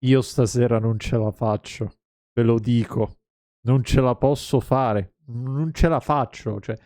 Io stasera non ce la faccio, ve lo dico. Non ce la posso fare. Non ce la faccio. Cioè,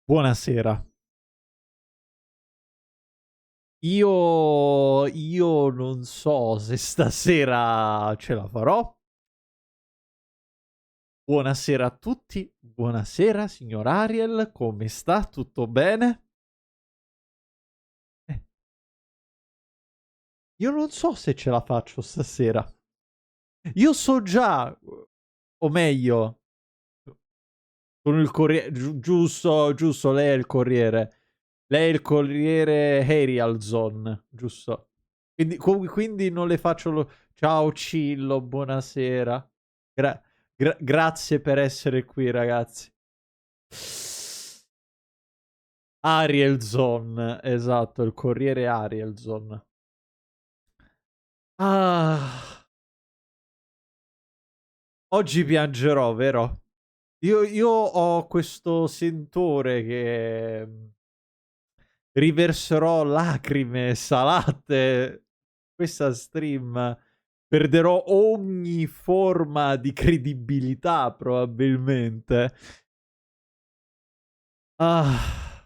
buonasera. Io non so se stasera ce la farò. Buonasera a tutti. Buonasera, signor Ariel. Come sta? Tutto bene? Eh, io non so se ce la faccio stasera. Io so già, o meglio, con il corriere, giusto, giusto, lei è il corriere. Lei è il corriere Arielzon, giusto? Quindi non le faccio lo... Ciao Cillo, buonasera. Grazie per essere qui, ragazzi. Arielzon, esatto, il corriere Arielzon. Ah, oggi piangerò, vero? Io ho questo sentore che riverserò lacrime salate. Questa stream perderò ogni forma di credibilità, probabilmente. Ah,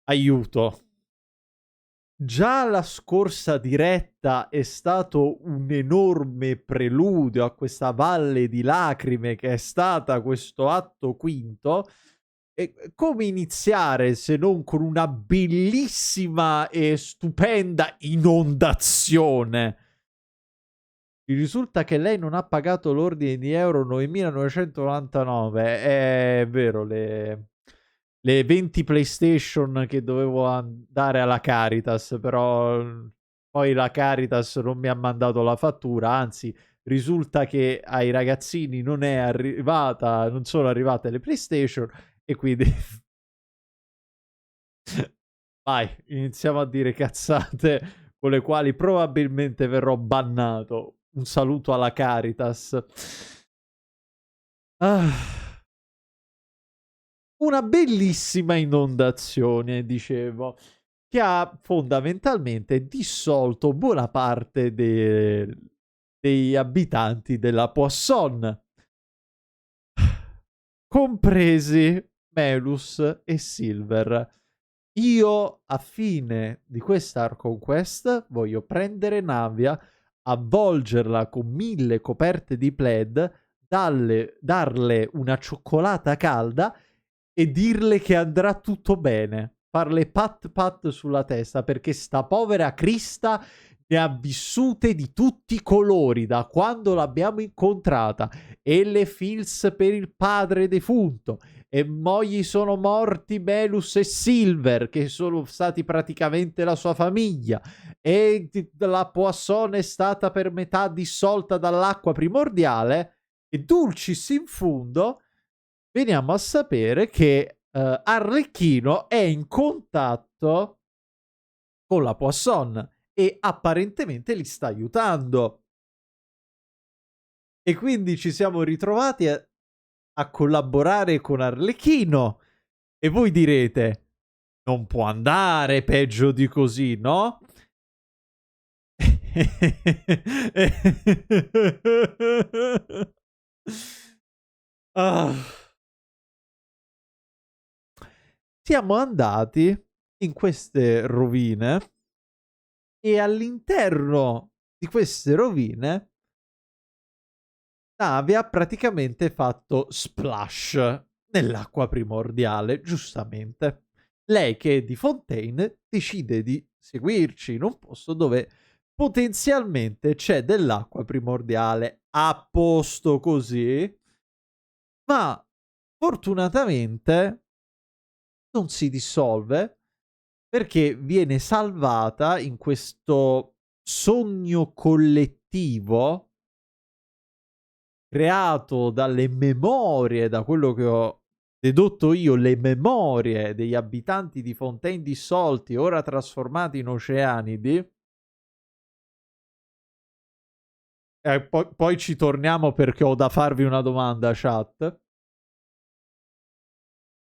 aiuto. Già la scorsa diretta è stato un enorme preludio a questa valle di lacrime che è stata questo atto quinto. E come iniziare se non con una bellissima e stupenda inondazione? Mi risulta che lei non ha pagato l'ordine di euro 9.999. È vero, le 20 PlayStation che dovevo dare alla Caritas, però poi la Caritas non mi ha mandato la fattura, anzi risulta che ai ragazzini non è arrivata, non sono arrivate le PlayStation e quindi vai, iniziamo a dire cazzate con le quali probabilmente verrò bannato. Un saluto alla Caritas. Ah, una bellissima inondazione, dicevo, che ha fondamentalmente dissolto buona parte dei abitanti della Poisson, compresi Melus e Silver. io a fine di questa Archon Quest voglio prendere Navia, avvolgerla con 1000 coperte di plaid, darle una cioccolata calda e dirle che andrà tutto bene. Farle pat pat sulla testa, perché sta povera Crista ne ha vissute di tutti i colori da quando l'abbiamo incontrata, e le feels per il padre defunto, e mo gli sono morti Belus e Silver, che sono stati praticamente la sua famiglia, e la Poisson è stata per metà dissolta dall'acqua primordiale, e dulcis in fundo veniamo a sapere che Arlecchino è in contatto con la Poisson e apparentemente li sta aiutando. E quindi ci siamo ritrovati a collaborare con Arlecchino. E voi direte, non può andare peggio di così, no? Ah. Siamo andati in queste rovine e all'interno di queste rovine Nave ha praticamente fatto splash nell'acqua primordiale, giustamente. Lei, che è di Fontaine, decide di seguirci in un posto dove potenzialmente c'è dell'acqua primordiale, a posto così, ma fortunatamente non si dissolve perché viene salvata in questo sogno collettivo creato dalle memorie, da quello che ho dedotto io, le memorie degli abitanti di Fontaine dissolti, ora trasformati in oceanidi. Poi ci torniamo perché ho da farvi una domanda, chat.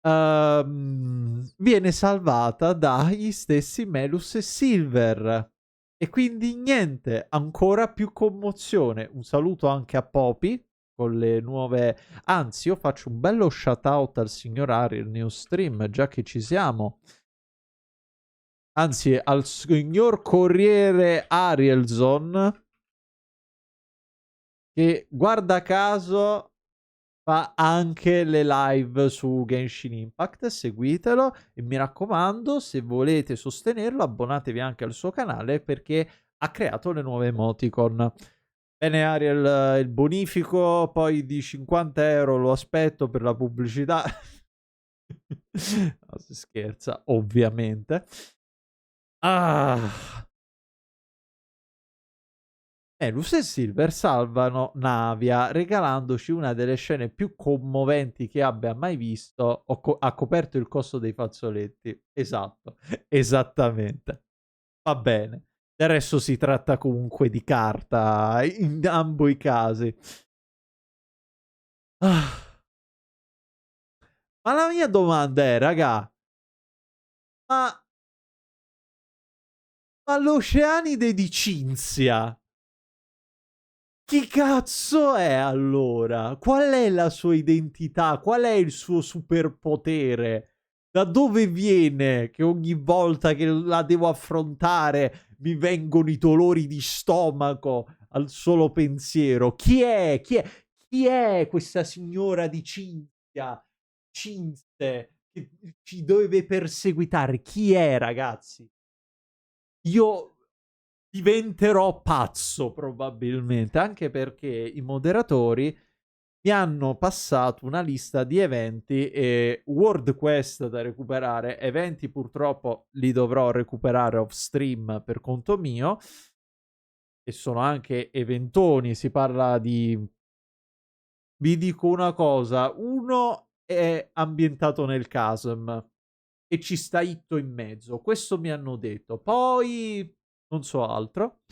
Viene salvata dagli stessi Melus e Silver. E quindi niente, ancora più commozione. Un saluto anche a Poppy con le nuove. Anzi, io faccio un bello shout out al signor Ariel New Stream, già che ci siamo. Anzi, al signor Corriere Arielson, che guarda caso fa anche le live su Genshin Impact. Seguitelo e mi raccomando, se volete sostenerlo, abbonatevi anche al suo canale perché ha creato le nuove emoticon. Bene Ariel, il bonifico poi di 50 euro lo aspetto per la pubblicità. No, si scherza, ovviamente. Ah. Luz e Silver salvano Navia regalandoci una delle scene più commoventi che abbia mai visto. Ha coperto il costo dei fazzoletti. Esatto, esattamente. Va bene. Del resto si tratta comunque di carta in ambo i casi. Ah. Ma la mia domanda è, raga, ma, ma l'Oceanide di Cinzia chi cazzo è allora? Qual è la sua identità? Qual è il suo superpotere? Da dove viene che ogni volta che la devo affrontare mi vengono i dolori di stomaco al solo pensiero? Chi è? Chi è? Chi è questa signora di Cinzia? Cinzia che ci deve perseguitare? Chi è, ragazzi? Io diventerò pazzo probabilmente, anche perché i moderatori mi hanno passato una lista di eventi e world quest da recuperare. Eventi purtroppo li dovrò recuperare off stream per conto mio, e sono anche eventoni. Si parla di, vi dico una cosa, uno è ambientato nel chasm e ci sta Itto in mezzo, questo mi hanno detto, poi non so altro.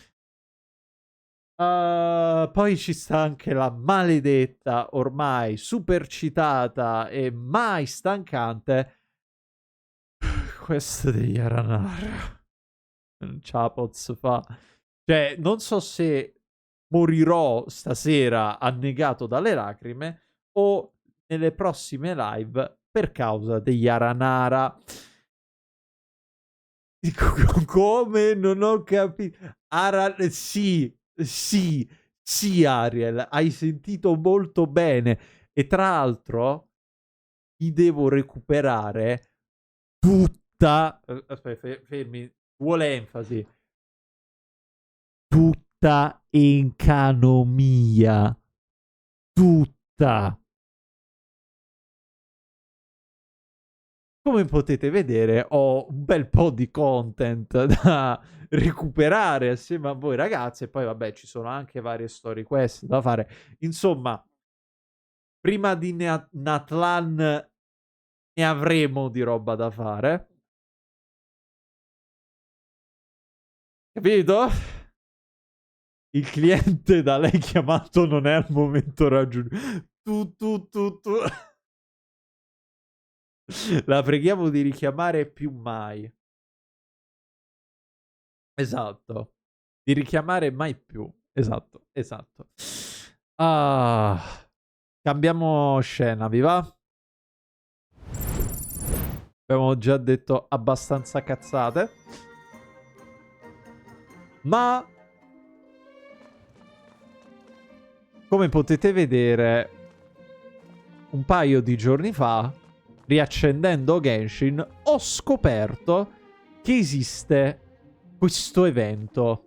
Poi ci sta anche la maledetta, ormai super citata e mai stancante questa degli Aranar. Chapoz fa. Cioè, non so se morirò stasera annegato dalle lacrime o nelle prossime live per causa degli Aranara. Dico, come? Non ho capito. Sì, sì, sì, Ariel, hai sentito molto bene. E tra l'altro, ti devo recuperare tutta... aspetta, fermi. Vuole enfasi. Tutta Encanomia. Tutta. Come potete vedere, ho un bel po' di content da recuperare assieme a voi ragazzi, e poi vabbè ci sono anche varie story quest da fare. Insomma, prima di Natlan ne avremo di roba da fare. Capito? Il cliente da lei chiamato non è al momento raggiunto. Tu. La preghiamo di richiamare più mai. Esatto. Di richiamare mai più. Esatto, esatto. Ah, cambiamo scena, vi va? Abbiamo già detto abbastanza cazzate. Ma come potete vedere, un paio di giorni fa, riaccendendo Genshin, ho scoperto che esiste questo evento.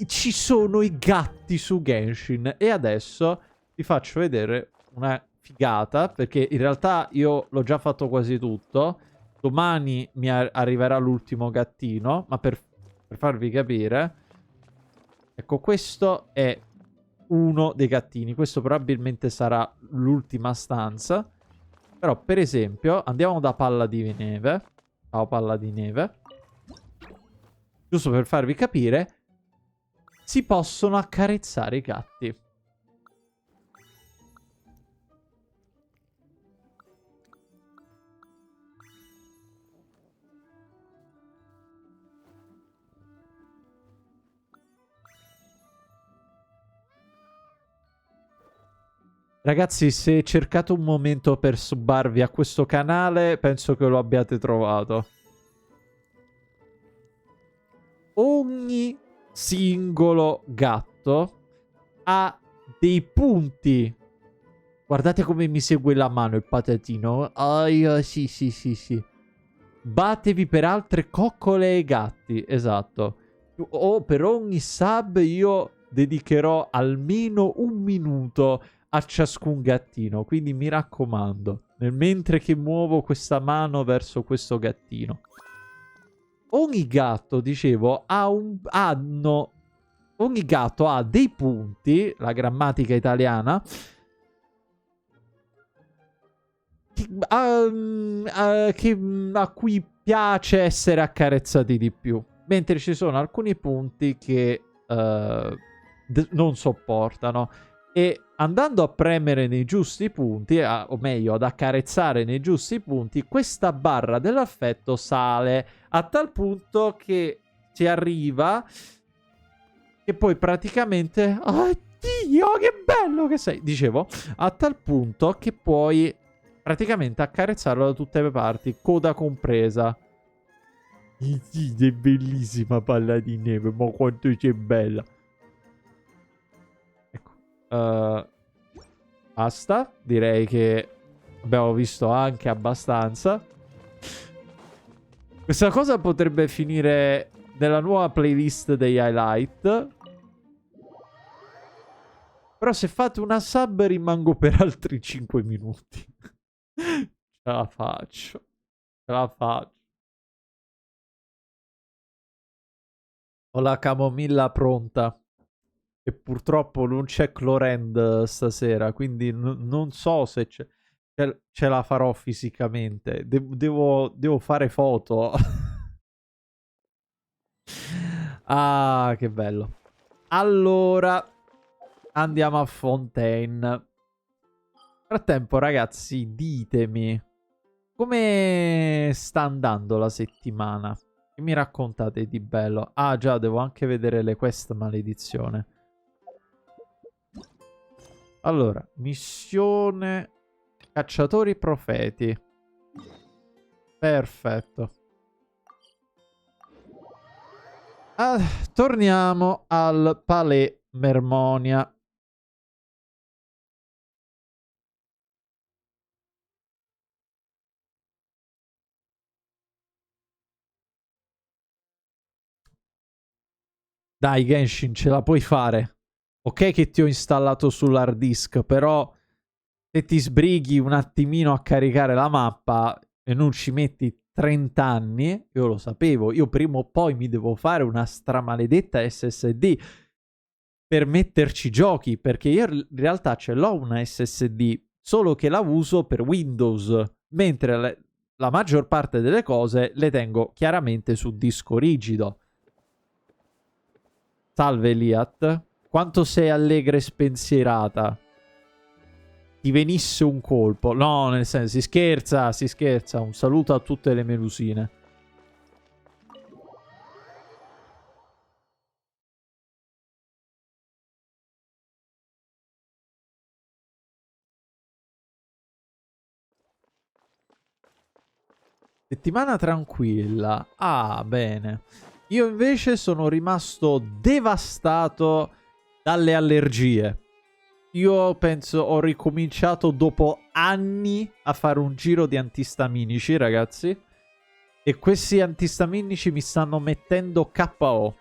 Ci sono i gatti su Genshin e adesso vi faccio vedere una figata, perché in realtà io l'ho già fatto quasi tutto. Domani mi arriverà l'ultimo gattino, ma per farvi capire, ecco, questo è uno dei gattini. Questo probabilmente sarà l'ultima stanza. Però, per esempio, andiamo da Palla di Neve. Ciao, Palla di Neve. Giusto per farvi capire, si possono accarezzare i gatti. Ragazzi, se cercate un momento per subbarvi a questo canale, penso che lo abbiate trovato. Ogni singolo gatto ha dei punti. Guardate come mi segue la mano il patatino. Sì. Battevi per altre coccole e gatti. Esatto. O per ogni sub io dedicherò almeno un minuto a ciascun gattino. Quindi mi raccomando, nel mentre che muovo questa mano verso questo gattino. Ogni gatto, dicevo, ogni gatto ha dei punti, la grammatica italiana, a cui piace essere accarezzati di più. Mentre ci sono alcuni punti che non sopportano. E andando a premere nei giusti punti, o meglio, ad accarezzare nei giusti punti, questa barra dell'affetto sale a tal punto che si arriva che poi praticamente... Oddio, che bello che sei! Dicevo, a tal punto che puoi praticamente accarezzarlo da tutte le parti, coda compresa. Sì, è bellissima Palla di Neve, ma quanto c'è bella. Ecco. Basta, direi che abbiamo visto anche abbastanza. Questa cosa potrebbe finire nella nuova playlist degli highlight. Però se fate una sub rimango per altri 5 minuti. Ce la faccio. Ce la faccio. Ho la camomilla pronta. E purtroppo non c'è Clorend stasera, quindi non so se ce la farò fisicamente. Devo fare foto. Ah, che bello. Allora, andiamo a Fontaine. Nel frattempo, ragazzi, ditemi come sta andando la settimana. Che mi raccontate di bello? Ah, già, devo anche vedere le quest, maledizione. Allora, missione cacciatori profeti. Perfetto. Ah, torniamo al Palais Mermonia. Dai, Genshin, ce la puoi fare. Ok che ti ho installato sull'hard disk, però se ti sbrighi un attimino a caricare la mappa e non ci metti 30 anni, io lo sapevo, io prima o poi mi devo fare una stramaledetta SSD per metterci giochi, perché io in realtà ce l'ho una SSD, solo che la uso per Windows, mentre la maggior parte delle cose le tengo chiaramente su disco rigido. Salve Liat, quanto sei allegra e spensierata. Ti venisse un colpo. No, nel senso, si scherza, si scherza. Un saluto a tutte le melusine. Settimana tranquilla. Ah, bene. Io invece sono rimasto devastato dalle allergie. Io penso ho ricominciato dopo anni a fare un giro di antistaminici, ragazzi. E questi antistaminici mi stanno mettendo KO.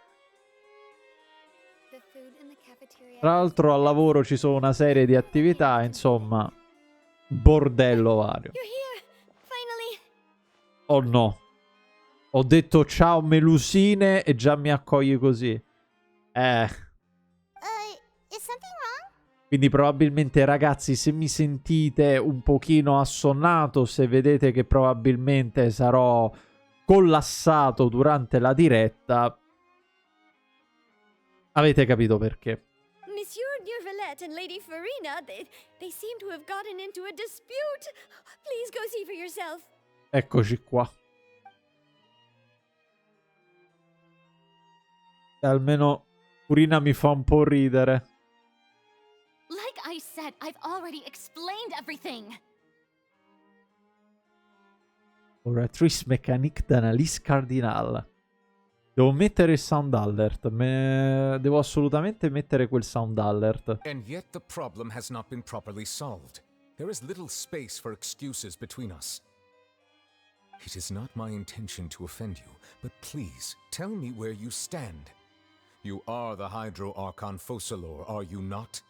Tra l'altro al lavoro ci sono una serie di attività, insomma, bordello vario. Oh no. Ho detto ciao melusine e già mi accogli così. Quindi probabilmente ragazzi, se mi sentite un pochino assonnato, se vedete che probabilmente sarò collassato durante la diretta, avete capito perché. Monsieur Neuvillette and Lady Farina, they seem to have gotten into a dispute. Please go see for yourself. Eccoci qua. Almeno Purina mi fa un po' ridere. Like I said, I've already explained everything. Oratrice mécanique d'analyse cardinale. Devo mettere il sound alert. Devo assolutamente mettere quel sound alert. And yet the problem has not been properly solved. There is little space for excuses between us. It is not my intention to offend you, but please tell me where you stand. You are the Hydro Archon Focalor, are you not?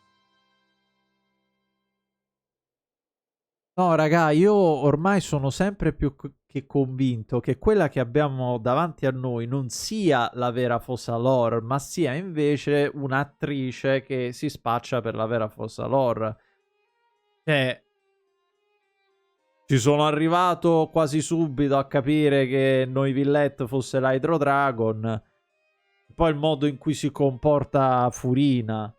No, raga, io ormai sono sempre più che convinto che quella che abbiamo davanti a noi non sia la vera Focalor, ma sia invece un'attrice che si spaccia per la vera Focalor. Cioè, ci sono arrivato quasi subito a capire che Neuvillette fosse l'Hydro Dragon. Poi il modo in cui si comporta Furina.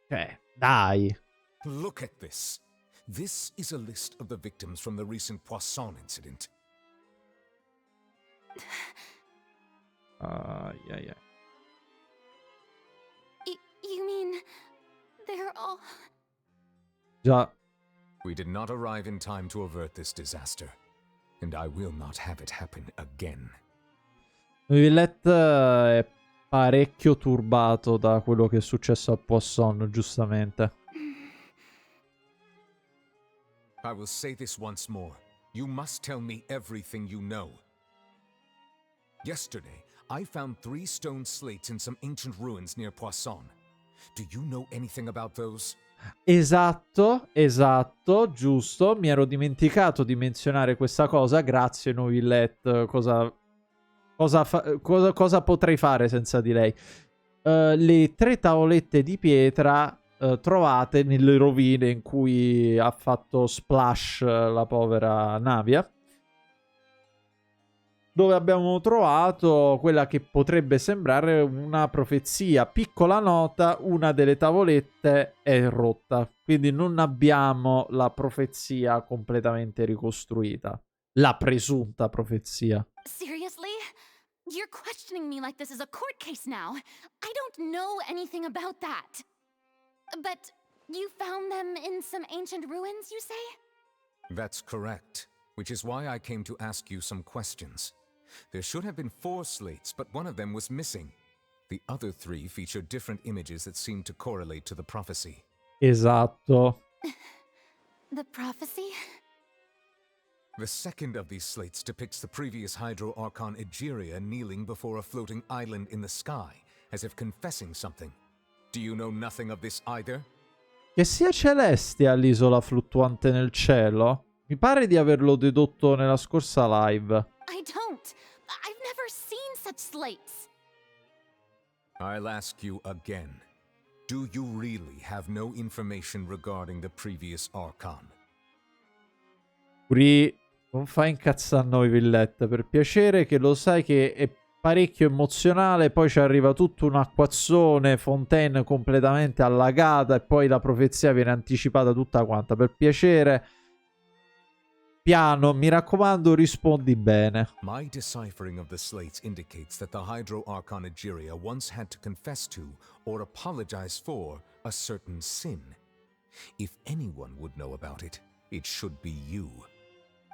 Cioè, dai. Look at this. This is a list of the victims from the recent Poisson incident. Yeah. You mean they're all... Già. We did not arrive in time to avert this disaster, and I will not have it happen again. Neuvillette è parecchio turbato da quello che è successo a Poisson, giustamente. I will say this once more. You must tell me everything you know. Yesterday, I found 3 stone slates in some ancient ruins near Poisson. Do you know anything about those? Esatto, giusto. Mi ero dimenticato di menzionare questa cosa. Grazie, Neuvillette. Cosa potrei fare senza di lei? Le 3 tavolette di pietra trovate nelle rovine in cui ha fatto splash la povera Navia, dove abbiamo trovato quella che potrebbe sembrare una profezia. Piccola nota, una delle tavolette è rotta, quindi non abbiamo la profezia completamente ricostruita. La presunta profezia. Seriously? You're questioning me like this is a court case now. I don't know anything about that. But you found them in some ancient ruins, you say? That's correct, which is why I came to ask you some questions. There should have been 4 slates, but one of them was missing. The other 3 feature different images that seem to correlate to the prophecy. Esatto. The prophecy? The second of these slates depicts the previous Hydro Archon Egeria kneeling before a floating island in the sky, as if confessing something. Do you know nothing of this either? Che sia Celestia l'isola fluttuante nel cielo? Mi pare di averlo dedotto nella scorsa live. I don't. I've never seen such slates. I'll ask you again. Do you really have no information regarding the previous Archon? Furi, non fai incazzare noi Villetta, per piacere, che lo sai che è parecchio emozionale, poi ci arriva tutto un acquazzone, Fontaine completamente allagata e poi la profezia viene anticipata tutta quanta. Per piacere, piano, mi raccomando, rispondi bene. My deciphering of the slates indicates that the Hydro Archon Egeria once had to confess to or apologize for a certain sin. If anyone would know about it, it should be you.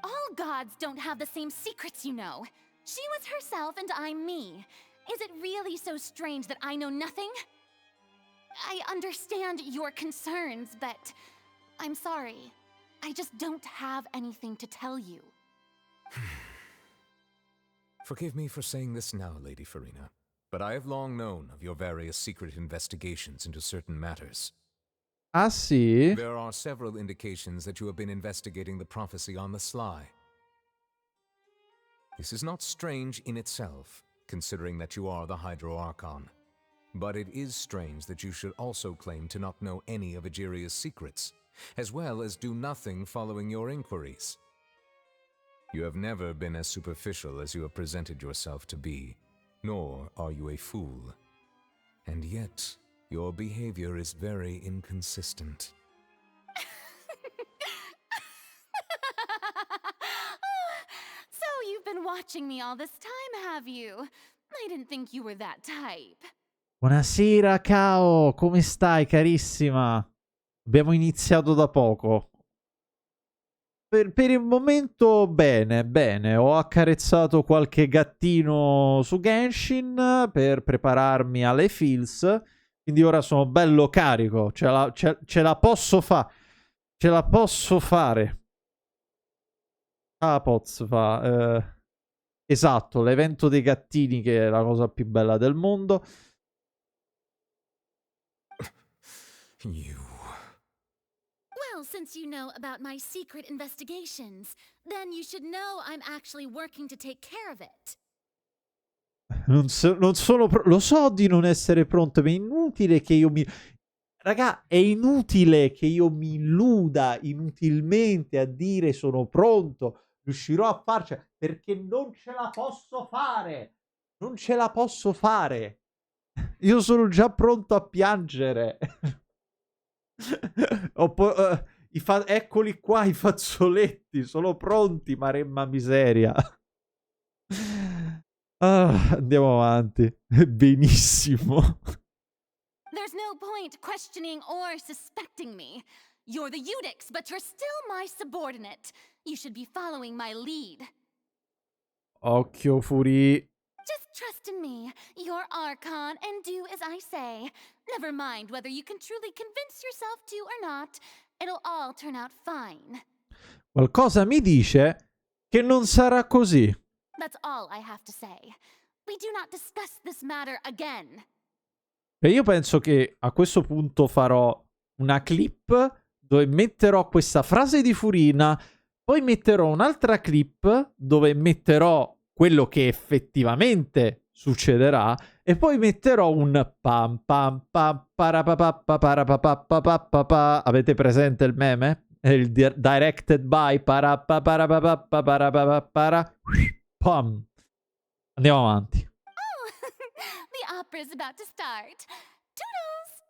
All gods don't have the same secrets, you know. She was herself and I'm me. Is it really so strange that I know nothing? I understand your concerns, but I'm sorry. I just don't have anything to tell you. Forgive me for saying this now, Lady Farina, but I have long known of your various secret investigations into certain matters. Ah sì? There are several indications that you have been investigating the prophecy on the sly. This is not strange in itself, considering that you are the Hydro Archon. But it is strange that you should also claim to not know any of Egeria's secrets, as well as do nothing following your inquiries. You have never been as superficial as you have presented yourself to be, nor are you a fool. And yet, your behavior is very inconsistent. So you've been watching me all this time, have you? I didn't think you were that type. Buonasera, Cao, come stai, carissima? Abbiamo iniziato da poco. Per il momento bene, bene. Ho accarezzato qualche gattino su Genshin per prepararmi alle fills. Quindi ora sono bello carico. Ce la posso fare. Ce la posso fare. Ah, posso fare. Esatto, l'evento dei gattini che è la cosa più bella del mondo. You... Well, since you know about my secret investigations, then you should know I'm actually working to take care of it. Non sono lo so di non essere pronto, ma è inutile che io mi... Raga, è inutile che io mi illuda inutilmente a dire sono pronto, riuscirò a farcela, perché non ce la posso fare. Non ce la posso fare. Io sono già pronto a piangere. Eccoli qua i fazzoletti, sono pronti, maremma miseria. Andiamo avanti. Benissimo. There's no point questioning or suspecting me. You're the Eudix, but you're still my subordinate. You should be following my lead. Occhio, Furi. Just trust in me, your Archon, and do as I say. Never mind whether you can truly convince yourself to or not. It'll all turn out fine. Qualcosa mi dice che non sarà così. That's all I have to say. We do not discuss this matter again. E io penso che a questo punto farò una clip dove metterò questa frase di Furina, poi metterò un'altra clip dove metterò quello che effettivamente succederà e poi metterò un pam pam pam parapapapapapapapapapapa. Avete presente il meme? Il directed by parapapapapapapapapapapara. Pam. Andiamo avanti. Oh, the opera's about to start. Toodles!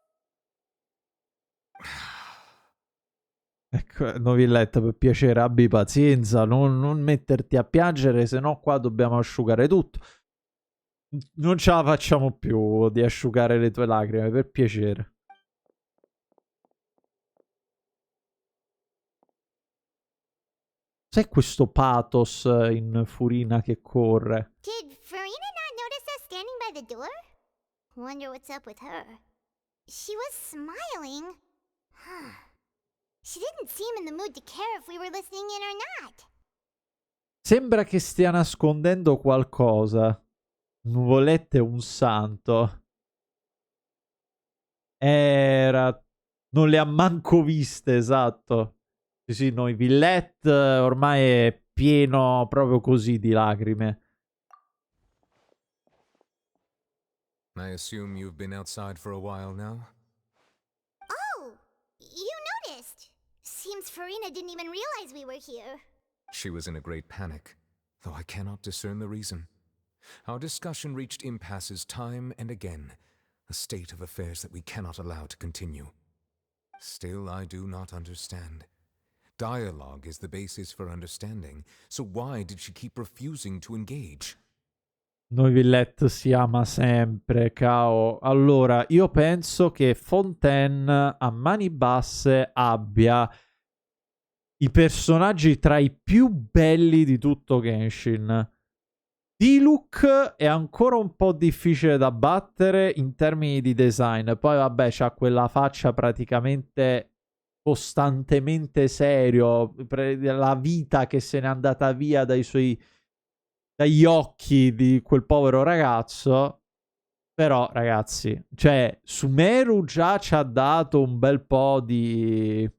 Ecco, Novilletta, per piacere, abbi pazienza, non metterti a piangere, se no qua dobbiamo asciugare tutto. Non ce la facciamo più di asciugare le tue lacrime, per piacere. Cos'è questo pathos in Furina che corre? Did Farina not notice us standing by the door? Wonder what's up with her. She was smiling. She didn't seem in the mood to care if we were listening in or not. Sembra che stia nascondendo qualcosa. Nuvoletta è un santo. Non le ha manco viste, esatto. Sì, noi Villette ormai è pieno proprio così di lacrime. I assume you've been outside for a while now? Oh, you noticed. Seems Farina didn't even realize we were here. She was in a great panic, though I cannot discern the reason. Our discussion reached impasses time and again, a state of affairs that we cannot allow to continue. Still, I do not understand. Dialogue is the basis for understanding, so why did she keep refusing to engage? Noi Villette si ama sempre, cao. Allora, io penso che Fontaine a mani basse abbia i personaggi tra i più belli di tutto Genshin. Diluc è ancora un po' difficile da battere in termini di design. Poi vabbè, c'ha quella faccia praticamente costantemente serio, la vita che se n'è andata via dagli occhi di quel povero ragazzo. Però ragazzi, cioè Sumeru già ci ha dato un bel po' di,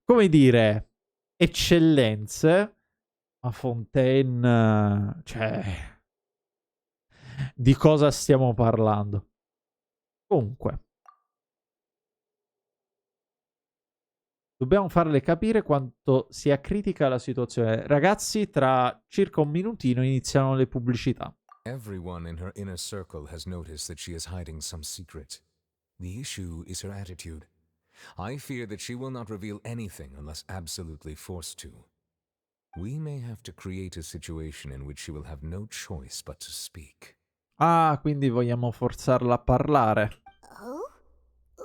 come dire, eccellenze. A Fontaine, cioè, di cosa stiamo parlando? Comunque, dobbiamo farle capire quanto sia critica la situazione. Ragazzi, tra circa un minutino iniziano le pubblicità. Everyone in her inner circle has noticed that she is hiding some secret. The issue is her attitude. I fear that she will not reveal anything unless absolutely forced to. We may have to create a situation in which she will have no choice but to speak. Ah, quindi vogliamo forzarla a parlare. Oh?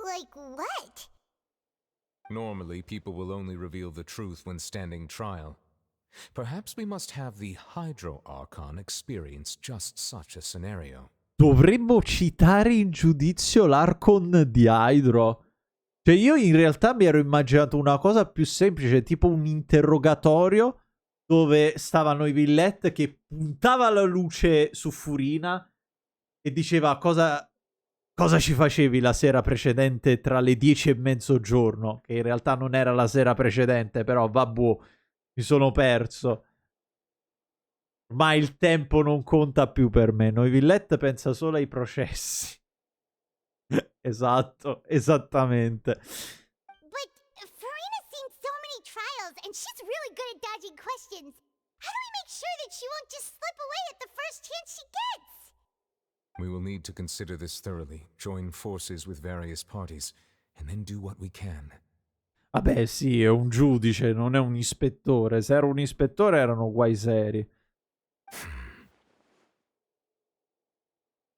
Like what? Normally, people will only reveal the truth when standing trial. Perhaps we must have the Hydro Archon experience just such a scenario. Dovremmo citare in giudizio l'Archon di Hydro. Cioè io in realtà mi ero immaginato una cosa più semplice, tipo un interrogatorio dove stavano i Villette che puntava la luce su Furina e diceva cosa ci facevi la sera precedente tra le 10 e mezzogiorno, che in realtà non era la sera precedente, però vabbè, mi sono perso. Ma il tempo non conta più per me. Noi Villette pensa solo ai processi. Esatto, esattamente. But Farina's seen so many trials, and she's really good at dodging questions. How do we make sure that she won't just slip away at the first chance she gets? We will need to consider this thoroughly, join forces with various parties, and then do what we can. Vabbè, sì, è un giudice, non è un ispettore. Se era un ispettore erano guai seri.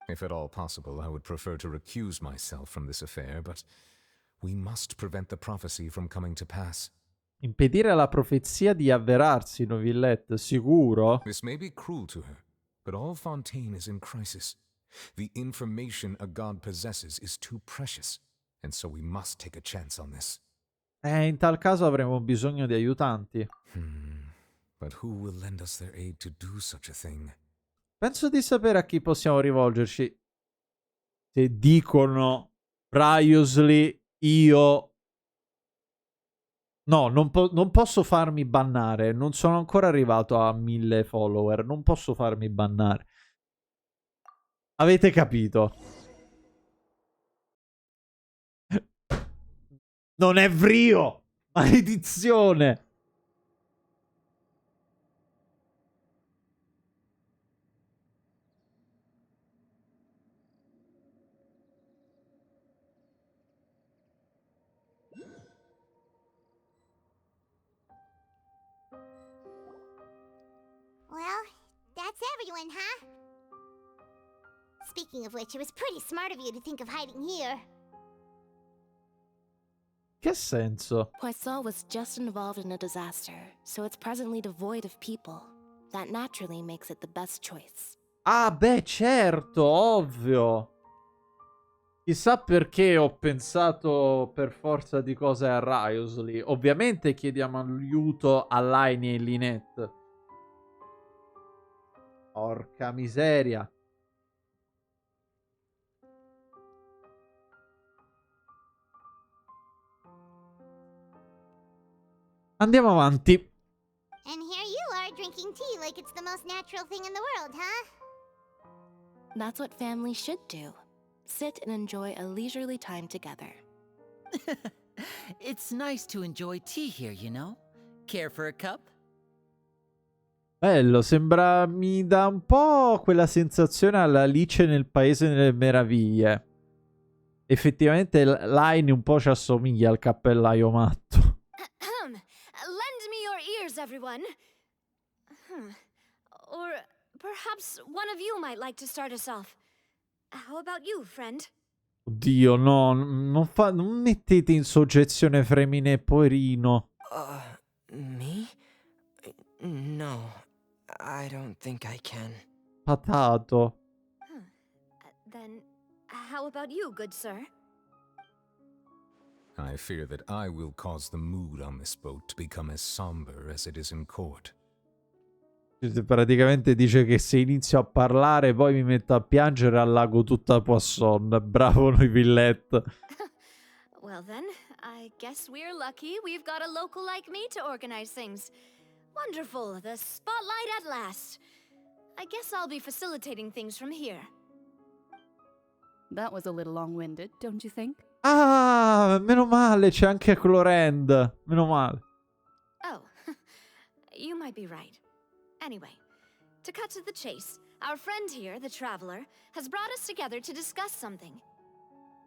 If at all possible, I would prefer to recuse myself from this affair, but we must prevent the prophecy from coming to pass. Impedire alla profezia di avverarsi, Novillette, sicuro? This may be cruel to her, but all Fontaine is in crisis. The information a god possesses is too precious, and so we must take a chance on this. In tal caso avremo bisogno di aiutanti. But who will lend us their aid to do such a thing? Penso di sapere a chi possiamo rivolgerci. Se dicono Previously io... No, non posso farmi bannare. Non sono ancora arrivato a 1000 follower. Non posso farmi bannare. Avete capito? Non è vero! Maledizione! Well, that's everyone, huh? Speaking of which, it was pretty smart of you to think of hiding here. Che senso? Poisson was just involved in a disaster, so it's presently devoid of people. That naturally makes it the best choice. Ah, beh, certo, ovvio. Chissà perché ho pensato per forza di cose a Riosley. Ovviamente chiediamo aiuto a Laini e Lynette. Porca miseria. Andiamo avanti. And here you are drinking tea like it's the most natural thing in the world, huh? That's what families should do. Sit and enjoy a leisurely time together. It's nice to enjoy tea here, you know? Care for a cup? Bello, sembra, mi dà un po' quella sensazione alla Alice nel Paese delle Meraviglie. Effettivamente Line un po' ci assomiglia al cappellaio matto. Lend me your ears, everyone. Or perhaps one of you might like to start us off. How about you, friend? Oddio, no, non mettete in soggezione Fremine poverino. Me? No, I don't think I can. Patato. Then how about you, good sir? I fear that I will cause the mood on this boat to become as somber as it is in court. Praticamente dice che se inizio a parlare poi mi metto a piangere al lago tutta Poisson. Bravo noi Villette. Well then, I guess we're lucky we've got a local like me to organize things. Wonderful, the spotlight at last. I guess I'll be facilitating things from here. That was a little long-winded, don't you think? Ah, meno male, c'è anche Clorend. Meno male. Oh, you might be right. Anyway, to cut to the chase, our friend here, the traveler, has brought us together to discuss something.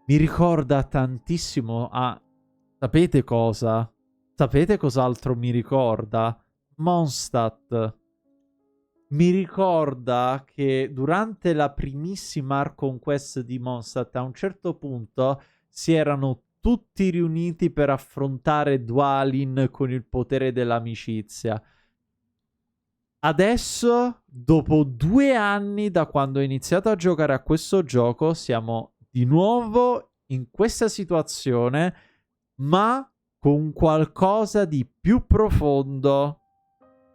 Mi ricorda tantissimo a... Sapete cosa? Sapete cos'altro mi ricorda? Mondstadt. Mi ricorda che durante la primissima Archon Quest di Mondstadt, a un certo punto, si erano tutti riuniti per affrontare Dwalin con il potere dell'amicizia. Adesso, dopo 2 anni da quando ho iniziato a giocare a questo gioco, siamo di nuovo in questa situazione, ma con qualcosa di più profondo,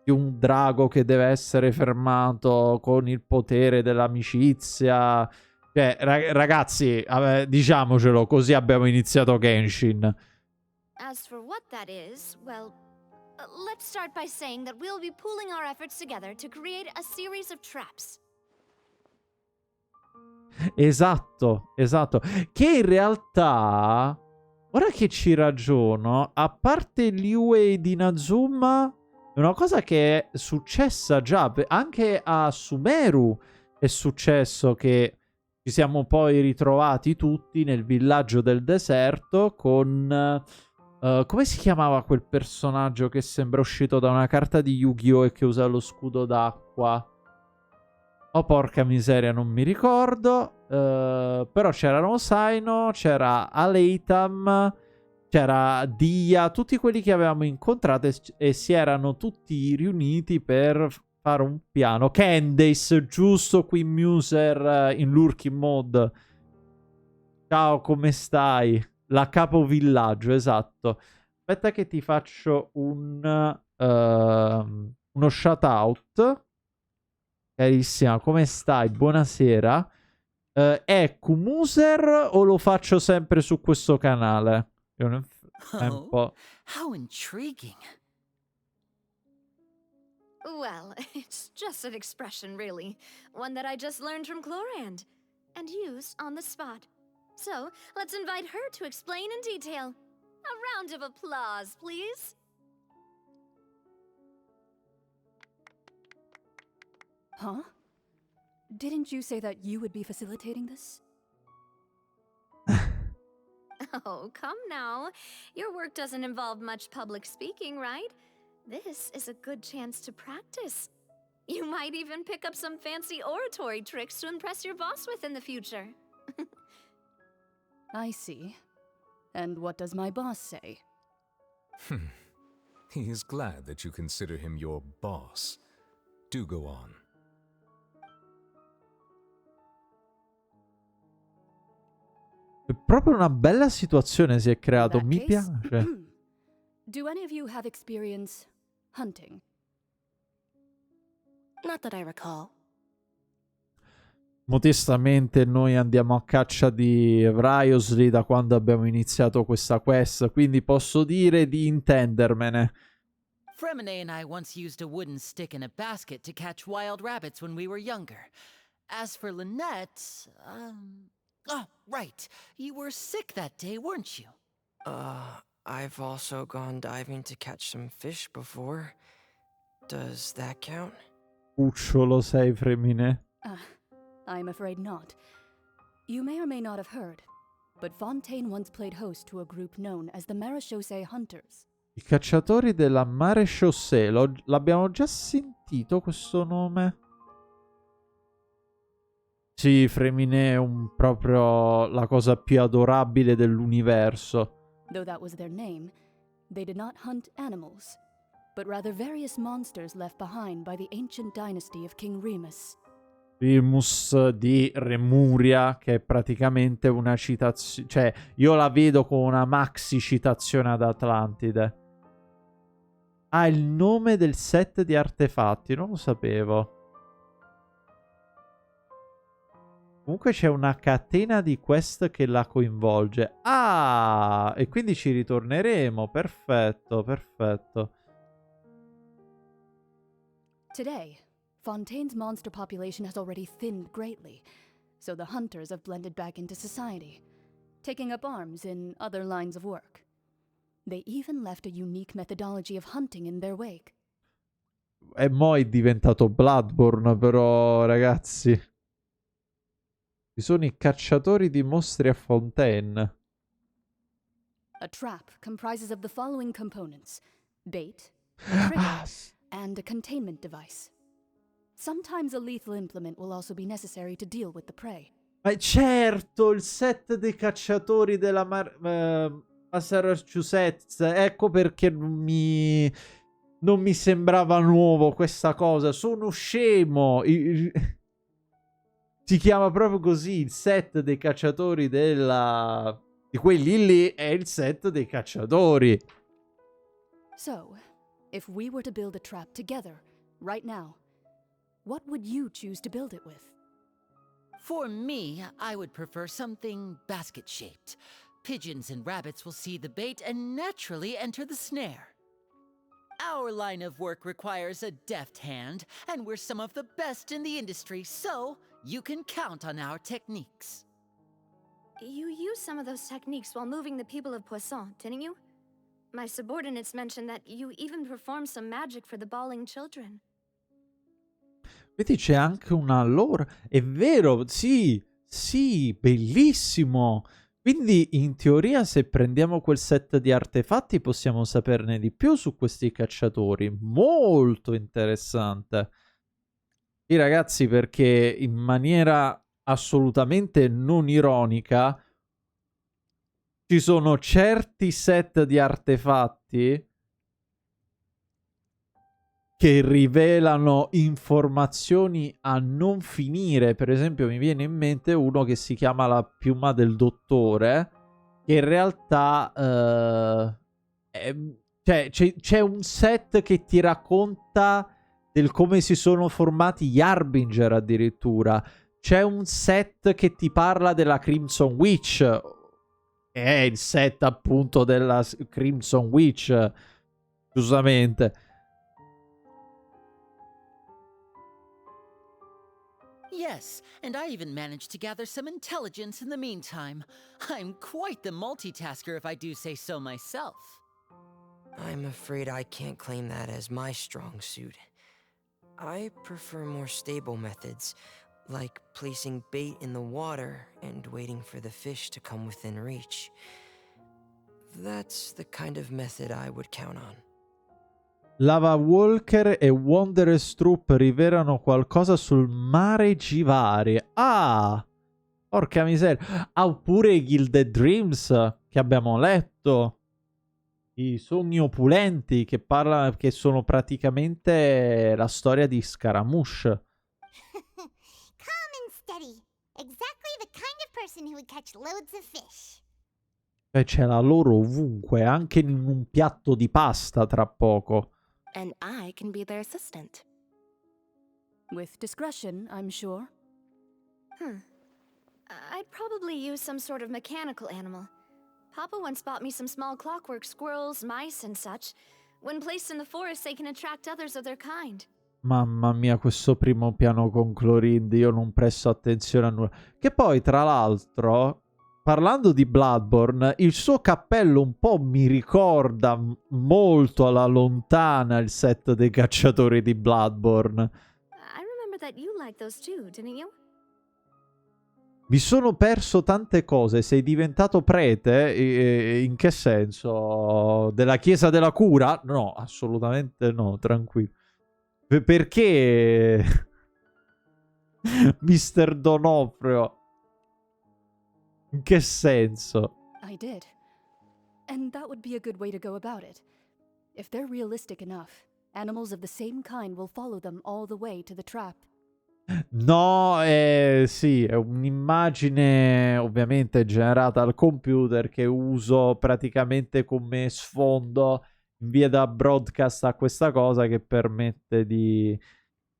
di un drago che deve essere fermato con il potere dell'amicizia. Cioè, ragazzi, diciamocelo, così abbiamo iniziato Genshin. As for what that is, well, let's start by saying that we'll be pooling our efforts together to create a series of traps. Esatto, esatto. Che in realtà, ora che ci ragiono, a parte Liyue di Inazuma, è una cosa che è successa già. Anche a Sumeru è successo che ci siamo poi ritrovati tutti nel villaggio del deserto con... come si chiamava quel personaggio che sembra uscito da una carta di Yu-Gi-Oh! E che usa lo scudo d'acqua? Oh, porca miseria, non mi ricordo. Però c'era Rosaino, c'era Aleitam, c'era Dia, tutti quelli che avevamo incontrato e si erano tutti riuniti per fare un piano. Candace, giusto, qui Muser in lurking mode. Ciao, come stai? La capovillaggio, esatto. Aspetta che ti faccio uno shout out. Carissima, come stai? Buonasera. È Kumuser o lo faccio sempre su questo canale? È un po'... How intriguing. Well, it's just an expression, really. One that I just learned from Clorand and used on the spot. So, let's invite her to explain in detail. A round of applause, please. Huh? Didn't you say that you would be facilitating this? Oh, come now. Your work doesn't involve much public speaking, right? This is a good chance to practice. You might even pick up some fancy oratory tricks to impress your boss with in the future. I see. And what does my boss say? He is glad that you consider him your boss. Do go on. È proprio una bella situazione si è creato, mi piace. Do any of you have experience hunting? Not that I recall. Modestamente noi andiamo a caccia di Wriothesley da quando abbiamo iniziato questa quest, quindi posso dire di intendermene. Fremine and I once used a wooden stick in a basket to catch wild rabbits when we were younger. As for Lynette, oh, right. You were sick that day, weren't you? I've also gone diving to catch some fish before. Does that count? Cucciolo sei, Fremine? I'm afraid not. You may or may not have heard, but Fontaine once played host to a group known as the Marechaussee Hunters. I cacciatori della Marechaussee, l'abbiamo già sentito questo nome? Sì, Fremine è proprio la cosa più adorabile dell'universo. Though that was their name, they did not hunt animals, but rather various monsters left behind by the ancient dynasty of King Remus. Remus di Remuria, che è praticamente una citazione, cioè io la vedo come una maxi citazione ad Atlantide. Ah, il nome del set di artefatti, non lo sapevo. Comunque c'è una catena di quest che la coinvolge. Ah, e quindi ci ritorneremo. Perfetto, perfetto. Today, Fontaine's monster population has already thinned greatly, so the hunters have blended back into society, taking up arms in other lines of work. They even left a unique methodology of hunting in their wake. E mo' è diventato Bloodborne, però, ragazzi. Ci sono i cacciatori di mostri a Fontaine. A trap comprises of the following components: bait, a trigger, and a containment device. Sometimes a lethal implement will also be necessary to deal with the prey. Ma certo, il set dei cacciatori della Massachusetts. Ecco perché non mi sembrava nuovo questa cosa. Sono scemo. Si chiama proprio così, il set dei cacciatori di quelli lì è il set dei cacciatori. So, if we were to build a trap together, right now, what would you choose to build it with? For me, I would prefer something basket-shaped. Pigeons and rabbits will see the bait and naturally enter the snare. Our line of work requires a deft hand, and we're some of the best in the industry, so you can count on our techniques. You used some of those techniques while moving the people of Poisson, didn't you? My subordinates mentioned that you even performed some magic for the bawling children. Vedi, c'è anche una lore. È vero, sì, bellissimo. Quindi, in teoria, se prendiamo quel set di artefatti, possiamo saperne di più su questi cacciatori. Molto interessante. Sì, ragazzi, perché in maniera assolutamente non ironica ci sono certi set di artefatti che rivelano informazioni a non finire. Per esempio mi viene in mente uno che si chiama la piuma del dottore, che in realtà c'è un set che ti racconta del come si sono formati gli Harbinger addirittura. C'è un set che ti parla della Crimson Witch, che è il set appunto della Crimson Witch, giustamente. Yes, and I even managed to gather some intelligence in the meantime. I'm quite the multitasker if I do say so myself. I'm afraid I can't claim that as my strong suit. I prefer more stable methods, like placing bait in the water and waiting for the fish to come within reach. That's the kind of method I would count on. Lava Walker e Wanderer's Troop rivelano qualcosa sul mare Givari. Ah! Porca miseria. Ah, oppure i Gilded Dreams che abbiamo letto. I sogni opulenti che sono praticamente la storia di Scaramouche. Calm and steady. Exactly the kind of person who would catch loads of fish. Cioè c'è la loro ovunque, anche in un piatto di pasta tra poco. And I can be their assistant. With discretion, I'm sure. I'd probably use some sort of mechanical animal. Papa once bought me some small clockwork squirrels, mice, and such. When placed in the forest, they can attract others of their kind. Mamma mia, questo primo piano con Clorinde, io non presto attenzione a nulla. Che poi, tra l'altro, parlando di Bloodborne, il suo cappello un po' mi ricorda molto alla lontana il set dei cacciatori di Bloodborne. I remember that you liked those too, didn't you? Mi sono perso tante cose. Sei diventato prete? In che senso? Della Chiesa della Cura? No, assolutamente no, tranquillo. Perché Mister Donofrio? In che senso? I did. And that would be a good way to go about it. If they're realistic enough, animals of the same kind will follow them all the way to the trap. No, sì, è un'immagine ovviamente generata al computer che uso praticamente come sfondo in via da broadcast a questa cosa che permette di...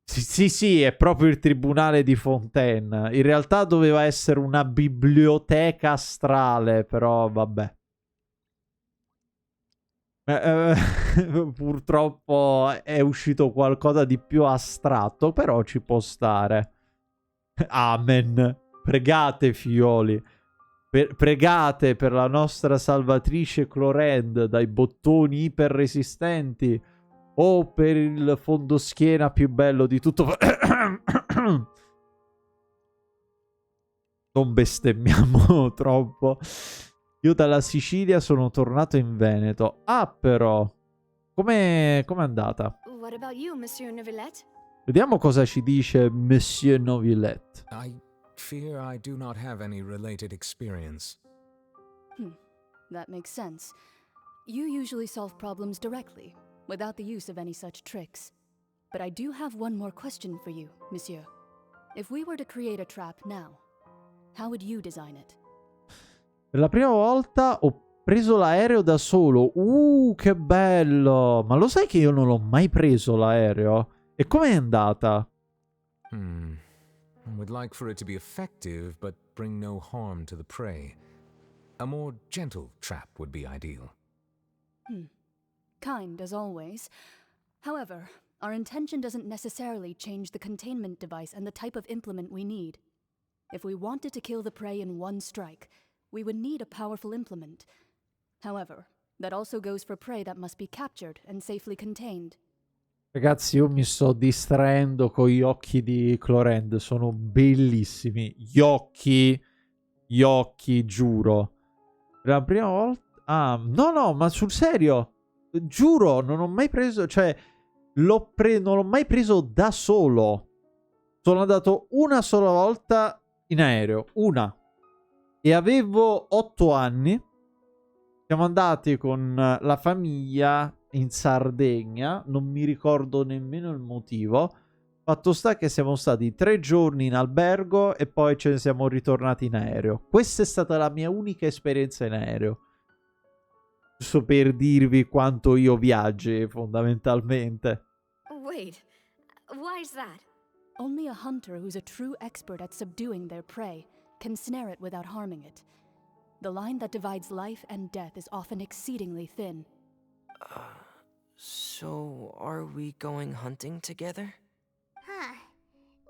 Sì, è proprio il tribunale di Fontaine. In realtà doveva essere una biblioteca astrale, però vabbè. Purtroppo è uscito qualcosa di più astratto, però ci può stare. Amen. Pregate, figlioli. Pregate per la nostra salvatrice Clorinde dai bottoni iperresistenti o per il fondoschiena più bello di tutto. Non bestemmiamo troppo. Io dalla Sicilia sono tornato in Veneto. Ah, però. Com'è andata? What about you, Monsieur Neuvillette? Vediamo cosa ci dice Monsieur Neuvillette. I fear I do not have any related experience. That makes sense. You usually solve problems directly, without the use of any such tricks. But I do have one more question for you, Monsieur. If we were to create a trap now, how would you design it? Per la prima volta ho preso l'aereo da solo. Che bello! Ma lo sai che io non l'ho mai preso l'aereo? E com'è andata? I would like for it to be effective, but bring no harm to the prey. A more gentle trap would be ideal. Kind as always. However, our intention doesn't necessarily change the containment device and the type of implement we need. If we wanted to kill the prey in one strike, we would need a powerful implement. However, that also goes for prey that must be captured and safely contained. Ragazzi, io mi sto distraendo con gli occhi di Clorinde. Sono bellissimi. Gli occhi, giuro. Per la prima volta... Ah, no, ma sul serio. Giuro, non ho mai preso... Cioè, non l'ho mai preso da solo. Sono andato una sola volta in aereo. Una. E avevo 8 anni. Siamo andati con la famiglia in Sardegna. Non mi ricordo nemmeno il motivo. Fatto sta che siamo stati 3 giorni in albergo e poi ce ne siamo ritornati in aereo. Questa è stata la mia unica esperienza in aereo. Giusto per dirvi quanto io viaggi, fondamentalmente. Wait, why is that? Only a hunter who's a true expert at subduing their prey can snare it without harming it. The line that divides life and death is often exceedingly thin. So are we going hunting together?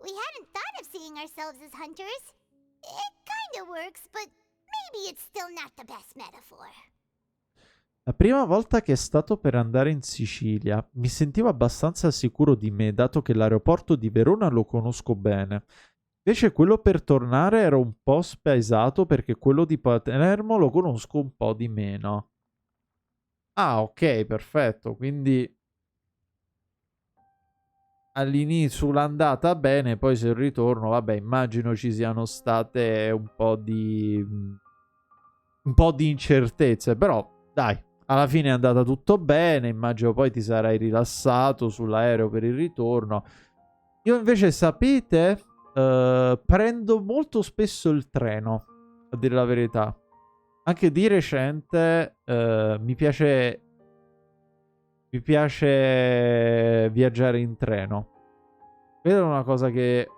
We hadn't thought of seeing ourselves as hunters. It kinda works, but maybe it's still not the best metaphor. La prima volta che è stato per andare in Sicilia mi sentivo abbastanza sicuro di me, dato che l'aeroporto di Verona lo conosco bene. Invece quello per tornare ero un po' spaesato perché quello di Palermo lo conosco un po' di meno. Ah, ok, perfetto. Quindi all'inizio l'andata bene, poi se il ritorno, vabbè, immagino ci siano state un po' di incertezze, però dai, alla fine è andata tutto bene, immagino poi ti sarai rilassato sull'aereo per il ritorno. Io invece, sapete, prendo molto spesso il treno, a dire la verità. Anche di recente mi piace viaggiare in treno. Quella è una cosa che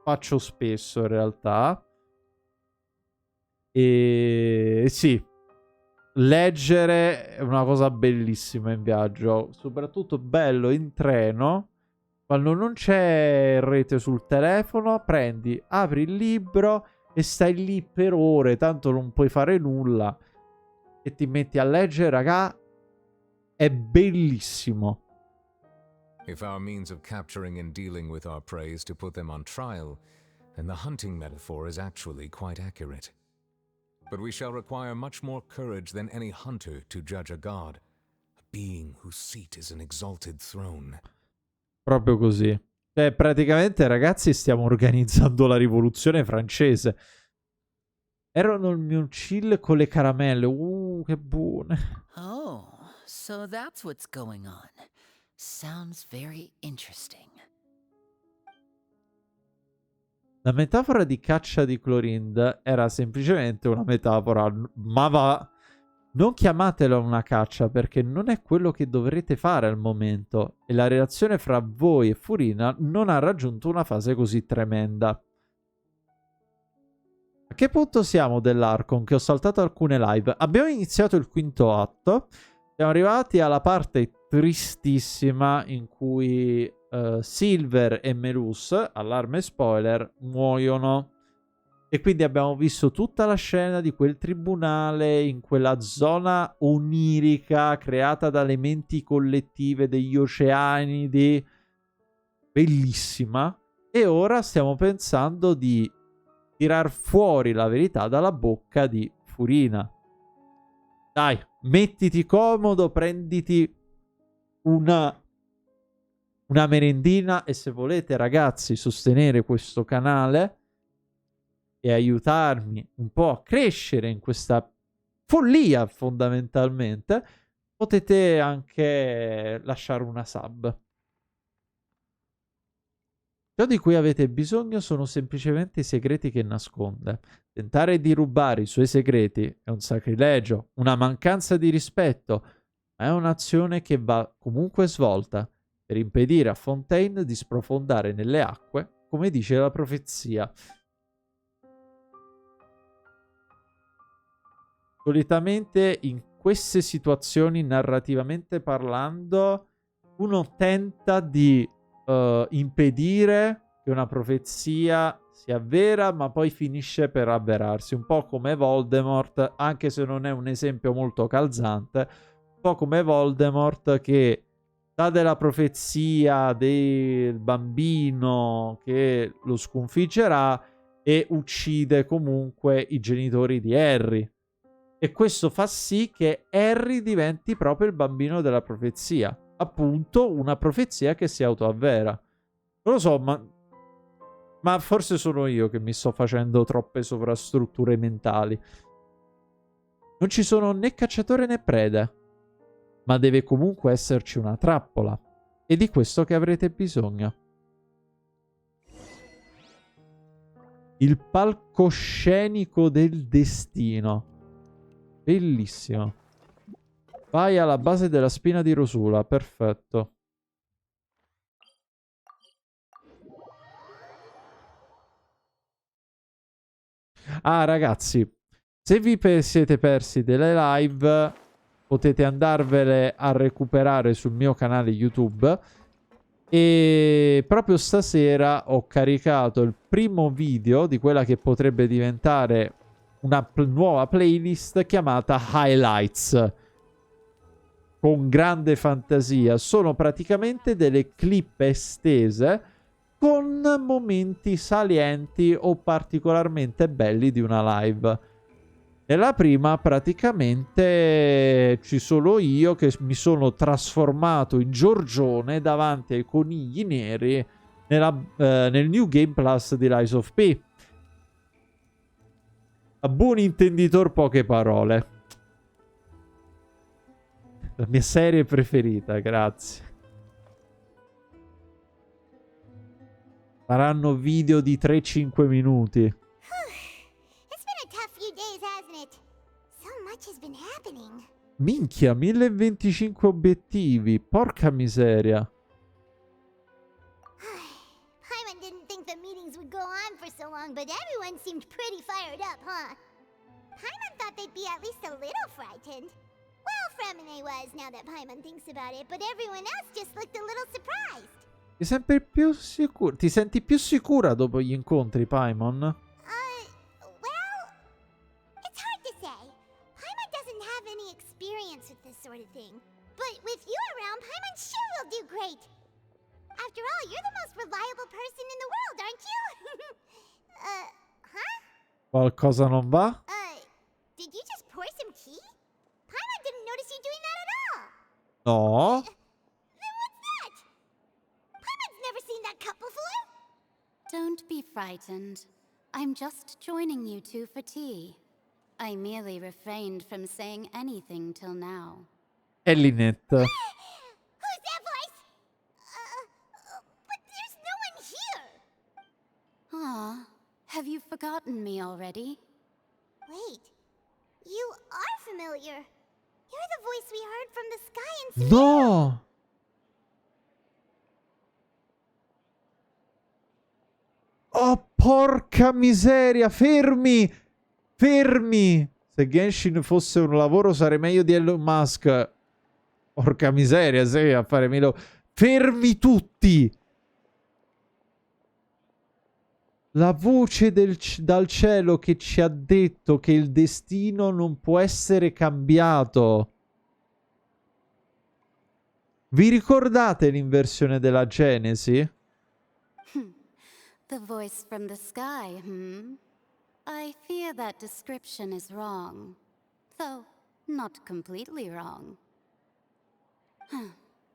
faccio spesso in realtà. E sì, leggere è una cosa bellissima in viaggio, soprattutto bello in treno. Quando non c'è rete sul telefono, prendi, apri il libro e stai lì per ore, tanto non puoi fare nulla, e ti metti a leggere, raga, è bellissimo. If our means of capturing and dealing with our prey is to put them on trial, then the hunting metaphor is actually quite accurate. But we shall require much more courage than any hunter to judge a god, a being whose seat is an exalted throne. Proprio così. Cioè, praticamente, ragazzi, stiamo organizzando la rivoluzione francese. Erano il mio chill con le caramelle. Che buone. Oh, so that's what's going on. Sounds very interesting. La metafora di caccia di Clorind era semplicemente una metafora, ma non chiamatela una caccia perché non è quello che dovrete fare al momento e la relazione fra voi e Furina non ha raggiunto una fase così tremenda. A che punto siamo dell'Archon? Che ho saltato alcune live. Abbiamo iniziato il quinto atto, siamo arrivati alla parte tristissima in cui Silver e Melus, allarme spoiler, muoiono. E quindi abbiamo visto tutta la scena di quel tribunale in quella zona onirica creata dalle menti collettive degli oceanidi. Bellissima. E ora stiamo pensando di tirar fuori la verità dalla bocca di Furina. Dai, mettiti comodo, prenditi una merendina e se volete, ragazzi, sostenere questo canale e aiutarmi un po' a crescere in questa follia, fondamentalmente, potete anche lasciare una sub. Ciò di cui avete bisogno sono semplicemente i segreti che nasconde. Tentare di rubare i suoi segreti è un sacrilegio, una mancanza di rispetto, ma è un'azione che va comunque svolta per impedire a Fontaine di sprofondare nelle acque, come dice la profezia. Solitamente in queste situazioni, narrativamente parlando, uno tenta di impedire che una profezia sia vera, ma poi finisce per avverarsi, un po' come Voldemort, anche se non è un esempio molto calzante, un po' come Voldemort che dà della profezia del bambino che lo sconfiggerà e uccide comunque i genitori di Harry. E questo fa sì che Harry diventi proprio il bambino della profezia. Appunto, una profezia che si autoavvera. Non lo so, ma forse sono io che mi sto facendo troppe sovrastrutture mentali. Non ci sono né cacciatore né prede, ma deve comunque esserci una trappola. È di questo che avrete bisogno. Il palcoscenico del destino. Bellissimo. Vai alla base della spina di Rosula, perfetto. Ah, ragazzi, se vi siete persi delle live, potete andarvele a recuperare sul mio canale YouTube. E proprio stasera ho caricato il primo video di quella che potrebbe diventare una nuova playlist chiamata Highlights. Con grande fantasia, sono praticamente delle clip estese con momenti salienti o particolarmente belli di una live. Nella prima praticamente ci sono io che mi sono trasformato in Giorgione davanti ai conigli neri nel New Game Plus di Lies of P. A buon intenditor poche parole. La mia serie preferita, grazie. Faranno video di 3-5 minuti. It's been a tough few days, hasn't it? So much has been happening. Minchia, 1025 obiettivi. Porca miseria. Paimon didn't think the meetings would go on for so long, but everyone seemed pretty fired up, huh? Paimon thought they'd be at least a little frightened. Well, Fremine was, now that Paimon thinks about it, but everyone else just looked a little surprised. Ti senti più sicura? Ti senti più sicura dopo gli incontri, Paimon? Well, it's hard to say. Paimon doesn't have any experience with this sort of thing. But with you around, Paimon sure will do great. After all, you're the most reliable person in the world, aren't you? Huh? Qualcosa non va? Did you just pour some tea? Paimon didn't notice you doing that at all. No. Then what's that? Paimon's never seen that cup before. Don't be frightened. I'm just joining you two for tea. I merely refrained from saying anything till now. È Lynette. Who's that voice? But there's no one here. Ah, have you forgotten me already? Wait, you are familiar. You're the voice we heard from the sky in No! Oh, porca miseria! Fermi! Fermi! Se Genshin fosse un lavoro sarei meglio di Elon Musk. Porca miseria, sei a fare meno... Fermi tutti! La voce dal cielo che ci ha detto che il destino non può essere cambiato. Vi ricordate l'inversione della Genesi? The voice from the sky, I fear that description is wrong. Though, not completely wrong.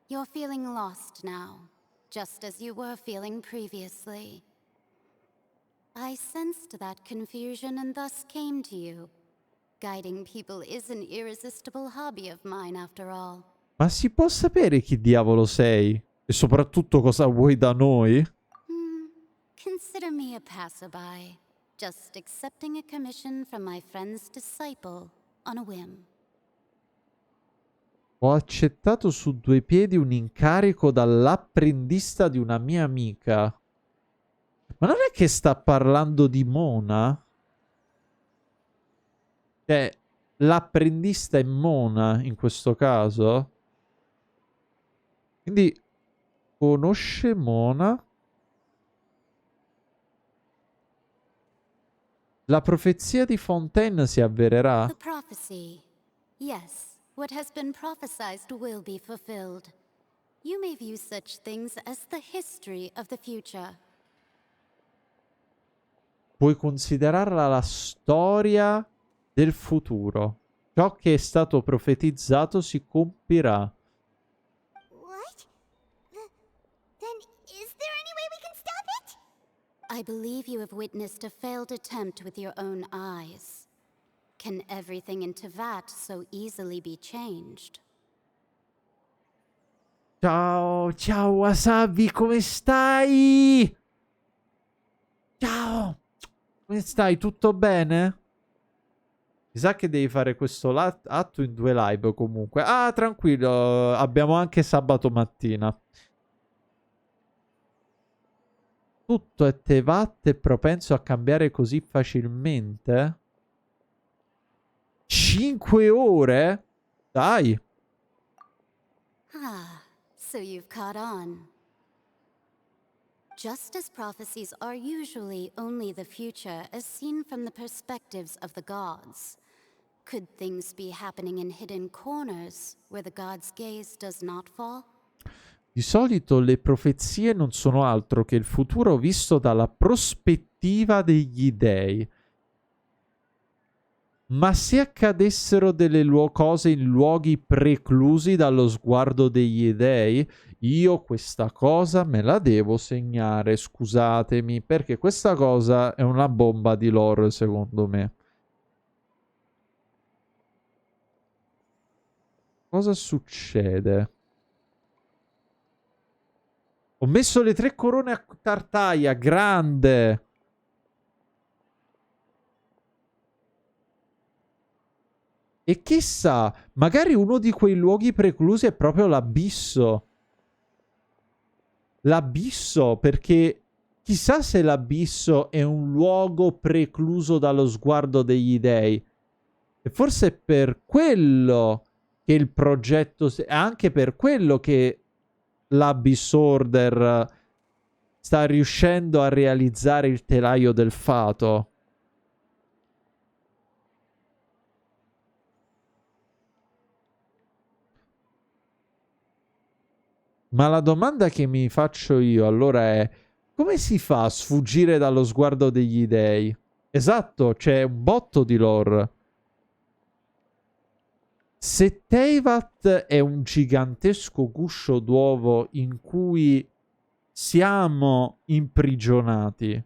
You're feeling lost now, just as you were feeling previously. I sensed that confusion and thus came to you. Guiding people is an irresistible hobby of mine, after all. Ma si può sapere chi diavolo sei? E soprattutto cosa vuoi da noi? Consider me a passerby, just accepting a commission from my friend's disciple on a whim. Ho accettato su due piedi un incarico dall'apprendista di una mia amica. Ma non è che sta parlando di Mona? Cioè, l'apprendista è Mona in questo caso? Quindi conosce Mona? La profezia di Fontaine si avvererà? The prophecy. Yes, what has been prophesied will be fulfilled. You may view such things as the history of the future. Puoi considerarla la storia del futuro. Ciò che è stato profetizzato si compirà. What? Then is there any way we can stop it? I believe you have witnessed a failed attempt with your own eyes. Can everything in Tevat so easily be changed? Ciao, ciao Wasabi, come stai? Ciao, come stai? Tutto bene? Mi sa che devi fare questo atto in 2 live comunque. Ah, tranquillo, abbiamo anche sabato mattina. Tutto è Tevat e propenso a cambiare così facilmente? 5 ore? Dai. Ah, so you've caught on. Just as prophecies are usually only the future as seen from the perspectives of the gods, could things be happening in hidden corners where the gods' gaze does not fall? Di solito le profezie non sono altro che il futuro visto dalla prospettiva degli dei. Ma se accadessero delle cose in luoghi preclusi dallo sguardo degli dei, io questa cosa me la devo segnare, scusatemi, perché questa cosa è una bomba di lore, secondo me. Cosa succede? Ho messo le 3 corone a Tartaia, grande! E chissà, magari uno di quei luoghi preclusi è proprio l'abisso. L'abisso, perché chissà se l'abisso è un luogo precluso dallo sguardo degli dei. E forse è per quello che il progetto... È anche per quello che l'Abyss Order sta riuscendo a realizzare il telaio del fato. Ma la domanda che mi faccio io allora è: come si fa a sfuggire dallo sguardo degli dei? Esatto, c'è un botto di lore. Se Teyvat è un gigantesco guscio d'uovo in cui siamo imprigionati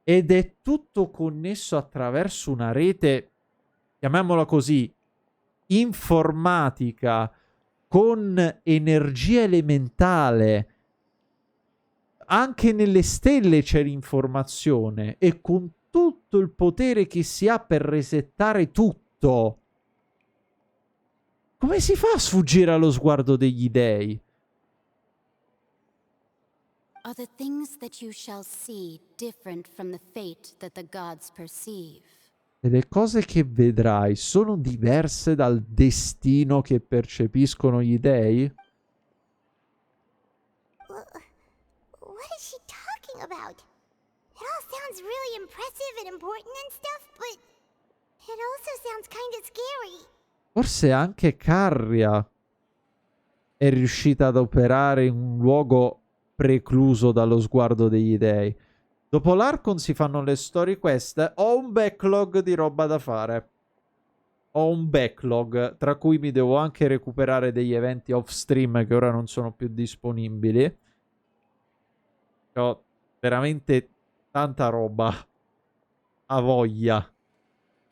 ed è tutto connesso attraverso una rete, chiamiamola così, informatica, con energia elementale, anche nelle stelle c'è l'informazione e con tutto il potere che si ha per resettare tutto. Come si fa a sfuggire allo sguardo degli dei? Are the things that you shall see different from the fate that the gods perceive? E le cose che vedrai sono diverse dal destino che percepiscono gli dei? What is she talking about? It all sounds really impressive and important and stuff, but it also sounds kind of scary. Forse anche Carria è riuscita ad operare in un luogo precluso dallo sguardo degli dei. Dopo l'Archon si fanno le story quest. Ho un backlog di roba da fare. Ho un backlog, tra cui mi devo anche recuperare degli eventi off stream che ora non sono più disponibili. Ho veramente tanta roba. A voglia.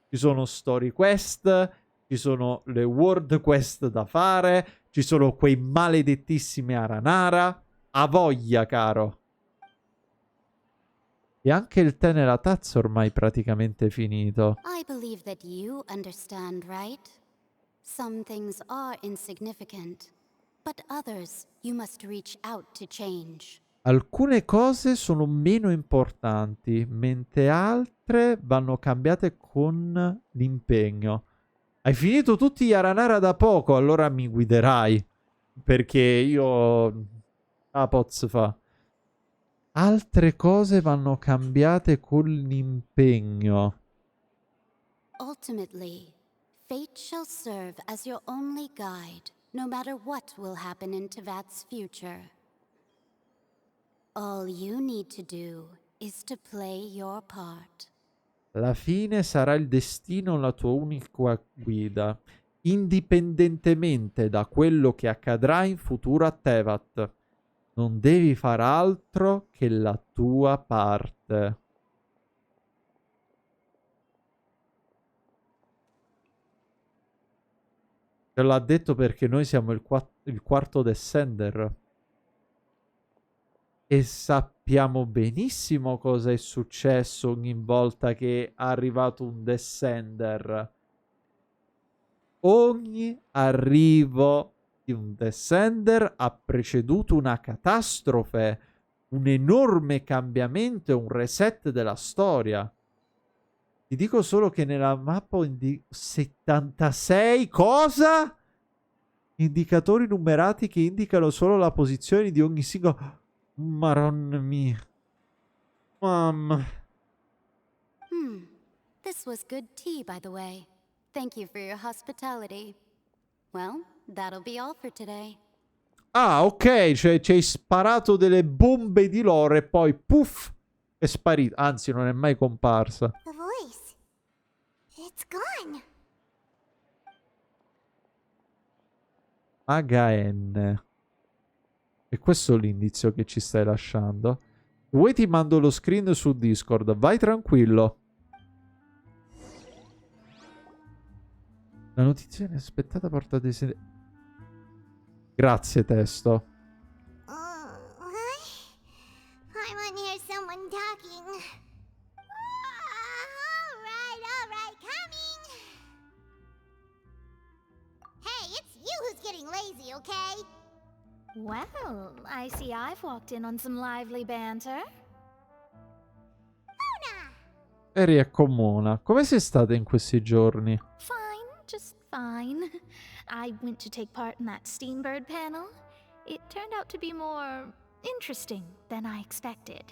Ci sono story quest, ci sono le world quest da fare, ci sono quei maledettissimi Aranara. A voglia, caro. E anche il tè nella tazza ormai praticamente finito. I believe that you understand, right? Some things are insignificant, but others you must reach out to change. Alcune cose sono meno importanti, mentre altre vanno cambiate con l'impegno. Hai finito tutti gli Aranara da poco, allora mi guiderai. Perché io... Apoz fa. Altre cose vanno cambiate con l'impegno. Ultimately, fate shall serve as your only guide, no matter what will happen in Tevat's future. All you need to do is to play your part. Alla fine sarà il destino la tua unica guida, indipendentemente da quello che accadrà in futuro a Tevat. Non devi far altro che la tua parte. Te l'ha detto perché noi siamo il quarto Descender. E sappiamo benissimo cosa è successo ogni volta che è arrivato un Descender. Ogni arrivo di un Descender ha preceduto una catastrofe, un enorme cambiamento e un reset della storia. Ti dico solo che nella mappa 76 cosa? Indicatori numerati che indicano solo la posizione di ogni singolo... Maronna mia. Mamma. This was good tea, by the way. Thank you for your hospitality. Well, that'll be all for today. Ah, ok, cioè ci hai sparato delle bombe di lore e poi puff, è sparita. Anzi, non è mai comparsa. The voice. It's gone. HN. E questo è l'indizio che ci stai lasciando. Vuoi ti mando lo screen su Discord? Vai tranquillo. La notizia inaspettata porta dei Grazie, testo. I want to hear someone talking. All right, coming. Hey, it's you who's getting lazy, okay? Well, I see I've walked in on some lively banter. E riecco Mona. Come sei stata in questi giorni? Fine, just fine. I went to take part in that Steambird panel. It turned out to be more interesting than I expected.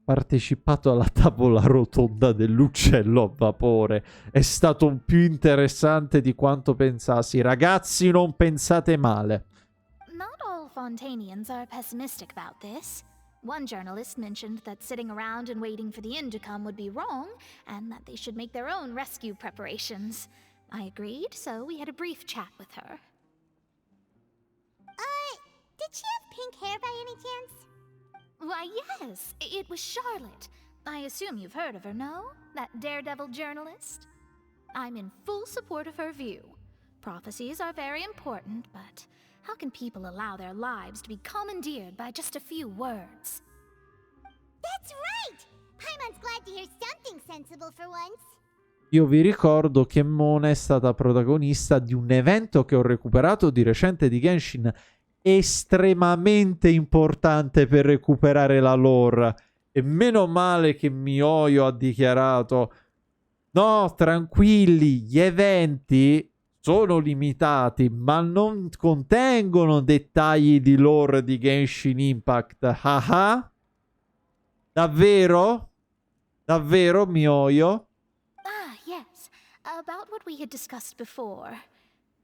Partecipato alla tavola rotonda dell'uccello a vapore. È stato più interessante di quanto pensassi. Ragazzi, non pensate male. Not all Fontainians are pessimistic about this. One journalist mentioned that sitting around and waiting for the end to come would be wrong, and that they should make their own rescue preparations. I agreed, so we had a brief chat with her. Did she have pink hair by any chance? Why, yes, it was Charlotte. I assume you've heard of her, no? That daredevil journalist? I'm in full support of her view. Prophecies are very important, but how can people allow their lives to be commandeered by just a few words? That's right! Paimon's glad to hear something sensible for once. Io vi ricordo che Mona è stata protagonista di un evento che ho recuperato di recente di Genshin, estremamente importante per recuperare la lore. E meno male che Mioio ha dichiarato: no, tranquilli, gli eventi sono limitati, ma non contengono dettagli di lore di Genshin Impact. Ah, davvero? Davvero, Mioio? Ah, yes. About what we had discussed before.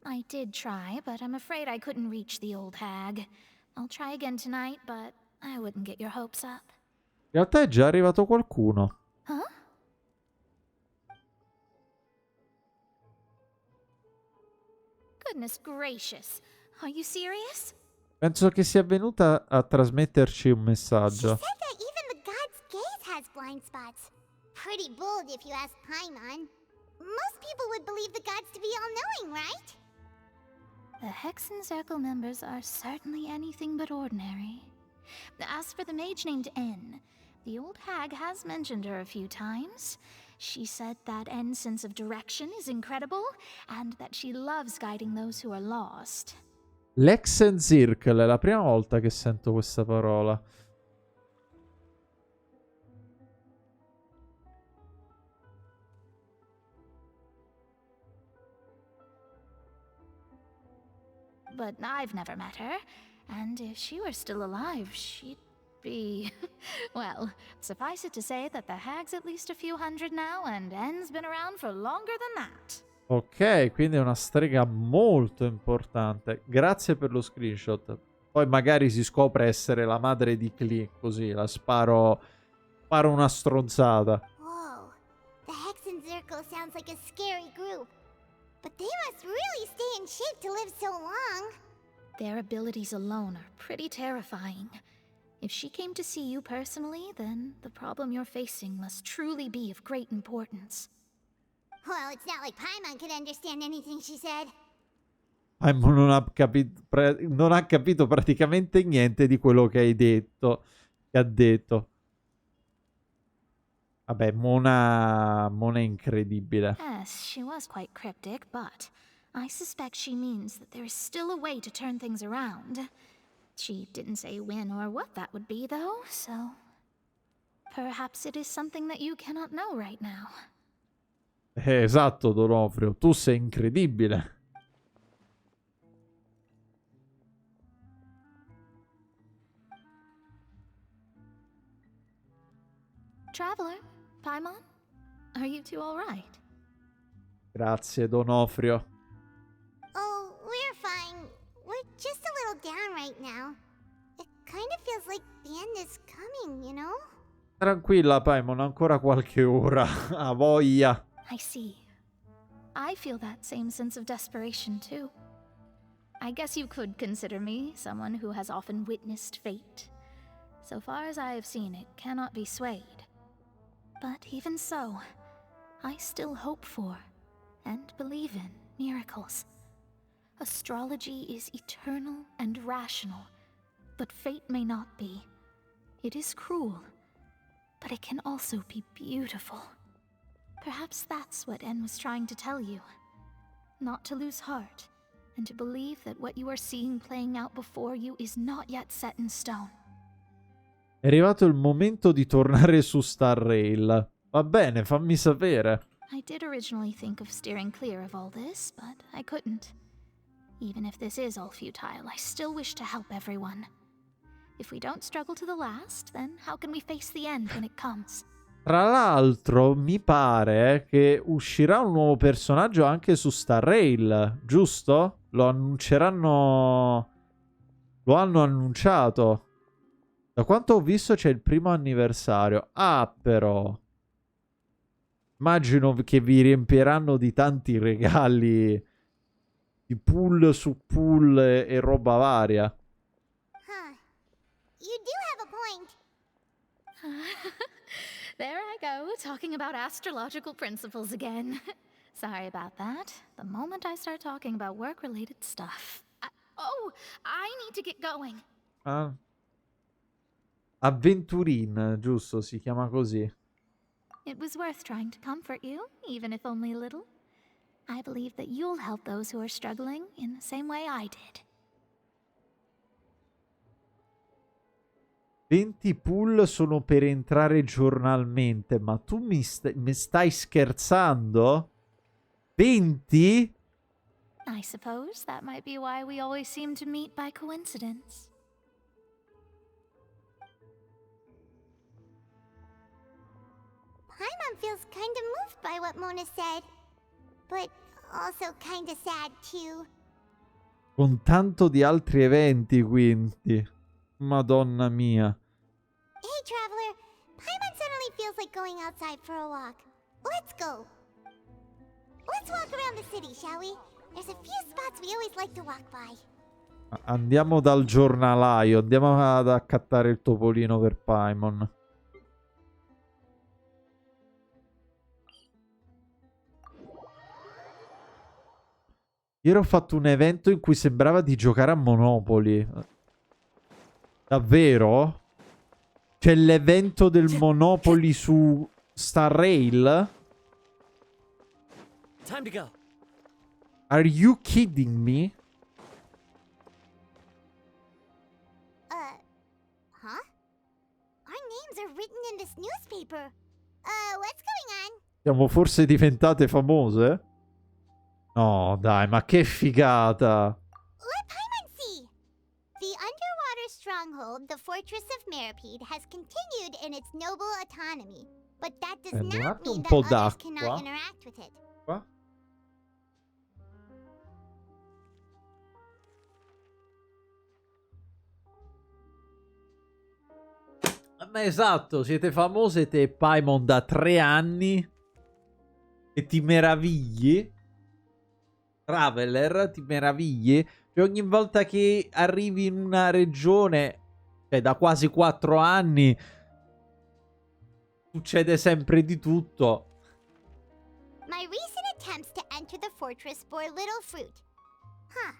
I did try, but I'm afraid I couldn't reach the old hag. I'll try again tonight, but I wouldn't get your hopes up. In realtà è già arrivato qualcuno. Huh? Goodness gracious. Are you serious? Penso che sia venuta a trasmetterci un She messaggio. said that even the god's gaze has blind spots. Pretty bold if you ask Paimon. Most people would believe the gods to be all-knowing, right? The Hexen Circle members are certainly anything but ordinary. As for the mage named N, the old hag has mentioned her a few times. She said that N's sense of direction is incredible, and that she loves guiding those who are lost. L'Hexenzirkel è la prima volta che sento questa parola. But I've never met her, and if she were still alive, she'd be... well, suffice it to say that the hag's at least a few hundred now, and N's been around for longer than that. Ok, quindi è una strega molto importante. Grazie per lo screenshot. Poi magari si scopre essere la madre di Klee, così la sparo una stronzata. Whoa, the Hexen Circle sounds like a scary group. But they must really stay in shape to live so long. Their abilities alone are pretty terrifying. If she came to see you personally, then the problem you're facing must truly be of great importance. Well, it's not like Paimon could understand anything she said. Paimon non ha capito praticamente niente di quello che hai detto. Che ha detto. Vabbè, Mona è incredibile. Yes, she was quite cryptic, but I suspect she means that there is still a way to turn things around. She didn't say when or what that would be, though, so... perhaps it is something that you cannot know right now. Esatto, Donofrio, tu sei incredibile. Traveler, Paimon, are you two all right? Grazie, Donofrio. Oh, we're fine. We're just a little down right now. It kind of feels like the end is coming, you know? Tranquilla, Paimon, ancora qualche ora. A voglia. I see. I feel that same sense of desperation, too. I guess you could consider me someone who has often witnessed fate. So far as I have seen, it cannot be swayed. But even so, I still hope for and believe in miracles. Astrology is eternal and rational, but fate may not be. It is cruel, but it can also be beautiful. Perhaps that's what En was trying to tell you. Not to lose heart, and to believe that what you are seeing playing out before you is not yet set in stone. È arrivato il momento di tornare su Star Rail. Va bene, fammi sapere. I did originally think of steering clear of all this, but I couldn't. Even if this is all futile, I still wish to help everyone. If we don't struggle to the last, then how can we face the end when it comes? Tra l'altro, mi pare che uscirà un nuovo personaggio anche su Star Rail, giusto? Lo annunceranno... Lo hanno annunciato. Da quanto ho visto c'è il primo anniversario. Ah, però... Immagino che vi riempiranno di tanti regali, di pool su pool e roba varia. Huh. You do have a point. There I go, talking about astrological principles again. Sorry about that. The moment I start talking about work-related stuff. I need to get going. Ah. Avventurin, giusto? Si chiama così. It was worth trying to comfort you, even if only a little. I believe that you'll help those who are struggling in the same way I did. 20 pool sono per entrare giornalmente, ma tu mi stai scherzando? 20? I suppose that might be why we always seem to meet by coincidence. Paimon feels kind of moved by what Mona said, but also kind of sad too. Con tanto di altri eventi, quindi. Madonna mia. Hey, Traveler. Paimon suddenly feels like going outside for a walk. Let's go. Let's walk around the city, shall we? There's a few spots we always like to walk by. Andiamo dal giornalaio. Andiamo ad accattare il topolino per Paimon. Ieri ho fatto un evento in cui sembrava di giocare a Monopoly. Davvero? C'è l'evento del Monopoly su Star Rail? Time to go. Are you kidding me? Huh? Our names are written in this newspaper. What's going on? Siamo forse diventate famose? No, dai, ma che figata! Let Paimon see! The underwater stronghold, the Fortress of Meripede, has continued in its noble autonomy. But that does not mean that others cannot interact with it. Qua? Ma esatto, siete famose te e Paimon da 3 anni e ti meravigli. Traveler, ti meravigli. Cioè ogni volta che arrivi in una regione, cioè da quasi 4 anni, succede sempre di tutto. My recent attempts to enter the fortress bore little fruit. Huh.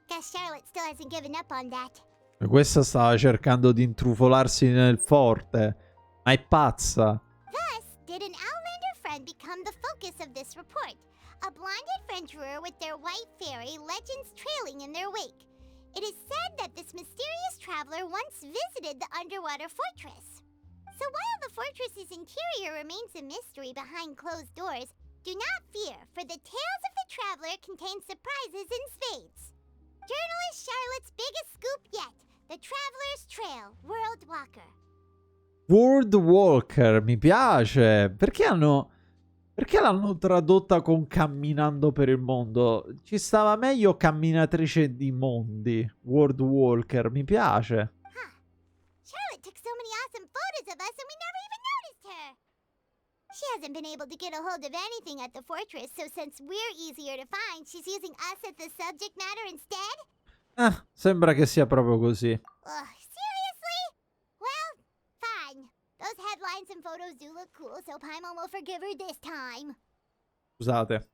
Guess Charlotte still hasn't given up on that. Questa stava cercando di intrufolarsi nel forte. Ma è pazza. Thus, did an Outlander friend become the focus of this report? A blonde adventurer with their white fairy legends trailing in their wake. It is said that this mysterious traveler once visited the underwater fortress. So while the fortress's interior remains a mystery behind closed doors, do not fear, for the tales of the traveler contain surprises in spades. Journalist Charlotte's biggest scoop yet, the Traveler's Trail, World Walker. World Walker, mi piace. Perché l'hanno tradotta con camminando per il mondo? Ci stava meglio camminatrice di mondi. World Walker, mi piace. Huh. Charlotte took so many awesome photos of us and we never even noticed her. She hasn't been able to get a hold of anything at the fortress, so since we're easier to find, she's using us as the subject matter instead? Sembra che sia proprio così. Seriously? Well, fine. Those headlines and photos do look cool, so Paimon will forgive her this time. Scusate.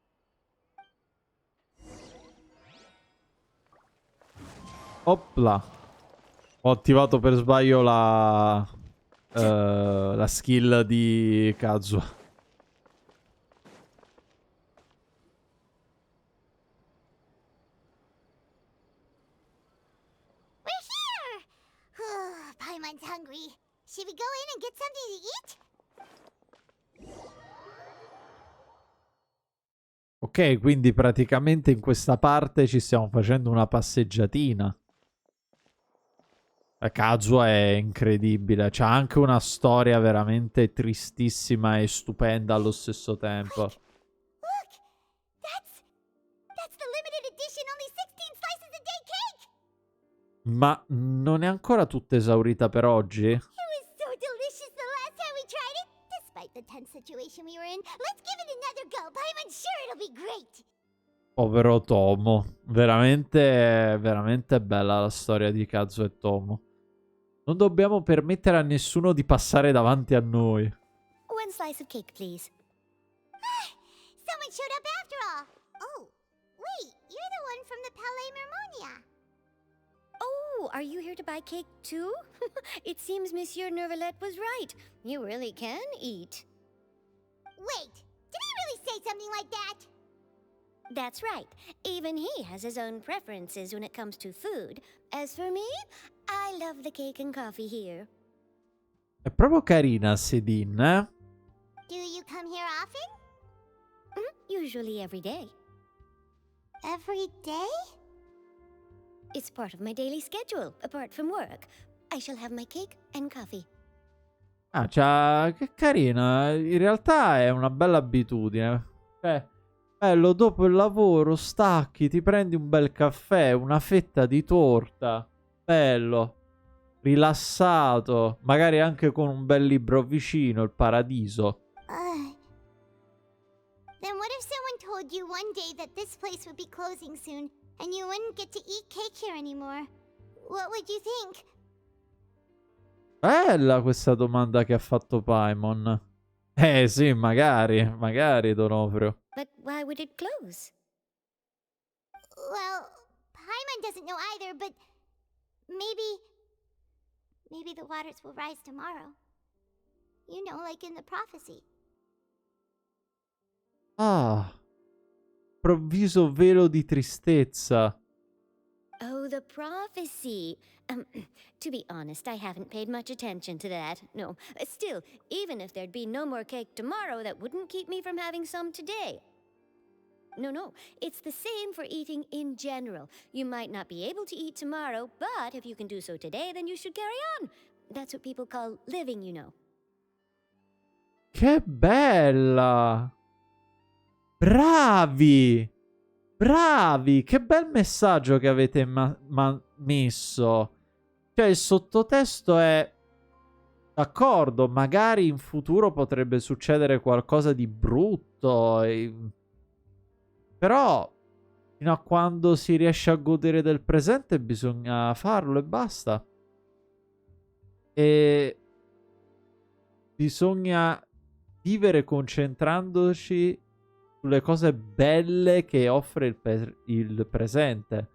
Opla. Ho attivato per sbaglio la skill di Kazuha. We're here! Paimon's hungry. Should we go in and get something to eat? Ok, quindi praticamente in questa parte ci stiamo facendo una passeggiatina. La Kazuha è incredibile, c'ha anche una storia veramente tristissima e stupenda allo stesso tempo. Look! That's the limited edition only 16 slices a day cake! Ma non è ancora tutta esaurita per oggi? It was so delicious the last time we tried it. Despite the tense situation we were in, let's give it another go. I'm sure it'll be great. Povero Tomo. Veramente, veramente bella la storia di Kazuha e Tomo. Non dobbiamo permettere a nessuno di passare davanti a noi. One slice of cake, please. Someone showed up after all. Oh, wait, you're the one from the Palais Mermonia. Oh, are you here to buy cake too? It seems Monsieur Nervalette was right. You really can eat. Wait, did he really say something like that? That's right. Even he has his own preferences when it comes to food. As for me, I love the cake and coffee here. È proprio carina Sedin, eh? Do you come here often? Usually every day. Every day? It's part of my daily schedule, apart from work. I shall have my cake and coffee. Ah, che carina. In realtà è una bella abitudine. Bello, dopo il lavoro stacchi, ti prendi un bel caffè, una fetta di torta. Bello. Rilassato. Magari anche con un bel libro vicino, il paradiso. Then what if someone told you one day that this place would be closing soon, and you wouldn't get to eat cake here anymore? What would you think? Bella questa domanda che ha fatto Paimon. Sì, magari Donofrio. But why would it close? Well, Paimon doesn't know either, but maybe the waters will rise tomorrow. You know, like in the prophecy. Ah, improvviso velo di tristezza. Oh, the prophecy. To be honest, I haven't paid much attention to that. No, still, even if there'd be no more cake tomorrow, that wouldn't keep me from having some today. No, it's the same for eating in general. You might not be able to eat tomorrow, but if you can do so today, then you should carry on. That's what people call living, you know. Che bella! Bravi! Che bel messaggio che avete messo. Cioè, il sottotesto è... D'accordo, magari in futuro potrebbe succedere qualcosa di brutto. Però, fino a quando si riesce a godere del presente, bisogna farlo e basta. E... bisogna vivere concentrandoci sulle cose belle che offre il presente.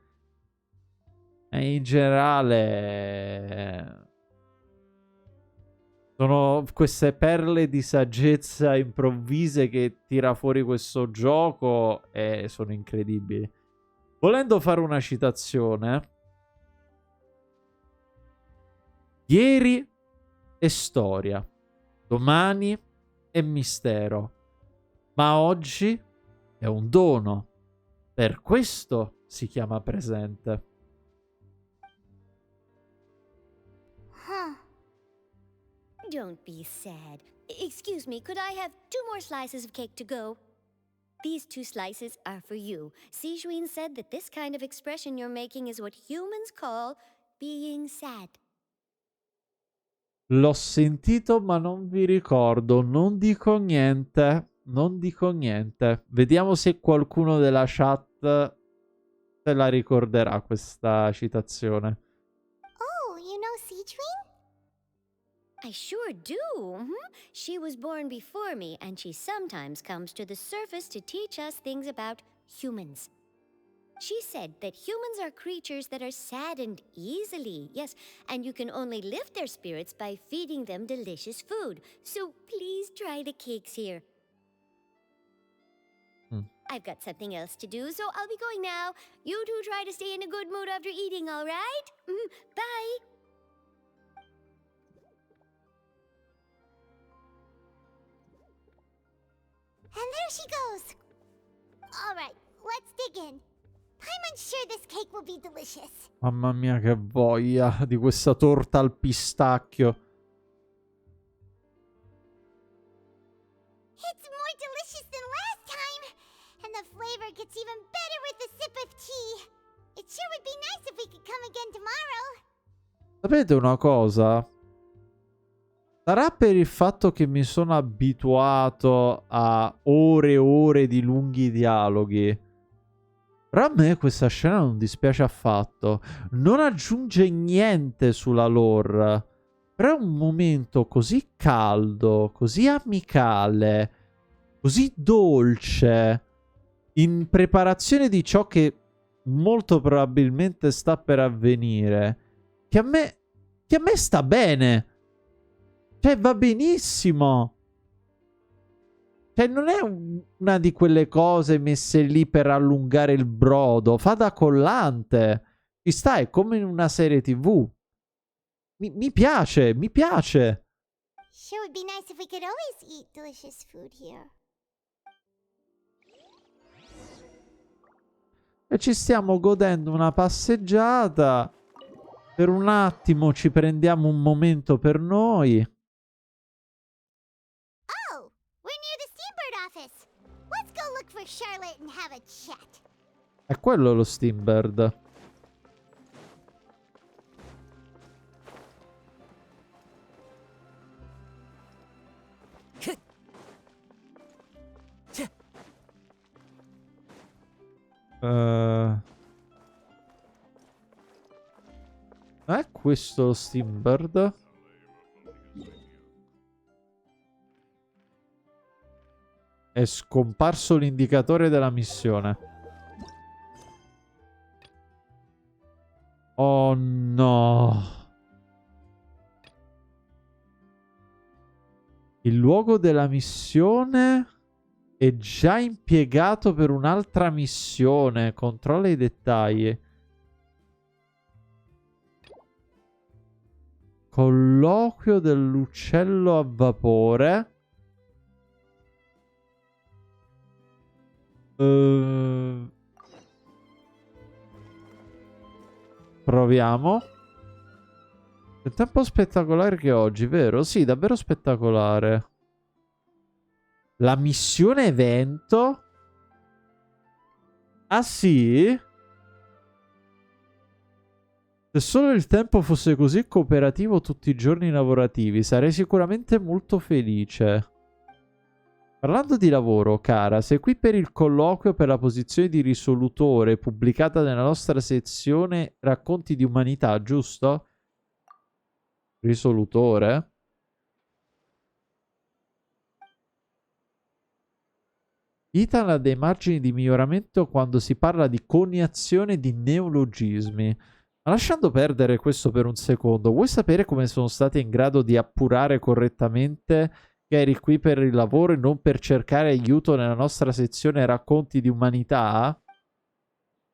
E in generale sono queste perle di saggezza improvvise che tira fuori questo gioco e sono incredibili. Volendo fare una citazione, ieri è storia, domani è mistero, ma oggi è un dono. Per questo si chiama presente. Don't be sad. Excuse me, could I have 2 more slices of cake to go? These 2 slices are for you. Sijuin said that this kind of expression you're making is what humans call being sad. L'ho sentito ma non vi ricordo, non dico niente, non dico niente. Vediamo se qualcuno della chat se la ricorderà questa citazione. Oh, you know Sichuan? I sure do. She was born before me, and she sometimes comes to the surface to teach us things about humans. She said that humans are creatures that are saddened easily, yes, and you can only lift their spirits by feeding them delicious food. So please try the cakes here. I've got something else to do, so I'll be going now. You two try to stay in a good mood after eating, all right? Bye. And there she goes. All right, let's dig in. I'm sure this cake will be delicious. Mamma mia che voglia di questa torta al pistacchio. It's more delicious than last time. And the flavor gets even better with a sip of tea. It sure would be nice if we could come again tomorrow. Sapete una cosa? Sarà per il fatto che mi sono abituato a ore e ore di lunghi dialoghi. Però a me questa scena non dispiace affatto. Non aggiunge niente sulla lore. Però è un momento così caldo, così amicale, così dolce, in preparazione di ciò che molto probabilmente sta per avvenire, che a me sta bene. Cioè, va benissimo. Cioè, non è una di quelle cose messe lì per allungare il brodo. Fa da collante. Ci sta, è come in una serie TV. Mi piace, mi piace. Sure would be nice if we could always eat delicious food here. E ci stiamo godendo una passeggiata. Per un attimo ci prendiamo un momento per noi. Oh, we're near the Steambird office. Let's go look for Charlotte and have a chat. È quello lo Steambird. È questo lo Steambird? È scomparso l'indicatore della missione. Oh no. Il luogo della missione è già impiegato per un'altra missione. Controlla i dettagli. Colloquio dell'uccello a vapore. Proviamo. È tempo spettacolare che oggi, vero? Sì, davvero spettacolare. La missione evento? Ah sì? Se solo il tempo fosse così cooperativo tutti i giorni lavorativi, sarei sicuramente molto felice. Parlando di lavoro, cara, sei qui per il colloquio per la posizione di risolutore pubblicata nella nostra sezione Racconti di umanità, giusto? Risolutore? Ethan ha dei margini di miglioramento quando si parla di coniazione di neologismi. Ma lasciando perdere questo per un secondo, vuoi sapere come sono stati in grado di appurare correttamente che eri qui per il lavoro e non per cercare aiuto nella nostra sezione Racconti di umanità?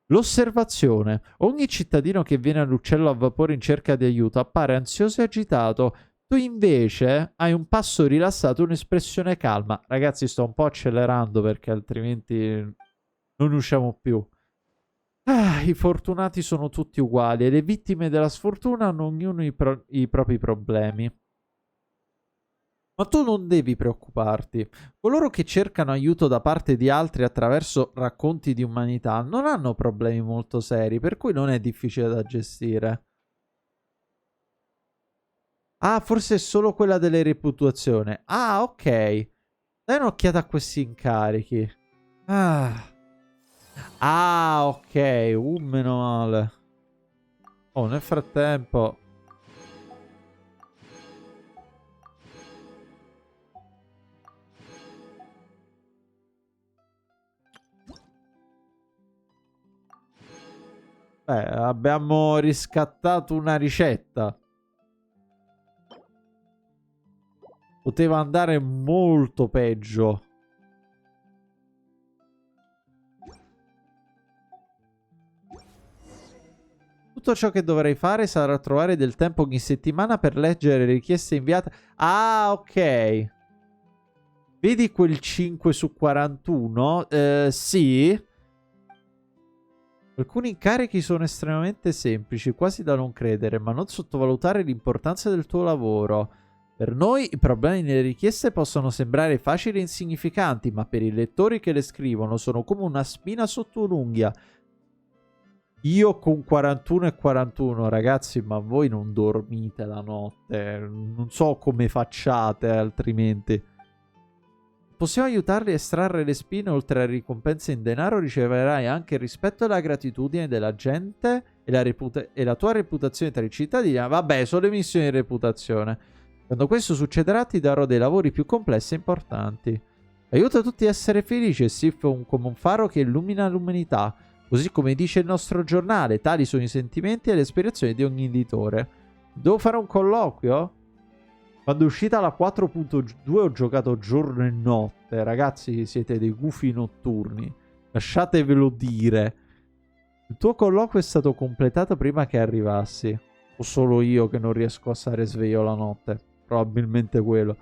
L'osservazione. Ogni cittadino che viene all'uccello a vapore in cerca di aiuto appare ansioso e agitato. Tu invece hai un passo rilassato e un'espressione calma. Ragazzi, sto un po' accelerando perché altrimenti non usciamo più. I fortunati sono tutti uguali e le vittime della sfortuna hanno ognuno i propri problemi. Ma tu non devi preoccuparti. Coloro che cercano aiuto da parte di altri attraverso racconti di umanità non hanno problemi molto seri, per cui non è difficile da gestire. Ah, forse è solo quella delle reputazioni. Ah, ok. Dai un'occhiata a questi incarichi. Ah. Ah, ok. Meno male. Oh, nel frattempo... Beh, abbiamo riscattato una ricetta. Poteva andare molto peggio. Tutto ciò che dovrei fare sarà trovare del tempo ogni settimana per leggere le richieste inviate. Ah, ok. Vedi quel 5 su 41? Sì. Alcuni incarichi sono estremamente semplici, quasi da non credere, ma non sottovalutare l'importanza del tuo lavoro. Per noi i problemi nelle richieste possono sembrare facili e insignificanti, ma per i lettori che le scrivono sono come una spina sotto un'unghia. Io con 41 e 41, ragazzi, ma voi non dormite la notte. Non so come facciate altrimenti. Possiamo aiutarli a estrarre le spine. Oltre alle ricompense in denaro riceverai anche il rispetto e la gratitudine della gente e la tua reputazione tra i cittadini. Vabbè, sono le missioni di reputazione. Quando questo succederà ti darò dei lavori più complessi e importanti. Aiuta tutti a essere felici e sii come un faro che illumina l'umanità. Così come dice il nostro giornale, tali sono i sentimenti e le aspirazioni di ogni editore. Devo fare un colloquio? Quando è uscita la 4.2 ho giocato giorno e notte. Ragazzi, siete dei gufi notturni. Lasciatevelo dire. Il tuo colloquio è stato completato prima che arrivassi. O solo io che non riesco a stare sveglio la notte? Probabilmente quello.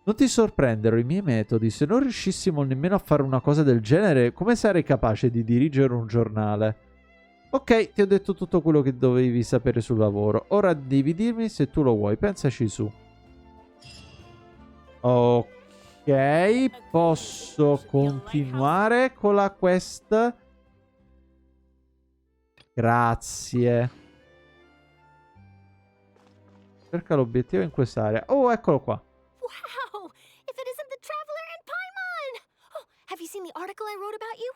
Non ti sorprendero i miei metodi. Se non riuscissimo nemmeno a fare una cosa del genere, come sarei capace di dirigere un giornale? Ok, ti ho detto tutto quello che dovevi sapere sul lavoro. Ora devi dirmi se tu lo vuoi. Pensaci su. Ok, posso continuare con la quest? Grazie. Cerca l'obiettivo in quest'area. Oh, eccolo qua. Wow! If it isn't the Traveler and Paimon! Oh, have you seen the article I wrote about you?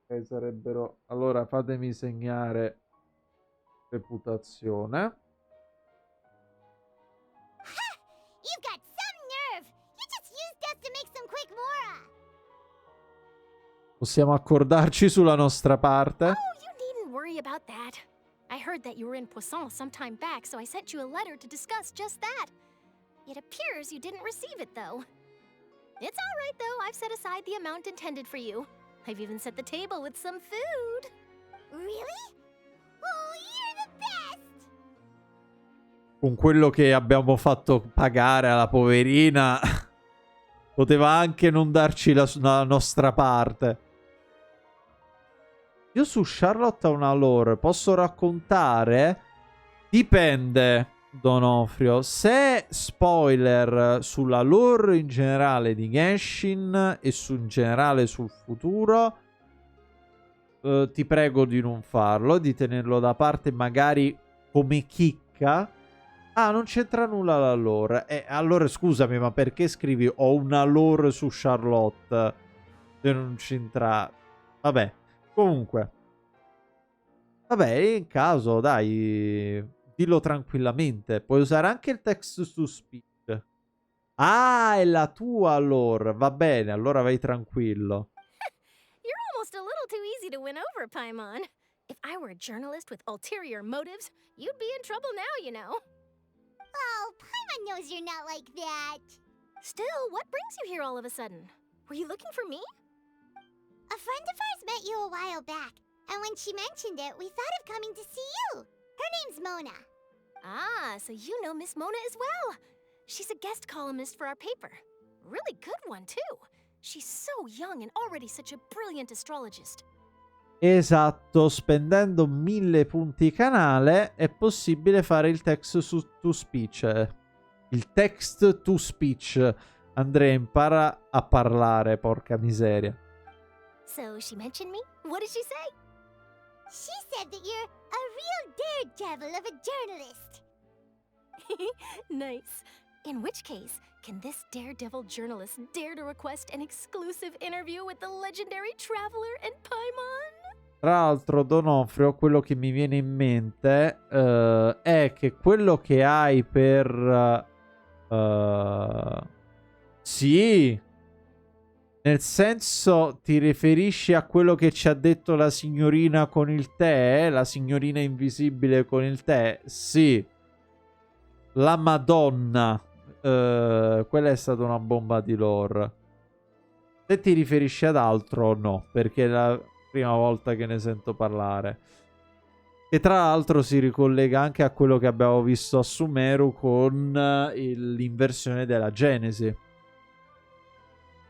Ok, sarebbero... Allora, fatemi segnare reputazione. You've got some nerve! You just used us to make some quick mora! Possiamo accordarci sulla nostra parte. Oh, you needn't worry about that. I heard that you were in Poisson some time back, so I sent you a letter to discuss just that. It appears you didn't receive it, though. It's all right, though. I've set aside the amount intended for you. I've even set the table with some food. Really? Oh, you're the best! Con quello che abbiamo fatto pagare alla poverina, poteva anche non darci la nostra parte. Io su Charlotte ho una lore. Posso raccontare? Dipende, Donofrio. Se spoiler sulla lore in generale di Genshin e in generale sul futuro, ti prego di non farlo, di tenerlo da parte magari come chicca. Ah, non c'entra nulla la lore. Allora scusami, ma perché scrivi ho una lore su Charlotte se non c'entra... Vabbè. Comunque, vabbè, in caso, dai, dillo tranquillamente. Puoi usare anche il text to speech. Ah, è la tua lore. Va bene, allora vai tranquillo. You're almost a little too easy to win over, Paimon. If I were a journalist with ulterior motives, you'd be in trouble now, you know. Oh, Paimon knows you're not like that. Still, what brings you here all of a sudden? Were you looking for me? A friend of ours met you a while back, and when she mentioned it, we thought of coming to see you. Her name's Mona. Ah, so you know Miss Mona as well. She's a guest columnist for our paper. Really good one, too. She's so young and already such a brilliant astrologist. Esatto, spendendo 1000 punti canale è possibile fare il text to speech. Il text to speech. Andrea, impara a parlare, porca miseria. So she mentioned me? What did she say? She said that you're a real daredevil of a journalist. Nice. In which case, can this daredevil journalist dare to request an exclusive interview with the legendary traveler and Paimon? Tra l'altro, Donofrio, quello che mi viene in mente è che quello che hai per... sì, nel senso, ti riferisci a quello che ci ha detto la signorina con il tè? La signorina invisibile con il tè? Sì. La Madonna. Quella è stata una bomba di lore. Se ti riferisci ad altro, no, perché è la prima volta che ne sento parlare. E tra l'altro si ricollega anche a quello che abbiamo visto a Sumeru con l'inversione della Genesi.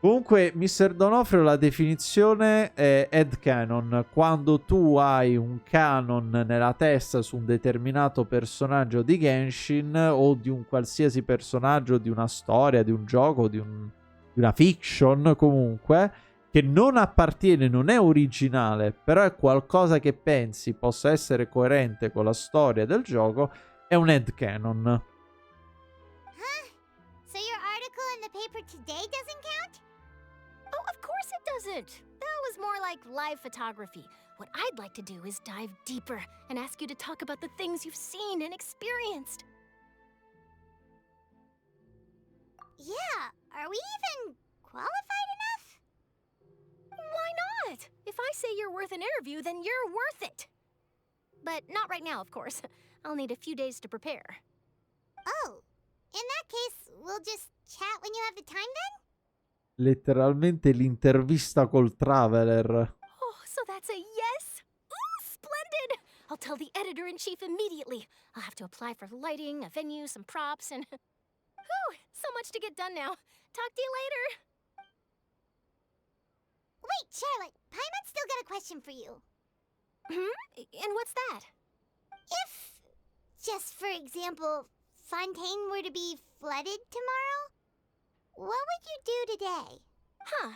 Comunque, Mr. Donofrio, la definizione è headcanon. Quando tu hai un canon nella testa su un determinato personaggio di Genshin o di un qualsiasi personaggio di una storia, di un gioco, di una fiction comunque, che non appartiene, non è originale, però è qualcosa che pensi possa essere coerente con la storia del gioco, è un headcanon. Huh? So your article in the paper today doesn't count? Oh, of course it doesn't. That was more like live photography. What I'd like to do is dive deeper and ask you to talk about the things you've seen and experienced. Yeah, are we even qualified enough? Why not? If I say you're worth an interview, then you're worth it. But not right now, of course. I'll need a few days to prepare. Oh, in that case, we'll just chat when you have the time then? Letteralmente l'intervista col Traveler. Oh, so that's a yes? Ooh, splendid! I'll tell the editor-in-chief immediately. I'll have to apply for lighting, a venue, some props, and... Whew, so much to get done now. Talk to you later. Wait, Charlotte, Paimon's still got a question for you. And what's that? If, just for example, Fontaine were to be flooded tomorrow, what would you do today? Huh,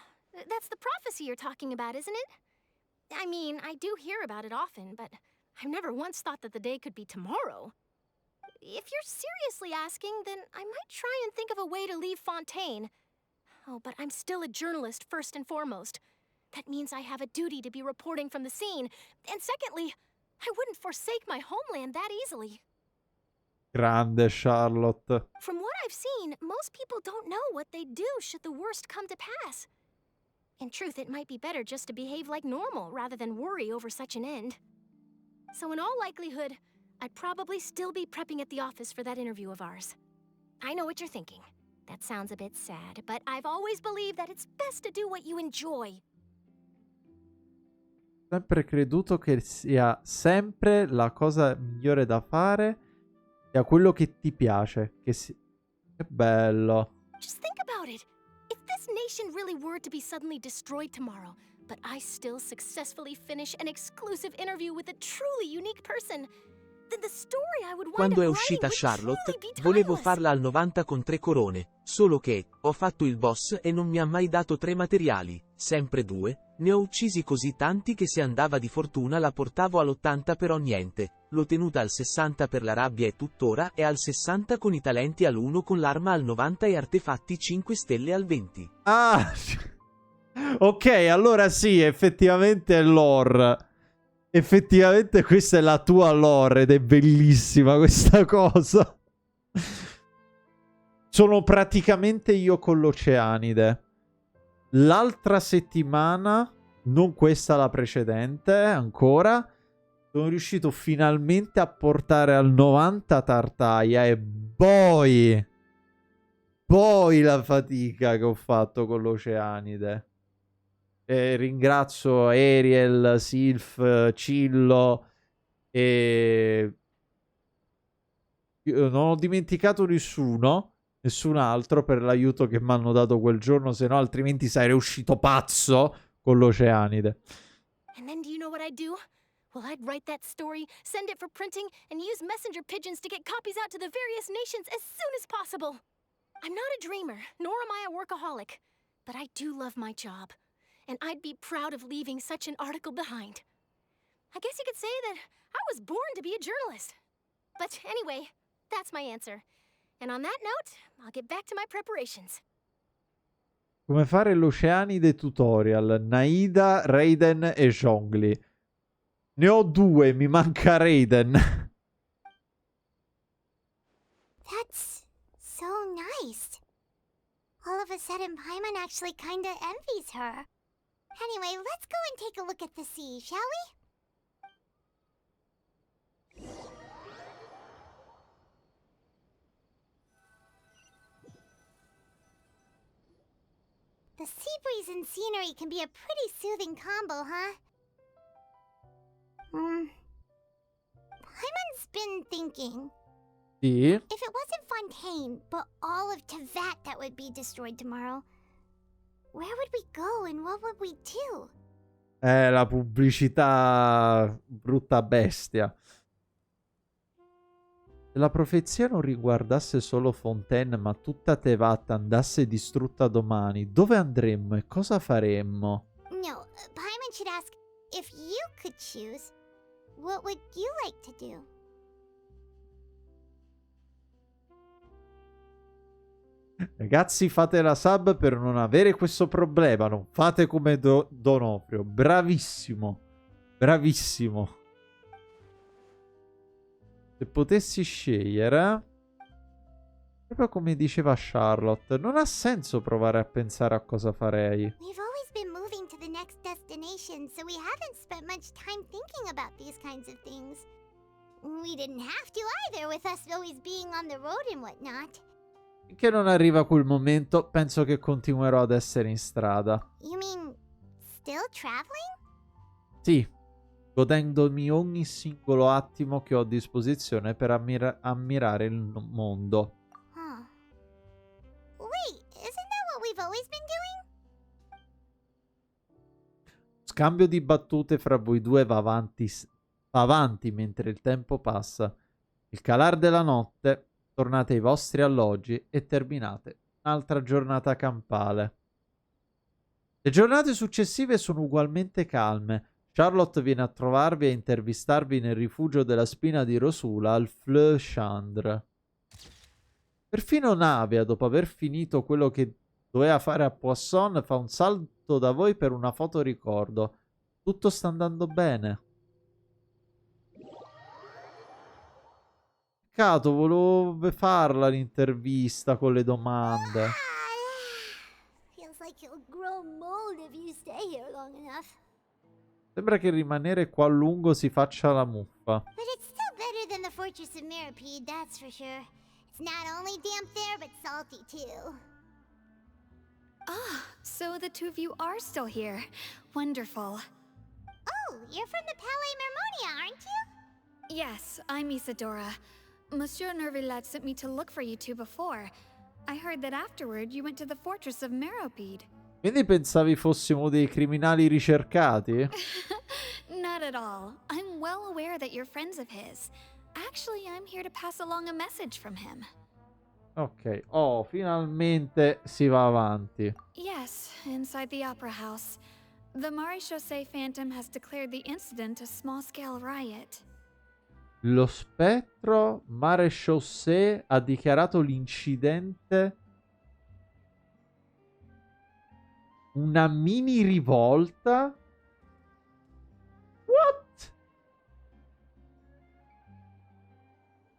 that's the prophecy you're talking about, isn't it? I mean, I do hear about it often, but I've never once thought that the day could be tomorrow. If you're seriously asking, then I might try and think of a way to leave Fontaine. Oh, but I'm still a journalist first and foremost. That means I have a duty to be reporting from the scene. And secondly, I wouldn't forsake my homeland that easily. Grande Charlotte. From what I've seen, most people don't know what they'd do should the worst come to pass. In truth, it might be better just to behave like normal rather than worry over such an end. So in all likelihood, I'd probably still be prepping at the office for that interview of ours. I know what you're thinking. That sounds a bit sad, but I've always believed that it's best to do what you enjoy. Sempre creduto che sia sempre la cosa migliore da fare sia quello che ti piace. Che bello. Just think about it. If this nation really were to be suddenly destroyed tomorrow, but I still successfully finish an exclusive interview with a truly unique person, then the story I would wind Quando è up uscita writing would Charlotte, truly be volevo timeless. farla al 90 con 3 corone, solo che, ho fatto il boss e non mi ha mai dato 3 materiali, sempre 2, ne ho uccisi così tanti che se andava di fortuna la portavo all'80 però niente, l'ho tenuta al 60 per la rabbia e tuttora è al 60 con i talenti all'1 con l'arma al 90 e artefatti 5 stelle al 20. Ah! Ok, allora sì, effettivamente è lore. Effettivamente questa è la tua lore ed è bellissima questa cosa. Sono praticamente io con l'Oceanide. L'altra settimana, non questa, la precedente, ancora, sono riuscito finalmente a portare al 90 Tartaia e poi la fatica che ho fatto con l'Oceanide. Ringrazio Ariel, Sylph, Cillo e io non ho dimenticato nessun altro per l'aiuto che mi hanno dato quel giorno, se no altrimenti sarei uscito pazzo con l'Oceanide. And then do you know what I'd do? Well, I'd write that story, send it for printing, and use messenger pigeons to get copies out to the various nations as soon as possible. I'm not a dreamer, nor am I a workaholic, but I do love my job. And I'd be proud of leaving such an article behind. I guess you could say that I was born to be a journalist. But anyway, That's my answer. And on that note, I'll get back to my preparations. Come fare l'Oceanide tutorial. Naida, Raiden e Zhongli. Ne ho 2, mi manca Raiden. That's so nice. All of a sudden, Paimon actually kinda envies her. Anyway, let's go and take a look at the sea, shall we? The sea breeze and scenery can be a pretty soothing combo, huh? Paimon's been thinking. Sì. If it wasn't Fontaine, but all of Tevat that would be destroyed tomorrow, where would we go and what would we do? La pubblicità brutta bestia. Se la profezia non riguardasse solo Fontaine, ma tutta Tevat andasse distrutta domani, dove andremmo e cosa faremmo? No, Paimon should ask, if you could choose, what would you like to do? Ragazzi, fate la sub per non avere questo problema. Non fate come Donofrio. Bravissimo. Bravissimo. Se potessi scegliere, proprio come diceva Charlotte, non ha senso provare a pensare a cosa farei. We've always been moving to the next destination, so we haven't spent much time thinking about these kinds of things. We didn't have to either, with us always being on the road and whatnot. Finché non arriva quel momento, penso che continuerò ad essere in strada. You mean, still traveling? Sì, godendomi ogni singolo attimo che ho a disposizione per ammirare il mondo. Huh. Wait, isn't that what we've always been doing? Scambio di battute fra voi due va avanti mentre il tempo passa. Il calar della notte, tornate ai vostri alloggi e terminate un'altra giornata campale. Le giornate successive sono ugualmente calme. Charlotte viene a trovarvi e a intervistarvi nel rifugio della spina di Rosula al Fleur Chandre. Perfino Navia, dopo aver finito quello che doveva fare a Poisson, fa un salto da voi per una foto ricordo. Tutto sta andando bene. Peccato, volevo farla l'intervista con le domande. Feels like you'll grow mold if you stay here long enough. Sembra che rimanere qua a lungo si faccia la muffa. But it's still better than the Fortress of Meropide, that's for sure. It's not only damp there, but salty too. Ah, so the two of you are still here. Wonderful. Oh, you're from the Palais Mermonia, aren't you? Yes, I'm Isadora. Monsieur Nervillet sent me to look for you two before. I heard that afterward you went to the Fortress of Meropide. Quindi pensavi fossimo dei criminali ricercati? Not at all. I'm well aware that you're friends of his. Actually, I'm here to pass along a message from him. Ok, oh, finalmente si va avanti. Yes, inside the Opera House. The Maréchaussée Phantom has declared the incident a small-scale riot. Lo spettro Maréchaussée ha dichiarato l'incidente una mini rivolta? What?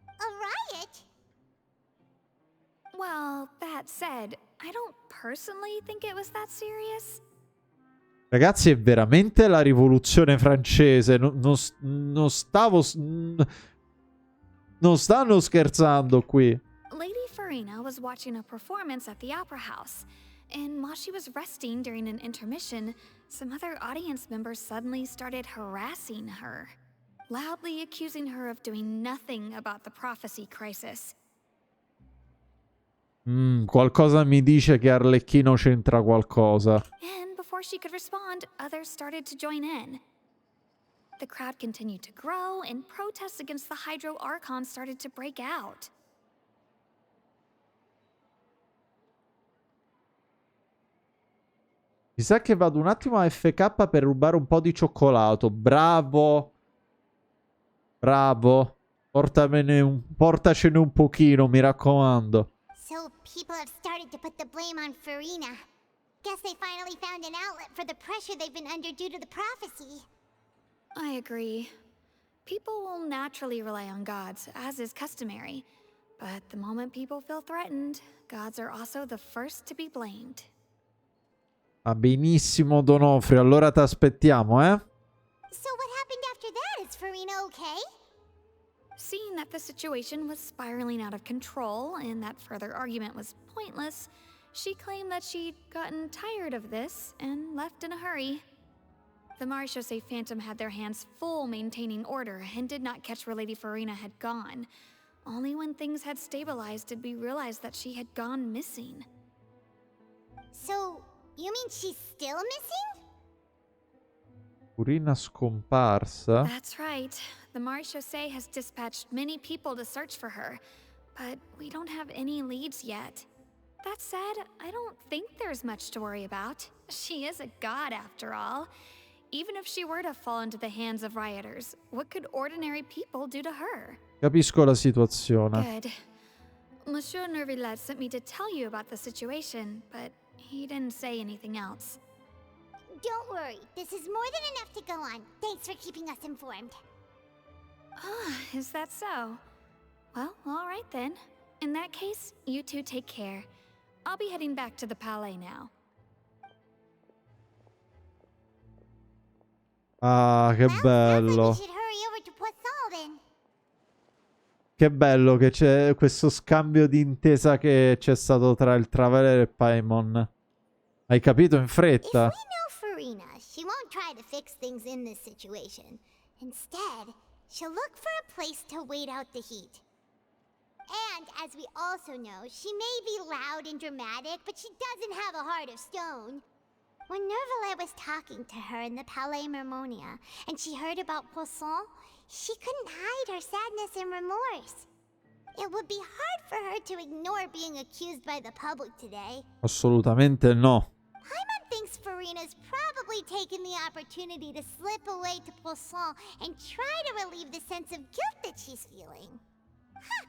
A riot? Well, that said, I don't personally think it was that serious. Ragazzi, è veramente la rivoluzione francese. Non stanno scherzando qui. Lady Farina was watching a performance at the Opera House, and while she was resting during an intermission, some other audience members suddenly started harassing her, loudly accusing her of doing nothing about the prophecy crisis. Qualcosa mi dice che Arlecchino c'entra qualcosa. And before she could respond, others started to join in. The crowd continued to grow, and protests against the Hydro Archon started to break out. Mi sa che vado un attimo a FK per rubare un po' di cioccolato. Bravo. Bravo. Portacene un pochino, mi raccomando. So people have started to put the blame on Farina. Guess they finally found an outlet for the pressure they've been under due to the prophecy. I agree. People will naturally rely on gods, as is customary. But the moment people feel threatened, gods are also the first to be blamed. Va benissimo, Donofrio. Allora ti aspettiamo, eh? So what happened after that? Is Farina okay? Seeing that the situation was spiraling out of control and that further argument was pointless, she claimed that she'd gotten tired of this and left in a hurry. The Marechaussee Phantom had their hands full maintaining order and did not catch where Lady Farina had gone. Only when things had stabilized did we realize that she had gone missing. So, you mean she's still missing? Farina scomparsa? That's right. The Marechaussee has dispatched many people to search for her, but we don't have any leads yet. That said, I don't think there's much to worry about. She is a god after all. Even if she were to fall into the hands of rioters, what could ordinary people do to her? Capisco la situazione. Good. Monsieur Nervillet sent me to tell you about the situation, but he didn't say anything else. Don't worry, this is more than enough to go on. Thanks for keeping us informed. Ah, is that so? Well, all right then. In that case, you two take care. I'll be heading back to the Palais now. Ah, che bello. Che bello che c'è questo scambio di intesa che c'è stato tra il Traveler e Paimon. Hai capito in fretta? If we know Farina, she won't try to fix things in this situation. Instead, she'll look for a place to wait out the heat. And, as we also know, she may be loud and dramatic, but she doesn't have a heart of stone. When Nervillet was talking to her in the Palais Mermonia, and she heard about Poisson, she couldn't hide her sadness and remorse. It would be hard for her to ignore being accused by the public today. Assolutamente no. Paimon thinks Farina's probably taken the opportunity to slip away to Poisson and try to relieve the sense of guilt that she's feeling. Huh.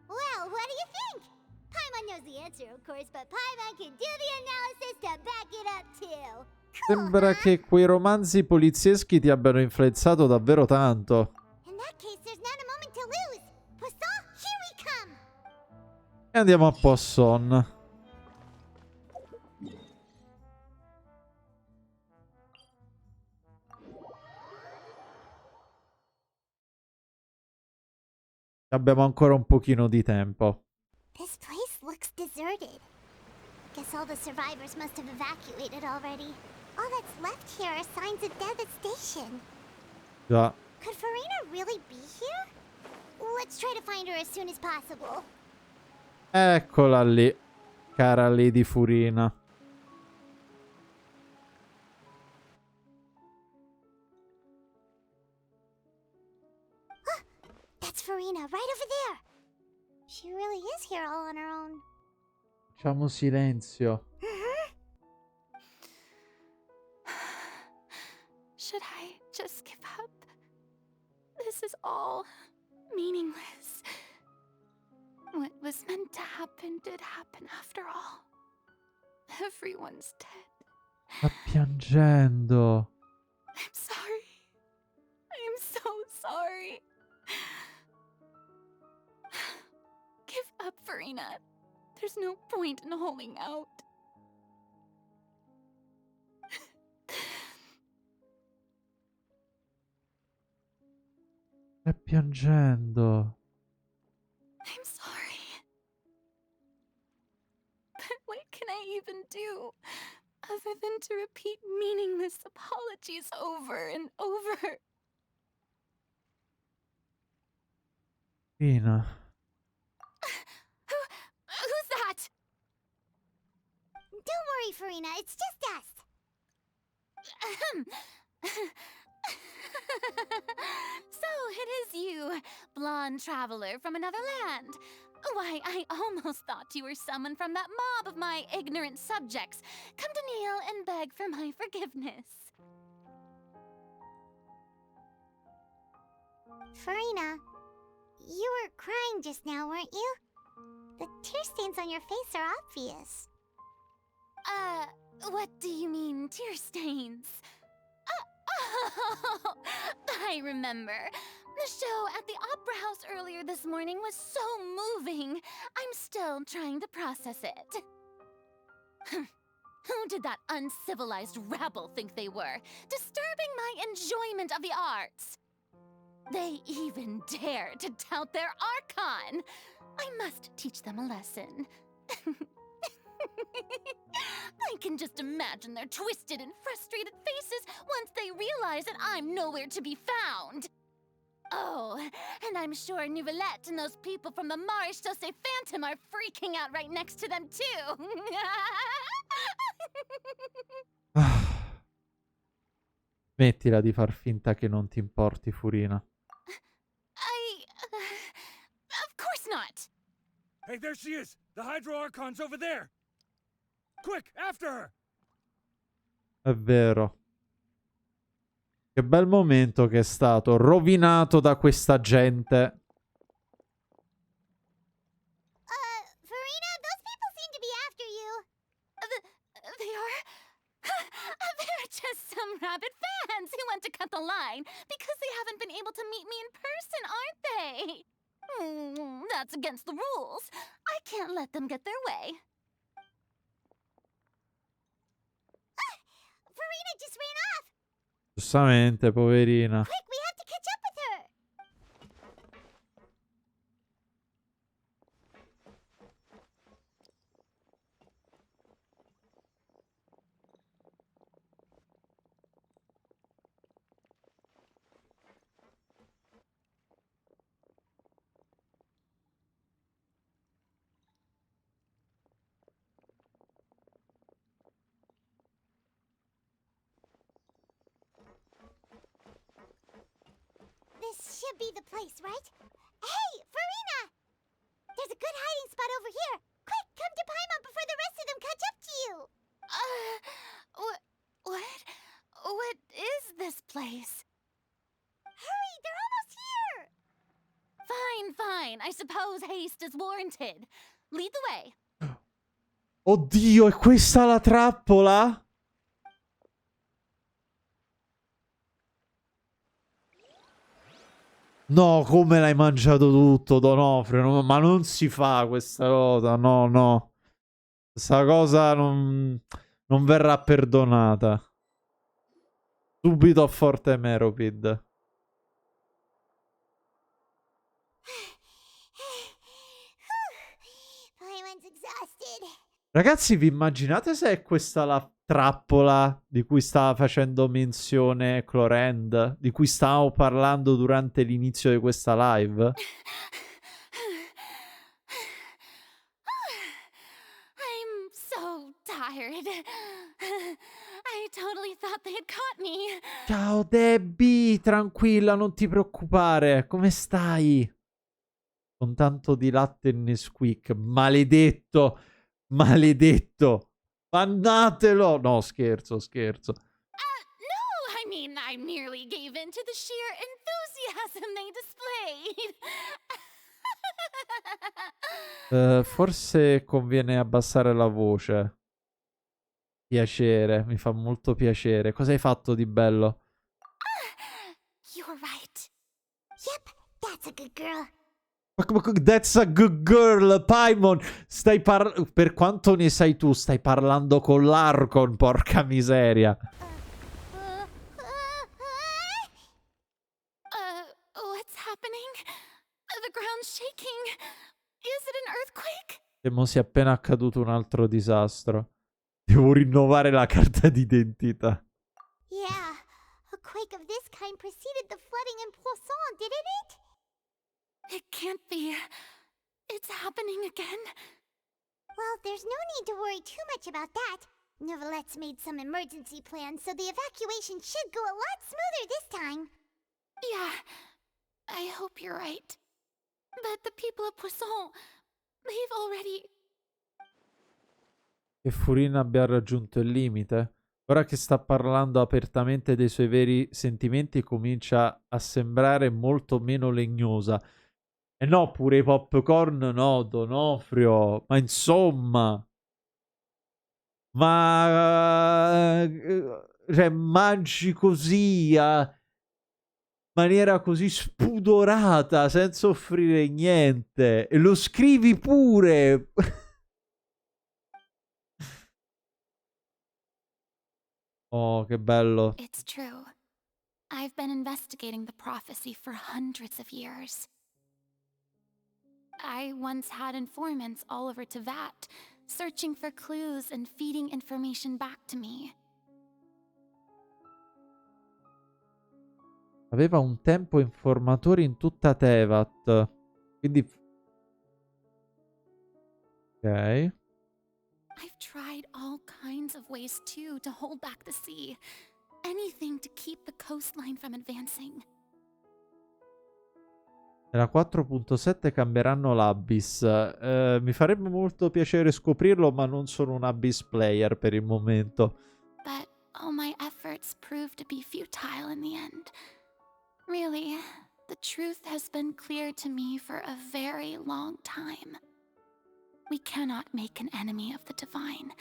Well, what do you think? Paimon knows the answer, of course, but Paimon can do the analysis to back it up too. Cool, Sembra che quei romanzi polizieschi ti abbiano influenzato davvero tanto. In that case, there's not a moment to lose. Poisson, here we come. E andiamo a Poisson. Abbiamo ancora un pochino di tempo. This place looks deserted. Guess all the survivors must have evacuated already. All that's left here are signs of devastation. Già. Could Farina really be here? Let's try to find her as soon as possible. Eccola lì, cara Lady Farina. That's Farina, right over there. She really is here all on her own. Facciamo silenzio. Should I just give up? This is all meaningless. What was meant to happen did happen after all. Everyone's dead. Sta piangendo. I'm sorry. I am so sorry. Give up, Farina. There's no point in holding out. Sta piangendo. I'm sorry. But what can I even do other than to repeat meaningless apologies over and over? Farina. Who's that? Don't worry, Farina, it's just us. So it is you, blonde traveler from another land. Why, I almost thought you were someone from that mob of my ignorant subjects, come to kneel and beg for my forgiveness. Farina, You were crying just now, weren't you? The tear stains on your face are obvious. What do you mean, tear stains? Oh, I remember. The show at the Opera House earlier this morning was so moving. I'm still trying to process it. Who did that uncivilized rabble think they were, disturbing my enjoyment of the arts? They even dare to tout their Archon. I must teach them a lesson. I can just imagine their twisted and frustrated faces once they realize that I'm nowhere to be found. Oh, and I'm sure Nouvellette and those people from the Maréchal Phantom are freaking out right next to them too. Smettila di far finta che non ti importi, Furina. Of course not. Hey, there she is! The Hydro Archon's over there! Quick, after her! È vero. Che bel momento che è stato, rovinato da questa gente. Farina, those people seem to be after you. They are? They're just some rabid fans who want to cut the line because they haven't been able to meet me in person, aren't they? That's against the rules. I can't let them get their way. Farina just ran off. Giustamente, poverina. Quick, we have to catch up with her. This should be the place, right? Hey, Farina! There's a good hiding spot over here. Quick, come to Paimon before the rest of them catch up to you. What is this place? Hurry, they're almost here. Fine. I suppose haste is warranted. Lead the way. Oddio, è questa la trappola? No, come l'hai mangiato tutto, Donofrio? Ma non si fa questa cosa, no. Questa cosa non verrà perdonata. Subito a Forte Meropid. Ragazzi, vi immaginate se è questa la trappola di cui stava facendo menzione Clorend? Di cui stavamo parlando durante l'inizio di questa live? I'm so tired. I totally thought they had caught me. Ciao Debbie, tranquilla, non ti preoccupare. Come stai? Con tanto di latte e Nesquik. Maledetto. Mannatelo. No, scherzo. No, I mean, I merely gave in to the sheer enthusiasm they displayed. Forse conviene abbassare la voce. Piacere, mi fa molto piacere. Cosa hai fatto di bello? You're right. Yep, that's a good girl. That's a good girl, Paimon. Per quanto ne sai tu, stai parlando con l'Archon, porca miseria. What's happening? The ground's shaking. Is it an earthquake? Temo sia appena accaduto un altro disastro. Devo rinnovare la carta d'identità. Yeah, a quake of this kind preceded the flooding in Poisson, didn't it? It can't be. It's happening again. Well, there's no need to worry too much about that. Nouvellette's made some emergency plans, so the evacuation should go a lot smoother this time. Yeah, I hope you're right. But the people of Poisson, they've already... Che Furina abbia raggiunto il limite. Ora che sta parlando apertamente dei suoi veri sentimenti, comincia a sembrare molto meno legnosa. E no, pure i popcorn no, Donofrio. Ma insomma. Ma... cioè, mangi così a maniera così spudorata, senza offrire niente. E lo scrivi pure. Oh, che bello. It's true. I've been investigating the prophecy for hundreds of years. I once had informants all over Tevat, searching for clues and feeding information back to me. Aveva un tempo informatori in tutta Tevat. Quindi... ok. I've tried all kinds of ways too to hold back the sea. Anything to keep the coastline from advancing. Nella 4.7 cambieranno l'Abyss. Mi farebbe molto piacere scoprirlo, ma non sono un Abyss player per il momento. But all my efforts proved to be futile in the end. Really, the truth has been clear to me for a very long time. We cannot make an enemy of the divine.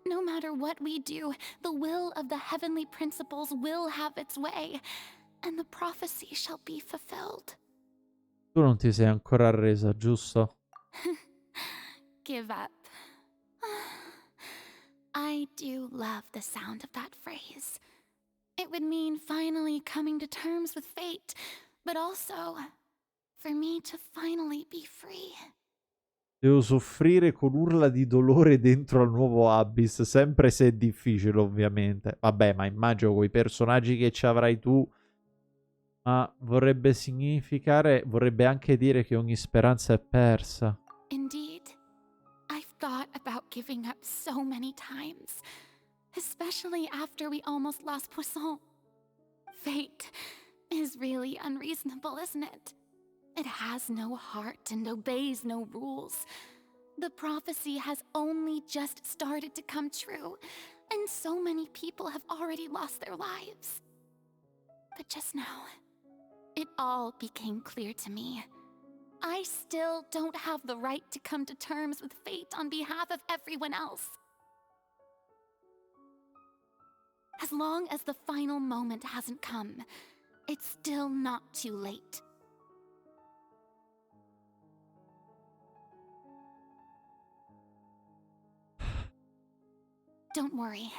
No matter what we do, the will of the heavenly principles will have its way, and the prophecy shall be fulfilled. Tu non ti sei ancora arresa, giusto? Give up. I do love the sound of that phrase. It would mean finally coming to terms with fate, but also for me to finally be free. Devo soffrire con urla di dolore dentro al nuovo Abyss, sempre se è difficile, ovviamente. Vabbè, ma immagino con i personaggi che ci avrai tu. Ma vorrebbe significare, vorrebbe anche dire che ogni speranza è persa. Indeed, I've thought about giving up so many times, especially after we almost lost Poisson. Fate is really unreasonable, isn't it? It has no heart and obeys no rules. The prophecy has only just started to come true, and so many people have already lost their lives. But just now, it all became clear to me. I still don't have the right to come to terms with fate on behalf of everyone else. As long as the final moment hasn't come, it's still not too late. Don't worry.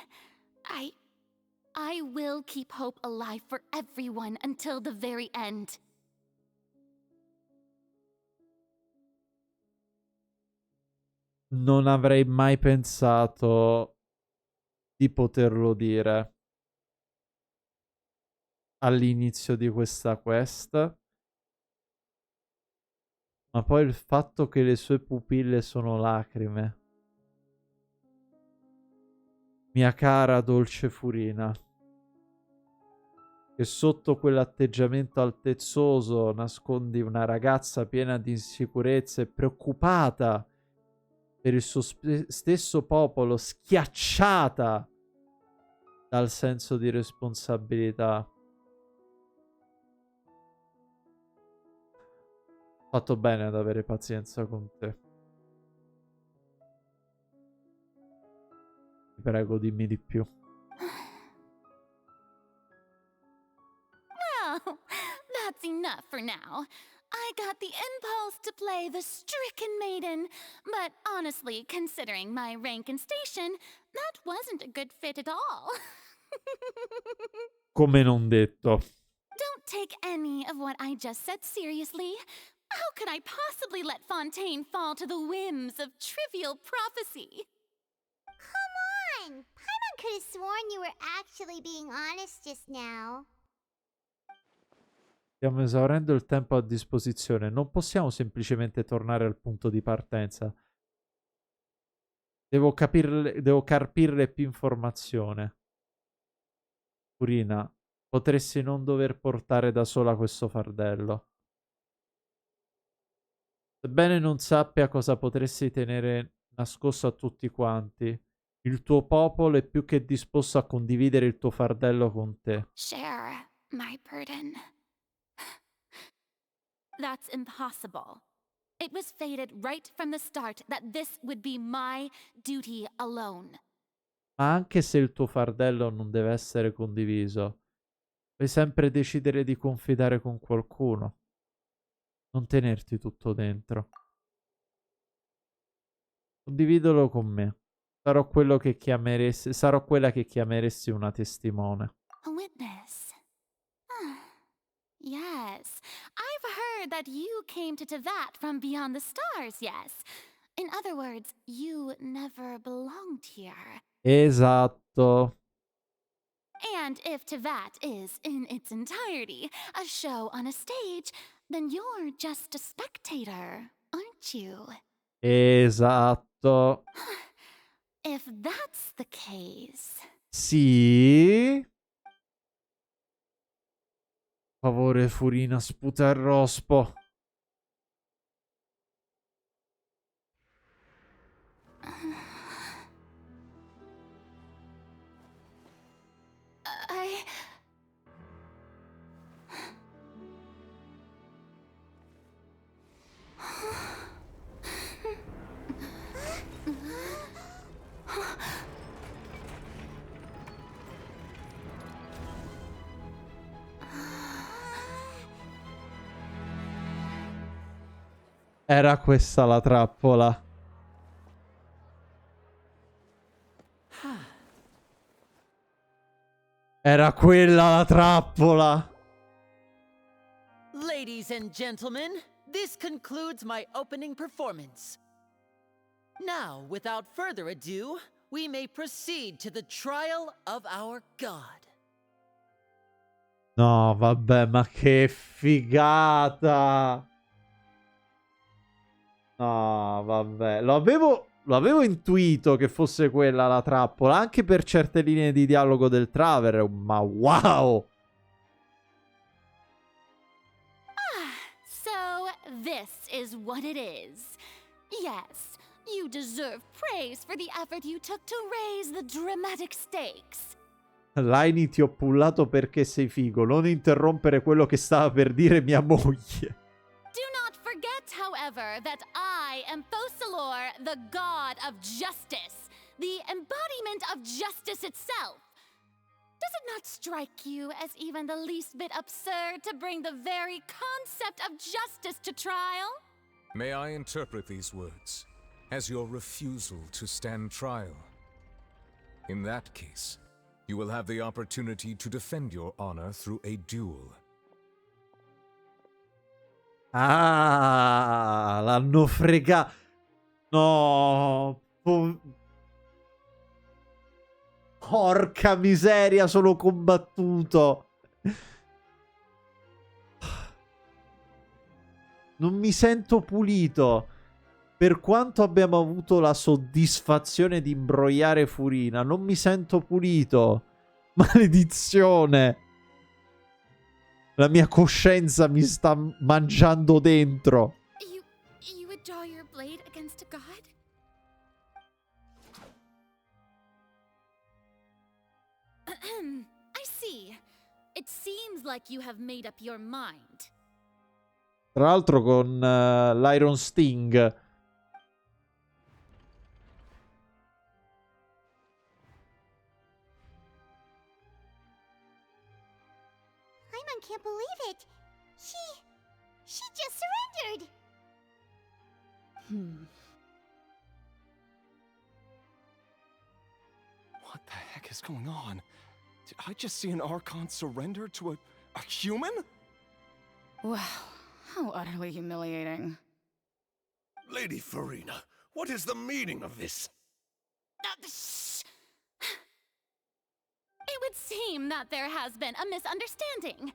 I will keep hope alive for everyone until the very end. Non avrei mai pensato di poterlo dire all'inizio di questa quest. Ma poi il fatto che le sue pupille sono lacrime. Mia cara dolce Furina, che sotto quell'atteggiamento altezzoso nascondi una ragazza piena di insicurezza e preoccupata per il suo stesso popolo, schiacciata dal senso di responsabilità. Ho fatto bene ad avere pazienza con te. Prego, dimmi di più. Well, that's enough for now. I got the impulse to play the stricken maiden, but honestly, considering my rank and station, that wasn't a good fit at all. Come non detto. Don't take any of what I just said seriously. How could I possibly let Fontaine fall to the whims of trivial prophecy? Come on! Paimon could have sworn you were actually being honest just now. Stiamo esaurendo il tempo a disposizione. Non possiamo semplicemente tornare al punto di partenza. Devo carpirle più informazione. Purina, potresti non dover portare da sola questo fardello. Sebbene non sappia cosa potresti tenere nascosto a tutti quanti, il tuo popolo è più che disposto a condividere il tuo fardello con te. Share my burden. that's impossible. It was fated right from the start that this would be my duty alone. Ma anche se il tuo fardello non deve essere condiviso, puoi sempre decidere di confidare con qualcuno. Non tenerti tutto dentro. Condividilo con me. Sarò quello che chiameresti, sarò quella che chiameresti una testimone. A witness. Yes, I've heard that you came to Tevat from beyond the stars, yes. In other words, you never belonged here. Esatto. And if Tevat is, in its entirety, a show on a stage, then you're just a spectator, aren't you? Esatto. If that's the case... Sì. Per favore, Furina, sputa il rospo. Era questa la trappola. Era quella la trappola. Ladies and gentlemen, this concludes my opening performance. Now, without further ado, we may proceed to the trial of our god. No, vabbè, ma che figata. No, vabbè. Lo avevo intuito che fosse quella la trappola, anche per certe linee di dialogo del Traveler, ma wow! So, this is what it is. Yes, you deserve praise for the effort you took to raise the dramatic stakes. Laini, ti ho pullato perché sei figo. Non interrompere quello che stava per dire mia moglie. Do not forget, however, that I am Focalor, the god of justice, the embodiment of justice itself. Does it not strike you as even the least bit absurd to bring the very concept of justice to trial? May I interpret these words as your refusal to stand trial? In that case, you will have the opportunity to defend your honor through a duel. Ah, l'hanno fregato. No. Porca miseria, sono combattuto. Non mi sento pulito. Per quanto abbiamo avuto la soddisfazione di imbrogliare Furina, non mi sento pulito. Maledizione. La mia coscienza mi sta mangiando dentro. You would draw your blade against a god? I see. It seems like you have made up your mind. Tra l'altro con l'Iron Sting. Paimon can't believe it. She just surrendered. What the heck is going on? Did I just see an Archon surrender to a human? Wow, how utterly humiliating. Lady Furina, what is the meaning of this? It would seem that there has been a misunderstanding.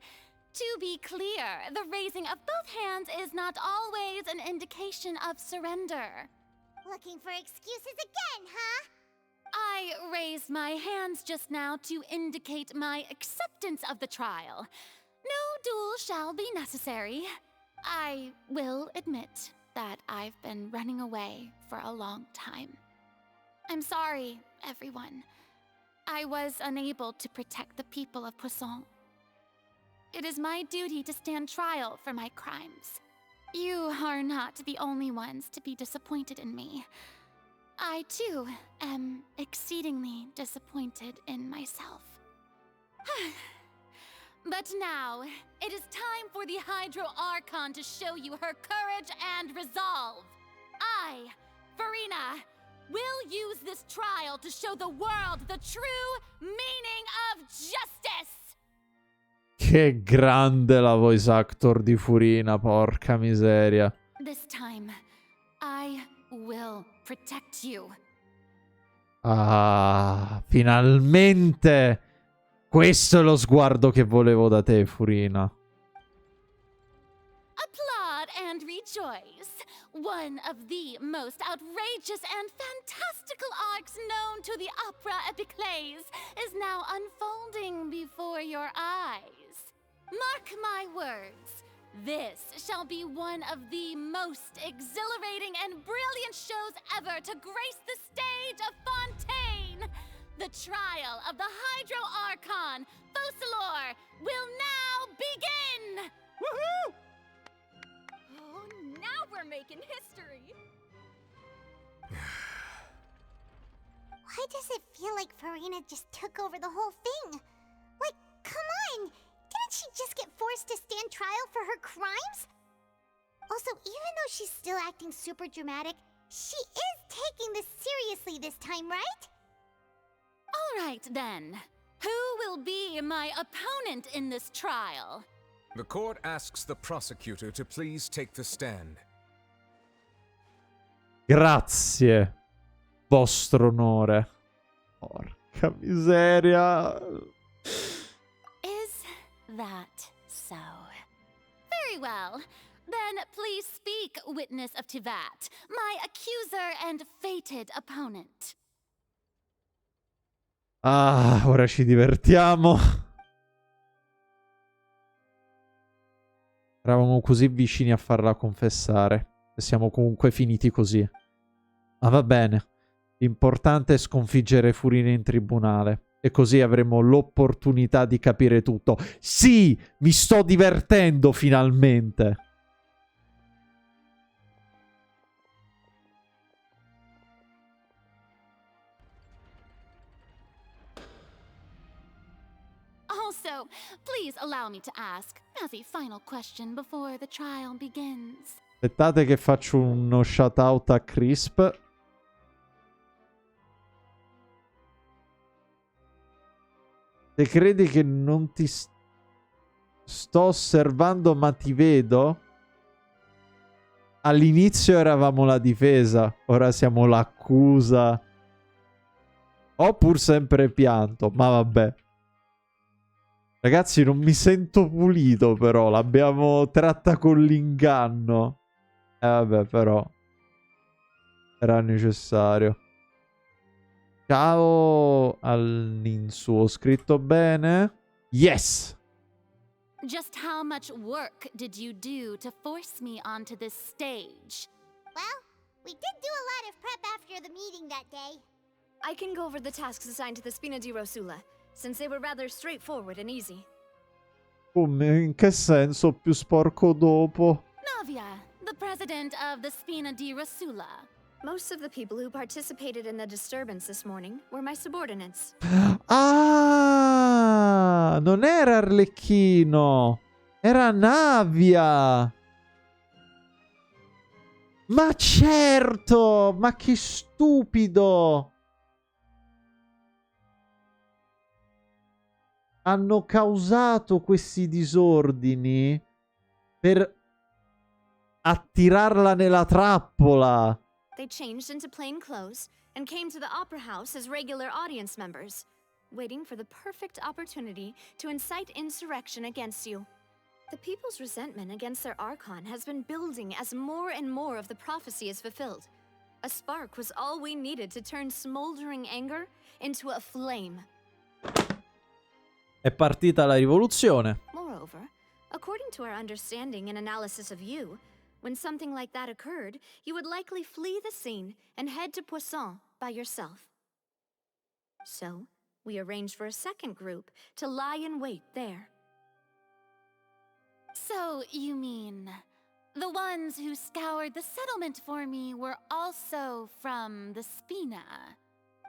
To be clear, the raising of both hands is not always an indication of surrender. Looking for excuses again, huh? I raised my hands just now to indicate my acceptance of the trial. No duel shall be necessary. I will admit that I've been running away for a long time. I'm sorry, everyone. I was unable to protect the people of Poisson. It is my duty to stand trial for my crimes. You are not the only ones to be disappointed in me. I, too, am exceedingly disappointed in myself. But now, it is time for the Hydro Archon to show you her courage and resolve. I, Farina, will use this trial to show the world the true meaning of justice! Che grande la voice actor di Furina, porca miseria. This time, I will protect you. Ah, finalmente! Questo è lo sguardo che volevo da te, Furina. Applaud and rejoice. One of the most outrageous and fantastical arcs known to the opera epiclese is now unfolding before your eyes. Mark my words. This shall be one of the most exhilarating and brilliant shows ever to grace the stage of Fontaine. The trial of the Hydro Archon, Focalor, will now begin! Woohoo! Oh, now we're making history! Why does it feel like Farina just took over the whole thing? Like, come on! Didn't she just get forced to stand trial for her crimes? Also, even though she's still acting super dramatic, she is taking this seriously this time, right? All right, then. Who will be my opponent in this trial? The court asks the prosecutor to please take the stand. Grazie, vostro onore. Porca miseria. Is that so? Very well. Then please speak, witness of Tivat, my accuser and fated opponent. Ah, ora ci divertiamo. Eravamo così vicini a farla confessare. E siamo comunque finiti così. Ma va bene. L'importante è sconfiggere Furina in tribunale. E così avremo l'opportunità di capire tutto. Sì! Mi sto divertendo finalmente! Also, please allow me to ask, as a final question before the trial begins. Aspettate che faccio uno shout out a Crisp. Se credi che non ti sto osservando ma ti vedo? All'inizio eravamo la difesa, ora siamo l'accusa. Ho pur sempre pianto, ma vabbè. Ragazzi, non mi sento pulito però, l'abbiamo tratta con l'inganno. Vabbè, però era necessario. Ciao all'Insu, ho scritto bene? Yes! Just how much work did you do to force me onto this stage? Well, we did do a lot of prep after the meeting that day. I can go over the tasks assigned to the Spina di Rosula, since they were rather straightforward and easy. Come? In che senso? Più sporco dopo? Navia, the president of the Spina di Rosula. Most of the people who participated in the disturbance this morning were my subordinates. Ah! Non era Arlecchino! Era Navia! Ma certo! Ma che stupido! Hanno causato questi disordini per attirarla nella trappola. They changed into plain clothes and came to the opera house as regular audience members, waiting for the perfect opportunity to incite insurrection against you. The people's resentment against their Archon has been building as more and more of the prophecy is fulfilled. A spark was all we needed to turn smoldering anger into a flame. È partita la rivoluzione. Moreover, according to our understanding and analysis of you, when something like that occurred, you would likely flee the scene and head to Poisson by yourself. So, we arranged for a second group to lie in wait there. So, you mean The ones who scoured the settlement for me were also from the Spina.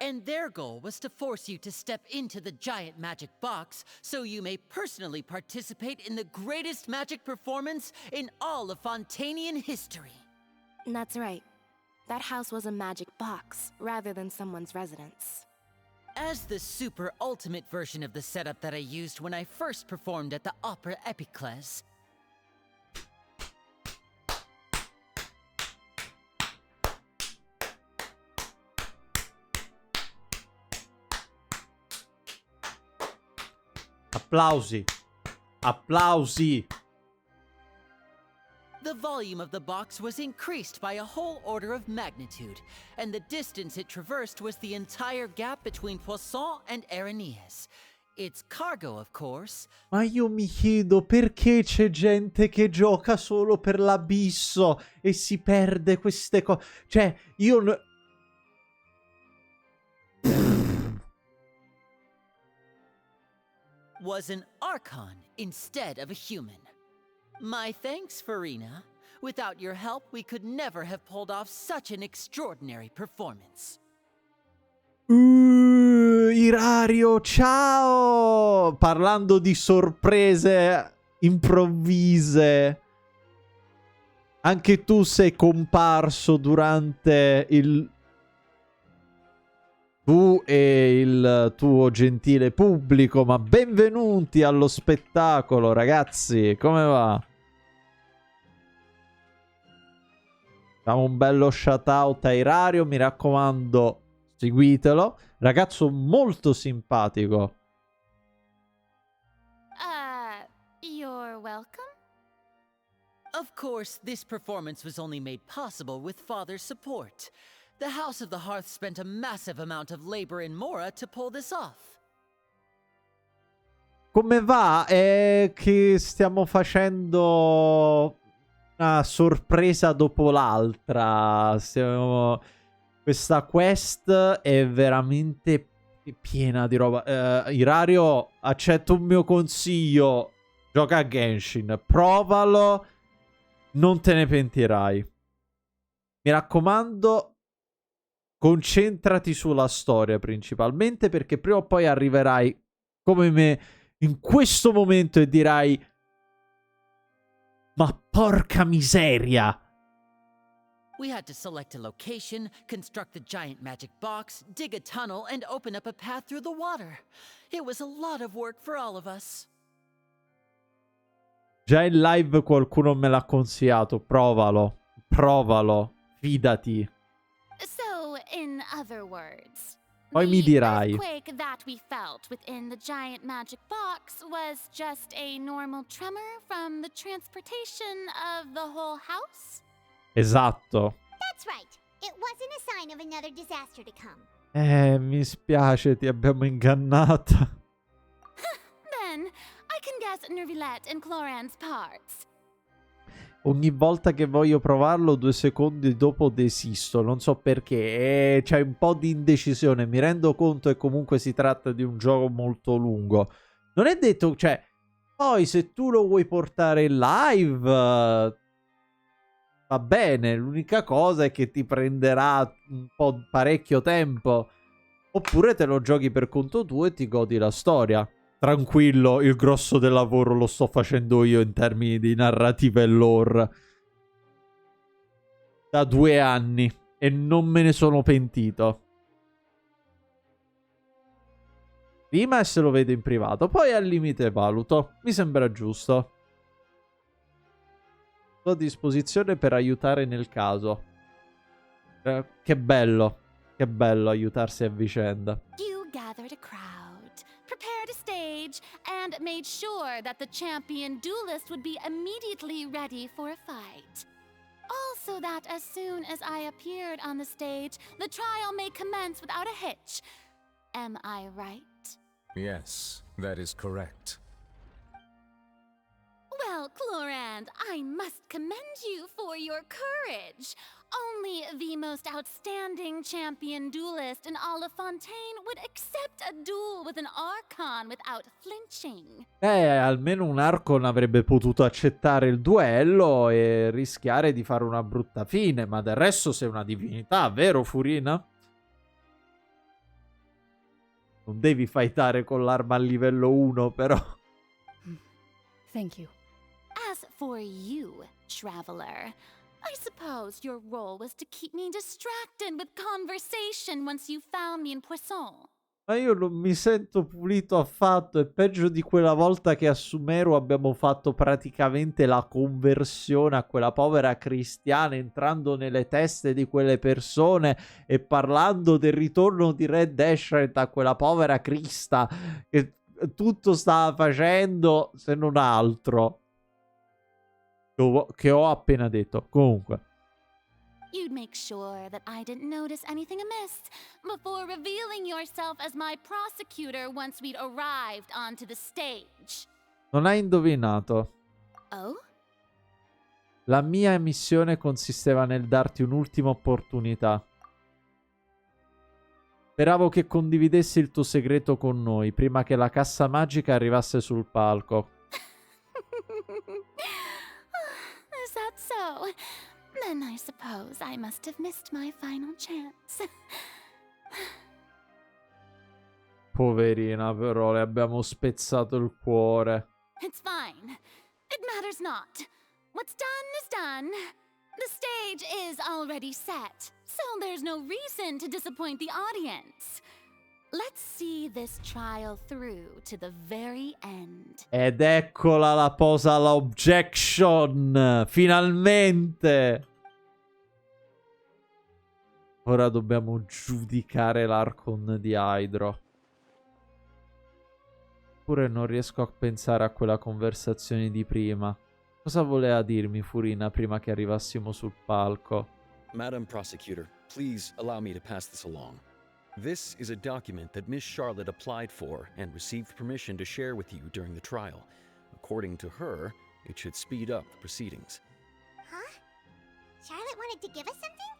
And their goal was to force you to step into the giant magic box so you may personally participate in the greatest magic performance in all of Fontainian history. That's right. That house was a magic box, rather than someone's residence. As the super ultimate version of the setup that I used when I first performed at the Opera Epicles, Applausi. Applausi. the volume of the box was increased by a whole order of magnitude, and the distance it traversed was the entire gap between Poisson and Areneas. Its cargo, of course. Ma io mi chiedo perché c'è gente che gioca solo per l'abisso e si perde queste cose. Cioè, io... Was an Archon instead of a human. My thanks, Farina. Without your help, we could never have pulled off such an extraordinary performance. Irario, ciao! Parlando di sorprese improvvise, anche tu sei comparso durante il... Tu e il tuo gentile pubblico, ma benvenuti allo spettacolo, ragazzi, come va? Facciamo un bello shout out a Irario, mi raccomando, seguitelo. Ragazzo molto simpatico. You're welcome? Of course, this performance was only made possible with Father's support. The House of the Hearth spent a massive amount of labor in Mora to pull this off. Come va? È che stiamo facendo una sorpresa dopo l'altra. Questa quest è veramente piena di roba. Irario, accetto un mio consiglio. Gioca a Genshin. Provalo. Non te ne pentirai. Mi raccomando, concentrati sulla storia principalmente, perché prima o poi arriverai come me in questo momento e dirai: ma porca miseria! We had to select a location, construct the giant magic box, dig a tunnel, and open up a path through the water. It was a lot of work for all of us. Già in live qualcuno me l'ha consigliato. Provalo. Provalo. Fidati. So, in other words, Poi mi dirai. the earthquake that we felt within the giant magic box was just a normal tremor from the transportation of the whole house? Esatto. That's right. It wasn't a sign of another disaster to come. Mi spiace, ti abbiamo ingannata. Then, I can guess Nervilette and Cloran's parts. Ogni volta che voglio provarlo, 2 secondi dopo desisto. Non so perché. C'è un po' di indecisione. Mi rendo conto che comunque si tratta di un gioco molto lungo. Non è detto, cioè, poi se tu lo vuoi portare in live, va bene. L'unica cosa è che ti prenderà un po' parecchio tempo. Oppure te lo giochi per conto tuo e ti godi la storia. Tranquillo, il grosso del lavoro lo sto facendo io in termini di narrativa e lore. Da 2 anni. E non me ne sono pentito. Prima se lo vedo in privato, poi al limite valuto. Mi sembra giusto. Sto a disposizione per aiutare nel caso. Che bello. Che bello aiutarsi a vicenda. You gathered a crowd, prepared a stage, and made sure that the champion duelist would be immediately ready for a fight. Also that as soon as I appeared on the stage, the trial may commence without a hitch. Am I right? Yes, that is correct. Well, Clorand, I must commend you for your courage. Only the most outstanding champion duelist in all of Fontaine would accept a duel with an Archon without flinching. Almeno un Archon avrebbe potuto accettare il duello e rischiare di fare una brutta fine, ma del resto sei una divinità, vero Furina? Non devi fightare con l'arma a livello 1, però. Thank you. As for you, traveler, I suppose your role was to keep me distracted with conversation once you found me in Poisson. Ma io non mi sento pulito affatto, è peggio di quella volta che a Sumeru abbiamo fatto praticamente la conversione a quella povera cristiana, entrando nelle teste di quelle persone e parlando del ritorno di Red Ashret a quella povera Crista, che tutto stava facendo se non altro che ho appena detto. Comunque, You'd make sure that I didn't notice anything amiss before revealing yourself as my prosecutor once we'd arrived onto the stage. non hai indovinato. Oh? La mia missione consisteva nel darti un'ultima opportunità. Speravo che condividessi il tuo segreto con noi prima che la cassa magica arrivasse sul palco. Is that so? Then I suppose I must have missed my final chance. Poverina, però, le abbiamo spezzato il cuore. It's fine. It matters not. What's done is done. The stage is already set, so there's no reason to disappoint the audience. Let's see this trial through to the very end. Ed eccola la posa all'objection! Finalmente! Ora dobbiamo giudicare l'Archon di Hydro. Eppure non riesco a pensare a quella conversazione di prima. Cosa voleva dirmi Furina prima che arrivassimo sul palco? Madam Prosecutor, please allow me to pass this along. This is a document that Miss Charlotte applied for and received permission to share with you during the trial. According to her, it should speed up the proceedings. Huh? Charlotte wanted to give us something?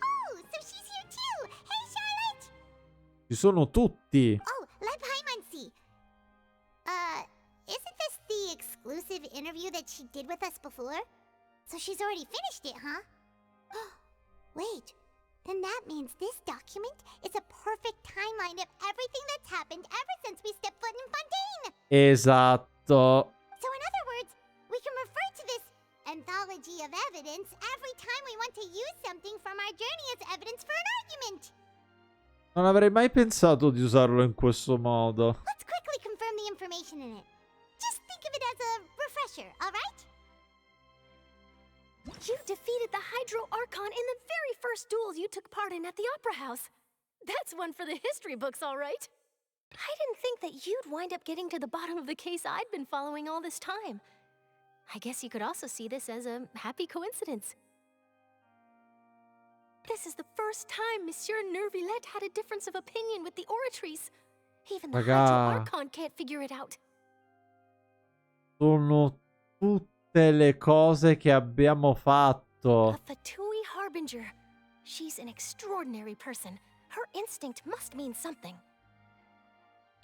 Oh, so she's here too! Hey, Charlotte! Ci sono tutti! Oh, let Paimon see. Isn't this the exclusive interview that she did with us before? So she's already finished it, huh? Wait, then that means this document is a perfect timeline of everything that's happened ever since we stepped foot in Fontaine! Esatto. So in other words, we can refer to this anthology of evidence every time we want to use something from our journey as evidence for an argument! Non avrei mai pensato di usarlo in questo modo. Let's quickly confirm the information in it. Just think of it as a refresher, alright? You defeated the Hydro Archon in the very first duel you took part in at the Opera House. That's one for the history books, all right. I didn't think that you'd wind up getting to the bottom of the case I'd been following all this time. I guess you could also see this as a happy coincidence. This is the first time Monsieur Nervillette had a difference of opinion with the oratories. Even the Hydro Archon can't figure it out. Sono tutte le cose che abbiamo fatto. A Fatui Harbinger. She's an extraordinary person. Her instinct must mean something.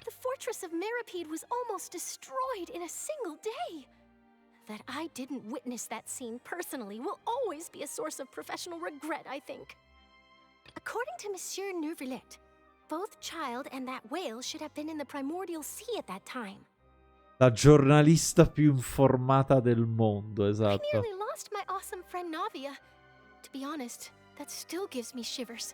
The fortress of Meripede was almost destroyed in a single day. That I didn't witness that scene personally will always be a source of professional regret, I think. According to Monsieur Nervillette, both Child and that whale should have been in the primordial sea at that time. La giornalista più informata del mondo, esatto. I nearly lost my awesome friend Navia. To be honest, that still gives me shivers.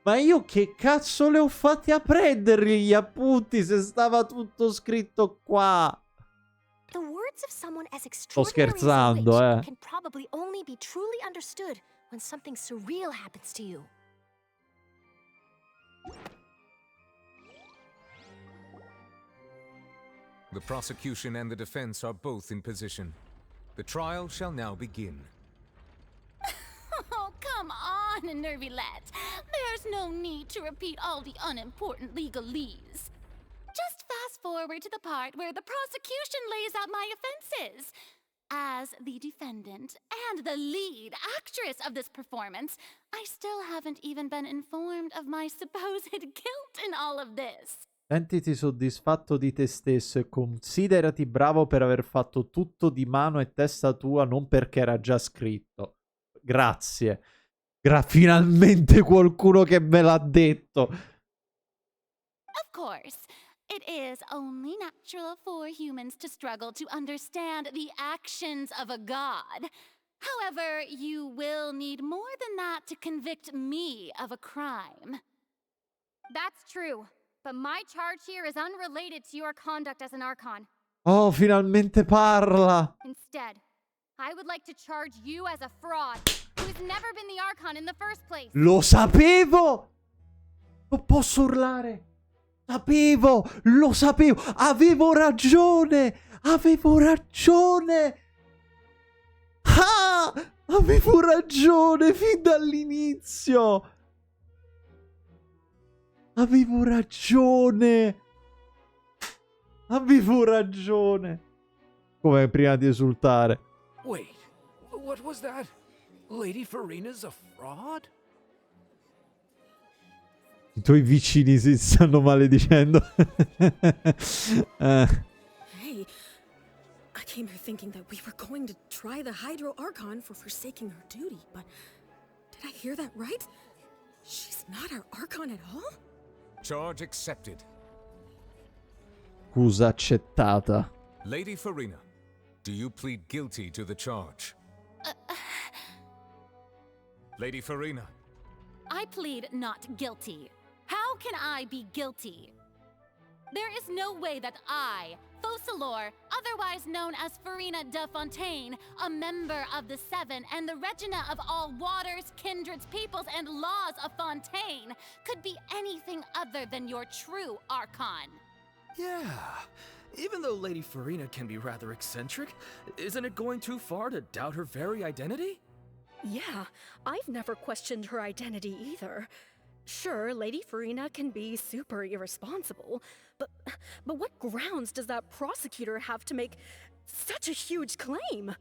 Ma io che cazzo le ho fatti a prenderli gli appunti se stava tutto scritto qua? The words of someone as Sto extraordinary as scherzando, Lich can probably only be truly understood when something surreal happens to you. The prosecution and the defense are both in position. The trial shall now begin. Oh, come on, Nervillette. There's no need to repeat all the unimportant legalese. Just fast forward to the part where the prosecution lays out my offenses. as the defendant and the lead actress of this performance, I still haven't even been informed of my supposed guilt in all of this. Sentiti soddisfatto di te stesso e considerati bravo per aver fatto tutto di mano e testa tua, non perché era già scritto. Grazie. Finalmente qualcuno che me l'ha detto. Of course, it is only natural for humans to struggle to understand the actions of a god. However, you will need more than that to convict me of a crime. That's true. But my charge here is unrelated to your conduct as an Archon. Oh, finalmente parla! Instead, I would like to charge you as a fraud who's never been the Archon in the first place. Lo sapevo! Non posso urlare! Lo sapevo! Avevo ragione! Ah! Avevo ragione fin dall'inizio! Avevo ragione. Come prima di esultare. Wait, what was that? Lady Farina's a fraud? I tuoi vicini si stanno maledicendo. Hey, I came here thinking that we were going to try the Hydro Archon for forsaking her duty, but did I hear that right? She's not our Archon at all? Charge accepted. Accusa accettata. Lady Farina, do you plead guilty to the charge? Lady Farina. I plead not guilty. How can I be guilty? There is no way that I, Focalor, otherwise known as Farina de Fontaine, a member of the Seven and the Regina of all waters, kindreds, peoples, and laws of Fontaine, could be anything other than your true Archon. Yeah, even though Lady Farina can be rather eccentric, isn't it going too far to doubt her very identity? Yeah, I've never questioned her identity either. Sure, Lady Farina can be super irresponsible, but what grounds does that prosecutor have to make such a huge claim?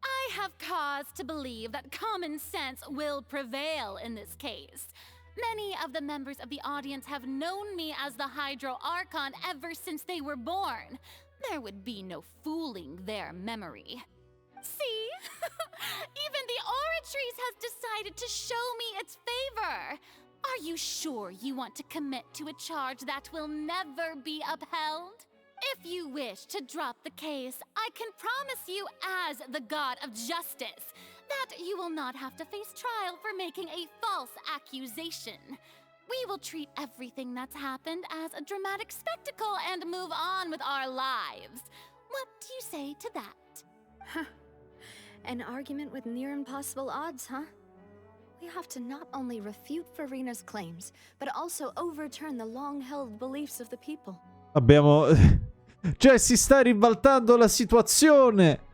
I have cause to believe that common sense will prevail in this case. Many of the members of the audience have known me as the Hydro Archon ever since they were born. There would be no fooling their memory. See? Even the Oratrice has decided to show me its favor. Are you sure you want to commit to a charge that will never be upheld? If you wish to drop the case, I can promise you as the God of Justice that you will not have to face trial for making a false accusation. We will treat everything that's happened as a dramatic spectacle and move on with our lives. What do you say to that? Huh. An argument with near impossible odds, huh? We have to not only refute Farina's claims, but also overturn the long-held beliefs of the people. Abbiamo... Cioè, si sta ribaltando la situazione!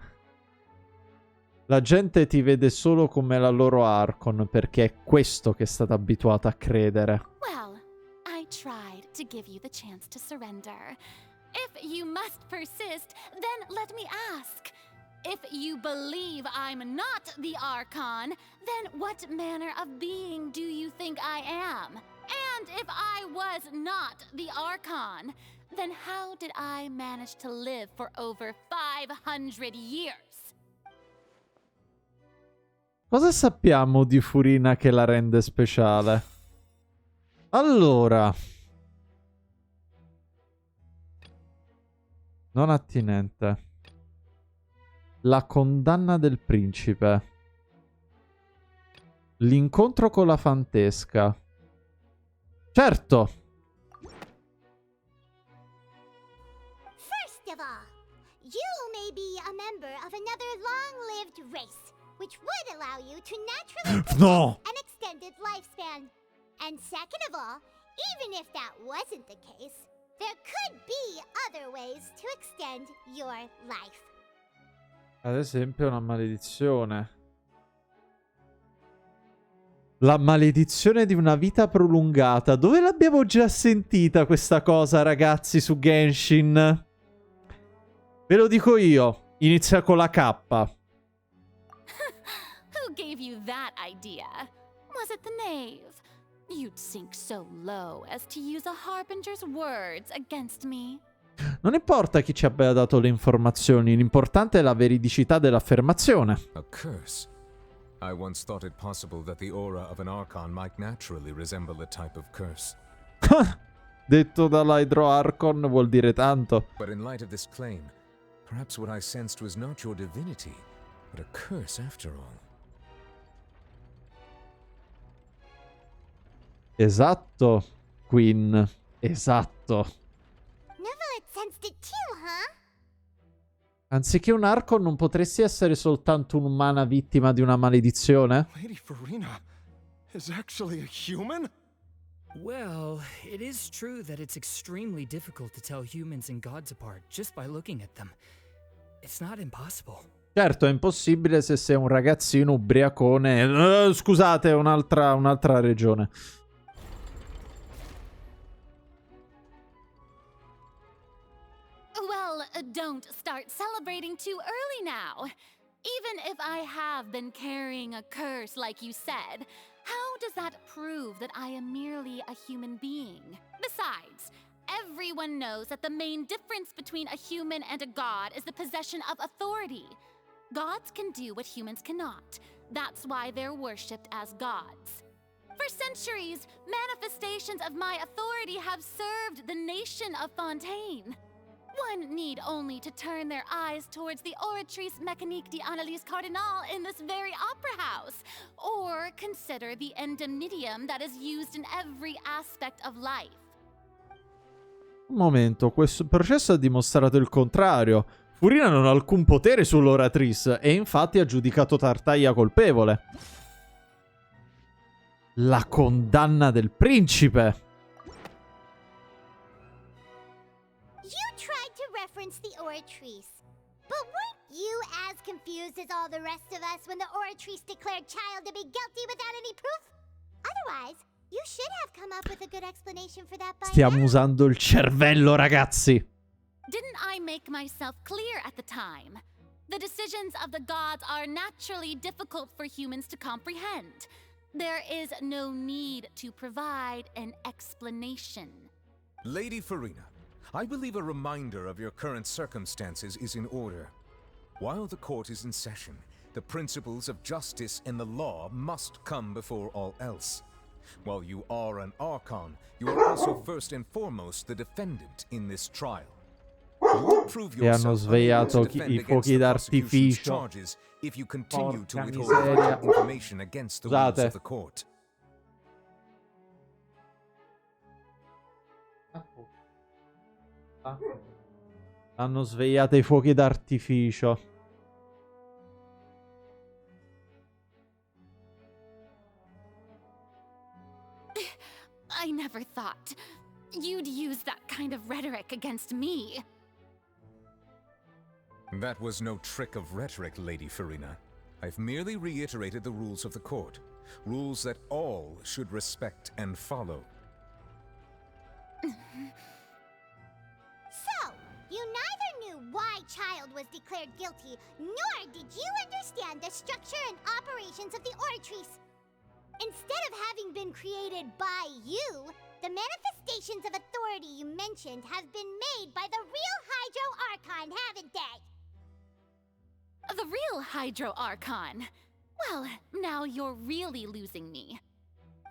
La gente ti vede solo come la loro Archon, perché è questo che è stata abituata a credere. Well, I tried to give you the chance to surrender. If you must persist, then let me ask. If you believe I'm not the Archon, then what manner of being do you think I am? And if I was not the Archon, then how did I manage to live for over 500 years? Cosa sappiamo di Furina che la rende speciale? Allora... Non attinente. La condanna del principe. L'incontro con la fantesca. Certo! First of all, you may be a member of another long-lived race, which would allow you to naturally No! an extended lifespan. And second of all, even if that wasn't the case, there could be other ways to extend your life. Ad esempio una maledizione. La maledizione di una vita prolungata. Dove l'abbiamo già sentita questa cosa, ragazzi, su Genshin? Ve lo dico io. Inizia con la K. Who gave you that idea? Was it the knave? You'd sink so low as to use a harbinger's words against me. Non importa chi ci abbia dato le informazioni, l'importante è la veridicità dell'affermazione. A curse? I once thought it possible that the aura of an Archon might naturally resemble a type of curse. Detto dall'Hydro Archon vuol dire tanto. But in light of this claim, perhaps what I sensed was not your divinity, but a curse after all. Esatto, Queen. Esatto. Never had sensed it too, huh? Anziché un Archon, non potresti essere soltanto un'umana vittima di una maledizione? Lady Farina is actually a human? Well, it is true that it's extremely difficult to tell humans and gods apart just by looking at them. It's not impossible. Certo, è impossibile se sei un ragazzino ubriacone. Scusate, un'altra regione. Well, don't start celebrating too early now. Even if I have been carrying a curse like you said, how does that prove that I am merely a human being? Besides, everyone knows that the main difference between a human and a god is the possession of authority. Gods can do what humans cannot. That's why they're worshipped as gods. For centuries, manifestations of my authority have served the nation of Fontaine. One need only to turn their eyes towards the Oratrice Mécanique d'Analyse Cardinal in this very opera house, or consider the endemnitium that is used in every aspect of life. Un momento, questo processo ha dimostrato il contrario. Furina non ha alcun potere sull'Oratrice e infatti ha giudicato Tartaglia colpevole. La condanna del principe. The Oratrice. But weren't you as confused as all the rest of us when the Oratrice declared Child to be guilty without any proof? Otherwise, you should have come up with a good explanation for that by Stiamo usando il cervello, ragazzi. Didn't I make myself clear at the time? The decisions of the gods are naturally difficult for humans to comprehend. There is no need to provide an explanation. Lady Farina, I believe a reminder of your current circumstances is in order. While the court is in session, the principles of justice and the law must come before all else. While you are an Archon, you are also first and foremost the defendant in this trial. You will prove E hanno yourself svegliato unable to defend i against fuochi the prosecution's d'artificio. charges if you continue to Porca withhold miseria. vital information against the rules of the court. Hanno svegliato i fuochi d'artificio. I never thought you'd use that kind of rhetoric against me. That was no trick of rhetoric, Lady Farina. I've merely reiterated the rules of the court. Rules that all should respect and follow. So, you neither knew why Child was declared guilty, nor did you understand the structure and operations of the Oratrice. Instead of having been created by you, the manifestations of authority you mentioned have been made by the real Hydro Archon, haven't they? The real Hydro Archon? Well, now you're really losing me.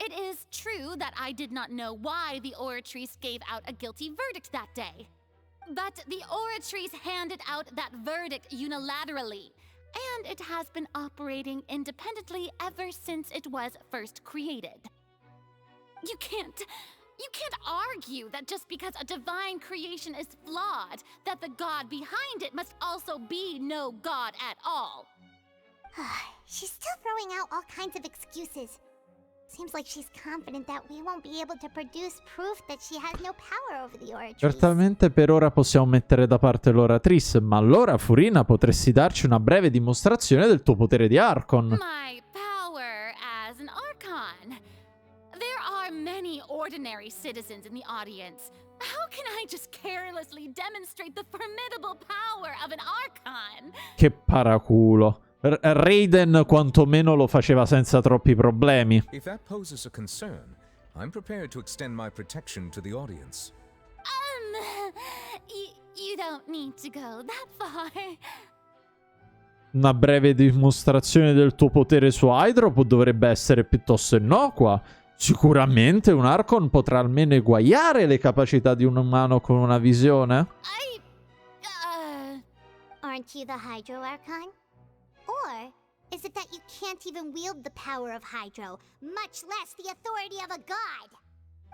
It is true that I did not know why the Oratrice gave out a guilty verdict that day. But the Oratrice handed out that verdict unilaterally, and it has been operating independently ever since it was first created. You can't argue that just because a divine creation is flawed, that the god behind it must also be no god at all. She's still throwing out all kinds of excuses. Seems like she's confident that we won't be able to produce proof that she has no power over the Oratrice. Certamente per ora possiamo mettere da parte l'Oratrice, ma allora, Furina, potresti darci una breve dimostrazione del tuo potere di Archon. My power as an Archon. There are many ordinary citizens in the audience, How can I just carelessly demonstrate the formidable power of an Archon? Che paraculo. Raiden quantomeno lo faceva senza troppi problemi. If that poses a concern, I'm prepared to extend my protection to the audience. You don't need to go that far. Una breve dimostrazione del tuo potere su Hydrop dovrebbe essere piuttosto innocua. Sicuramente un Archon potrà almeno eguagliare le capacità di un umano con una visione. Aren't you the Hydro Archon? Or is it that you can't even wield the power of Hydro, much less the authority of a god?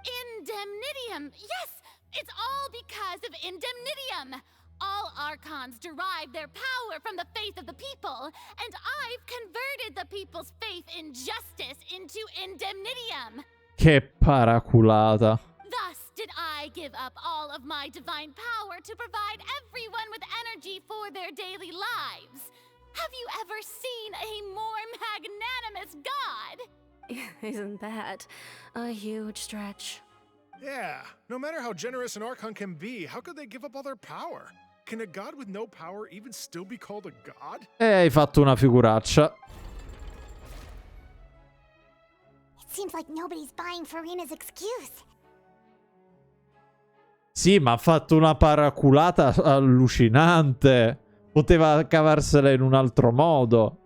Indemnitium! Yes! It's all because of Indemnitium! All Archons derive their power from the faith of the people, and I've converted the people's faith in justice into Indemnitium! Che paraculata. Thus did I give up all of my divine power to provide everyone with energy for their daily lives. Have you ever seen a more magnanimous god? Isn't that a huge stretch? Yeah, no matter how generous an Archon can be, how could they give up all their power? Can a god with no power even still be called a god? Hai fatto una figuraccia. It seems like nobody's buying Furina's excuse. Sì, ma ha fatto una paraculata allucinante. Poteva cavarsela in un altro modo.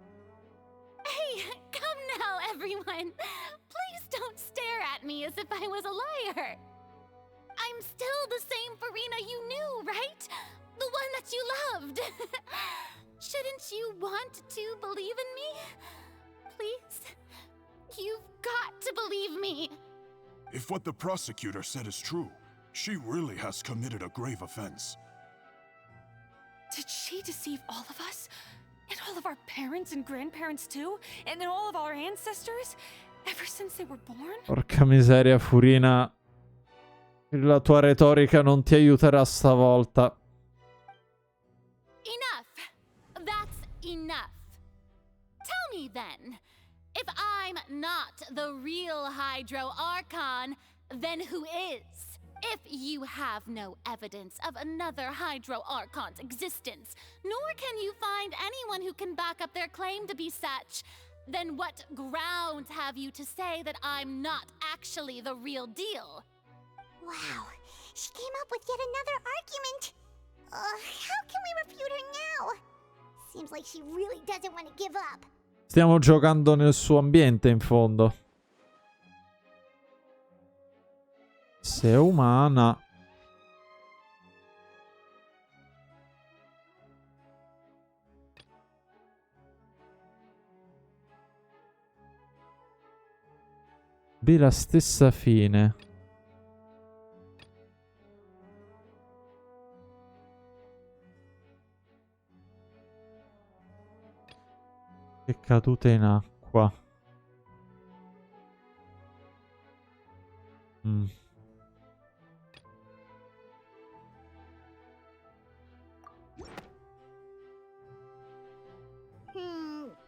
Hey, come now, everyone. Please don't stare at me as if I was a liar. I'm still the same Furina you knew, right? The one that you loved. Shouldn't you want to believe in me? Please? You've got to believe me. If what the prosecutor said is true, she really has committed a grave offense. Did she deceive all of us? And all of our parents and grandparents too? And all of our ancestors? Ever since they were born? Porca miseria, Furina. La tua retorica non ti aiuterà stavolta. Enough. That's enough. Tell me then, if I'm not the real Hydro Archon, then who is? If you have no evidence of another Hydro Archon's existence, nor can you find anyone who can back up their claim to be such, then what grounds have you to say that I'm not actually the real deal? Wow, she came up with yet another argument. How can we refute her now? Seems like she really doesn't want to give up. Stiamo giocando nel suo ambiente, in fondo. Se è umana. Beh, la stessa fine. Che caduta in acqua.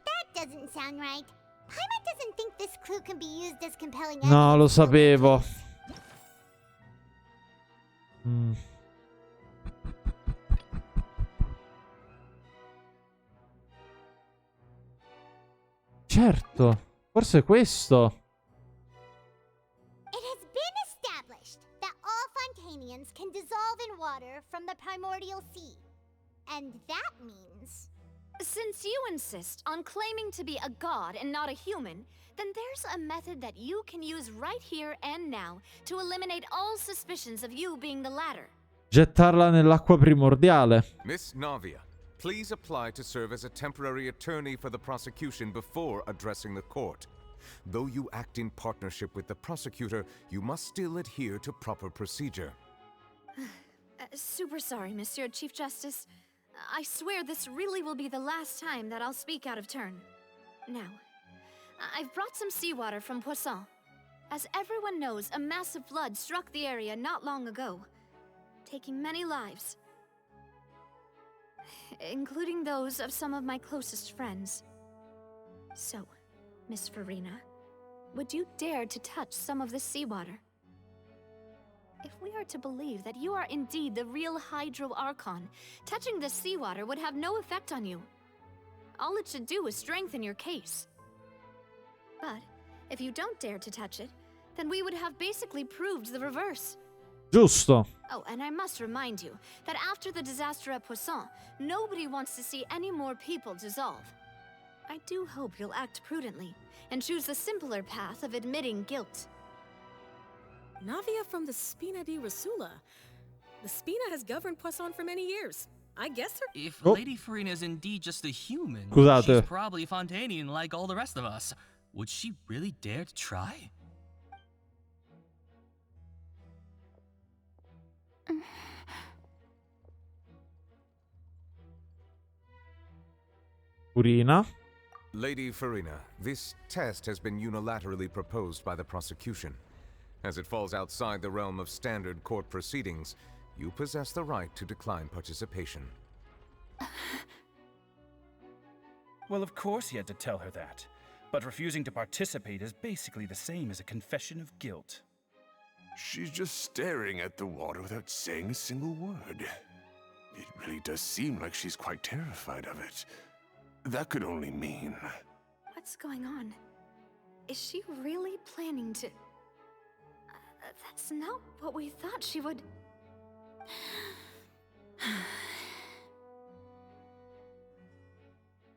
That doesn't sound right. Paimon doesn't think this clue can be used as compelling No, lo sapevo. Certo, forse questo. It has been established that all Fontainians can dissolve in water from the primordial sea. And that means... Since you insist on claiming to be a god and not a human, then there's a method that you can use right here and now to eliminate all suspicions of you being the latter. Gettarla nell'acqua primordiale. Miss Navia, please apply to serve as a temporary attorney for the prosecution before addressing the court. Though you act in partnership with the prosecutor, you must still adhere to proper procedure. Super sorry, Monsieur Chief Justice. I swear this really will be the last time that I'll speak out of turn. Now, I've brought some seawater from Poisson. As everyone knows, a massive flood struck the area not long ago, taking many lives, including those of some of my closest friends. So, Miss Furina, would you dare to touch some of this seawater? If we are to believe that you are indeed the real Hydro Archon, touching the seawater would have no effect on you. All it should do is strengthen your case. But if you don't dare to touch it, then we would have basically proved the reverse. Giusto. Oh, and I must remind you that after the disaster at Poisson, nobody wants to see any more people dissolve. I do hope you'll act prudently and choose the simpler path of admitting guilt. Navia from the Spina di Rasula. The Spina has governed Poisson for many years. I guess her— If Oh. Lady Farina is indeed just a human, Scusate. she's probably Fontainian like all the rest of us. Would she really dare to try? Farina. Lady Farina, this test has been unilaterally proposed by the prosecution. As it falls outside the realm of standard court proceedings, you possess the right to decline participation. Well, of course he had to tell her that. But refusing to participate is basically the same as a confession of guilt. She's just staring at the water without saying a single word. It really does seem like she's quite terrified of it. That could only mean... What's going on? Is she really planning to... that's not what we thought she would...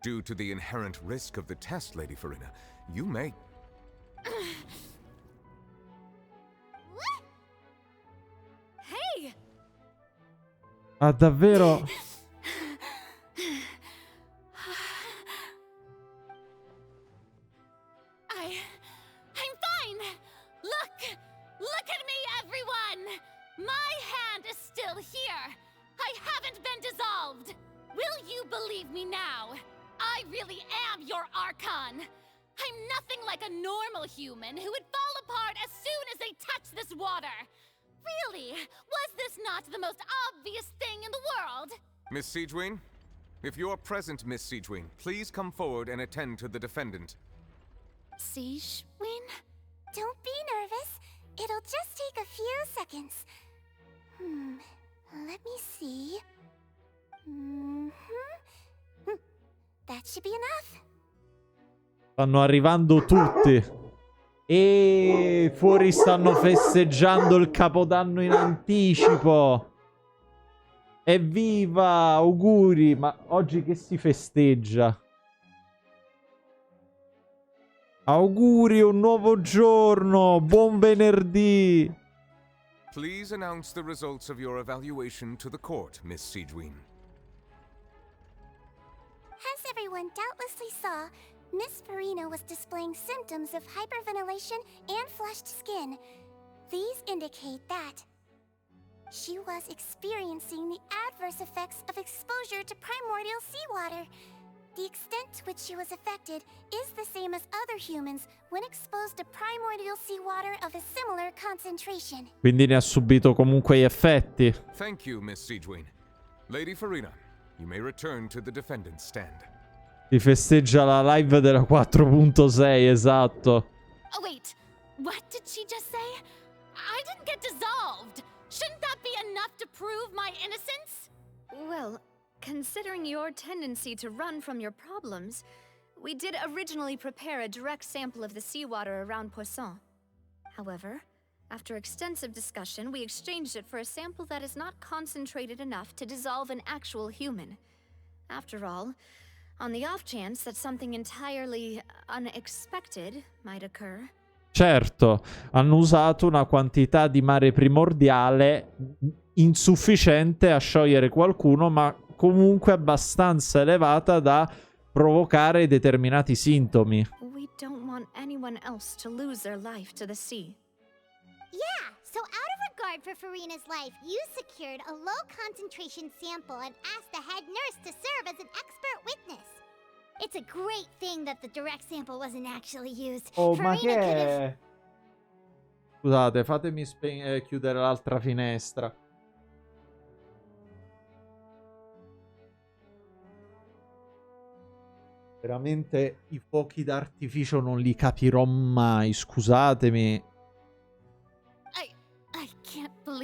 Due to the inherent risk of the test, Lady Farina, you may... Hey! Ah, davvero? I'm fine! Look at me, everyone! My hand is still here! I haven't been dissolved! Will you believe me now? I really am your Archon! I'm nothing like a normal human who would fall apart as soon as they touch this water! Really? Was this not the most obvious thing in the world? Miss Siegewin? If you're present, Miss Siegewin, please come forward and attend to the defendant. Siegewin? Don't be nervous. It'll just take a few seconds. Let me see. That should be enough. Stanno arrivando tutti. E fuori stanno festeggiando il Capodanno in anticipo. Evviva! Auguri! Ma oggi che si festeggia? Auguri, un nuovo giorno! Buon venerdì! Please announce the results of your evaluation to the court, Miss Siegewin. As everyone doubtlessly saw, Miss Farina was displaying symptoms of hyperventilation and flushed skin. These indicate that she was experiencing the adverse effects of exposure to primordial seawater. The extent to which she was affected is the same as other humans when exposed to primordial seawater of a similar concentration. Quindi ne ha subito comunque gli effetti. Thank you, Miss Siegewin. Lady Farina, you may return to the defendant's stand. Si festeggia la live della 4.6, esatto. Oh wait, what did she just say? I didn't get dissolved! Shouldn't that be enough to prove my innocence? Well, considering your tendency to run from your problems, we did originally prepare a direct sample of the seawater around Poisson. However, after extensive discussion, we exchanged it for a sample that is not concentrated enough to dissolve an actual human. After all, on the off chance that something entirely unexpected might occur. Certo, hanno usato una quantità di mare primordiale insufficiente a sciogliere qualcuno, ma comunque abbastanza elevata da provocare determinati sintomi. We don't want anyone else to lose their life to the sea. Yeah, so out of regard for Farina's life, you secured a low concentration sample and asked the head nurse to serve as an expert witness. It's a great thing that the direct sample wasn't actually used. Oh, ma Farina che could have... è? Scusate, fatemi chiudere l'altra finestra. Veramente i fuochi d'artificio non li capirò mai, scusatemi. I can't believe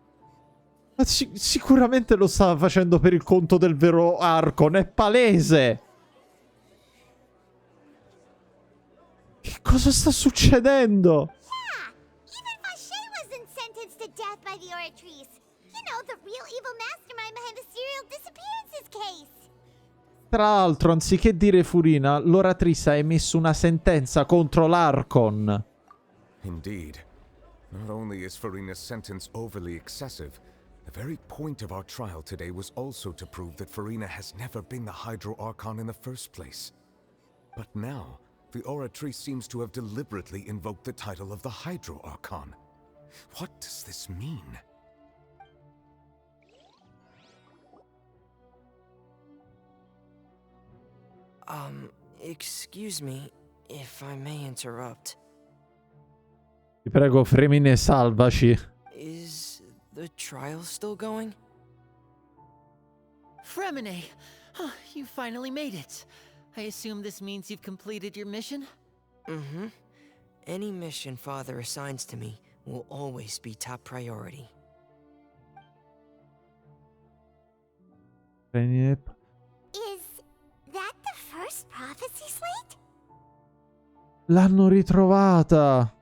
Ma sicuramente lo stava facendo per il conto del vero Archon, è palese! Che cosa sta succedendo? Even Fauché wasn't sentenced to death by the Oratrice. You know, the real evil mastermind behind the serial disappearances case. Tra l'altro, anziché dire Furina, l'Oratrice ha emesso una sentenza contro l'Archon. Indeed. Not only is Furina's sentence overly excessive, the very point of our trial today was also to prove that Furina has never been the Hydro Archon in the first place. But now, the Oratrice seems to have deliberately invoked the title of the Hydro Archon. What does this mean? Excuse me if I may interrupt. Ti prego, Fremine, salvaci. Is the trial still going? Fremine! Oh, you finally made it. I assume this means you've completed your mission? Mm-hmm. Any mission Father assigns to me will always be top priority. Is that the first prophecy slate? L'hanno ritrovata.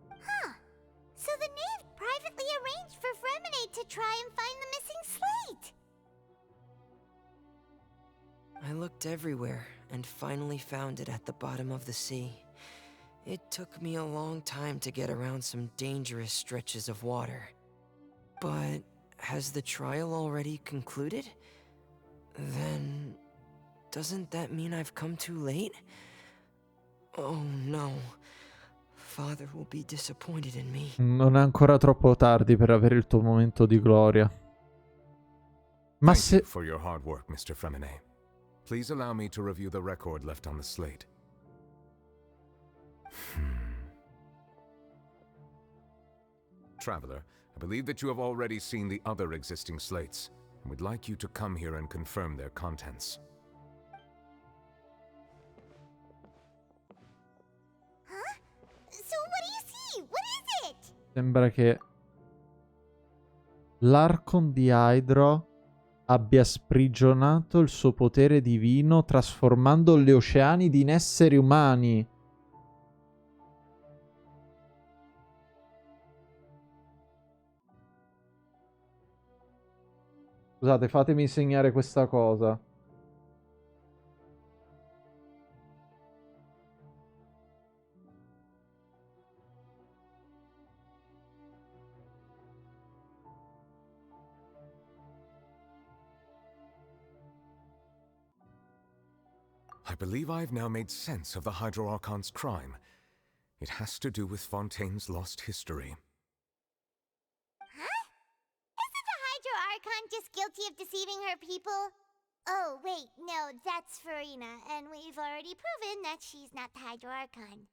Huh. So the knave privately arranged for Fremine to try and find the missing slate. I looked everywhere and finally found it at the bottom of the sea. It took me a long time to get around some dangerous stretches of water. But has the trial already concluded? Then doesn't that mean I've come too late? Oh no. Father will be disappointed in me. Non è ancora troppo tardi per avere il tuo momento di gloria. Ma Thank se... you for your hard work, Mr. Fremine. Please allow me to review the record left on the slate. Traveler, I believe that you have already seen the other existing slates, and would like you to come here and confirm their contents. Huh? So what do you see? What is it? Sembra che l'Archon di Hydro abbia sprigionato il suo potere divino trasformando gli oceani in esseri umani. Scusate, fatemi insegnare questa cosa. I believe I've now made sense of the Hydro Archon's crime. It has to do with Fontaine's lost history. Huh? Isn't the Hydro Archon just guilty of deceiving her people? Oh, wait, no, that's Furina, and we've already proven that she's not the Hydro Archon.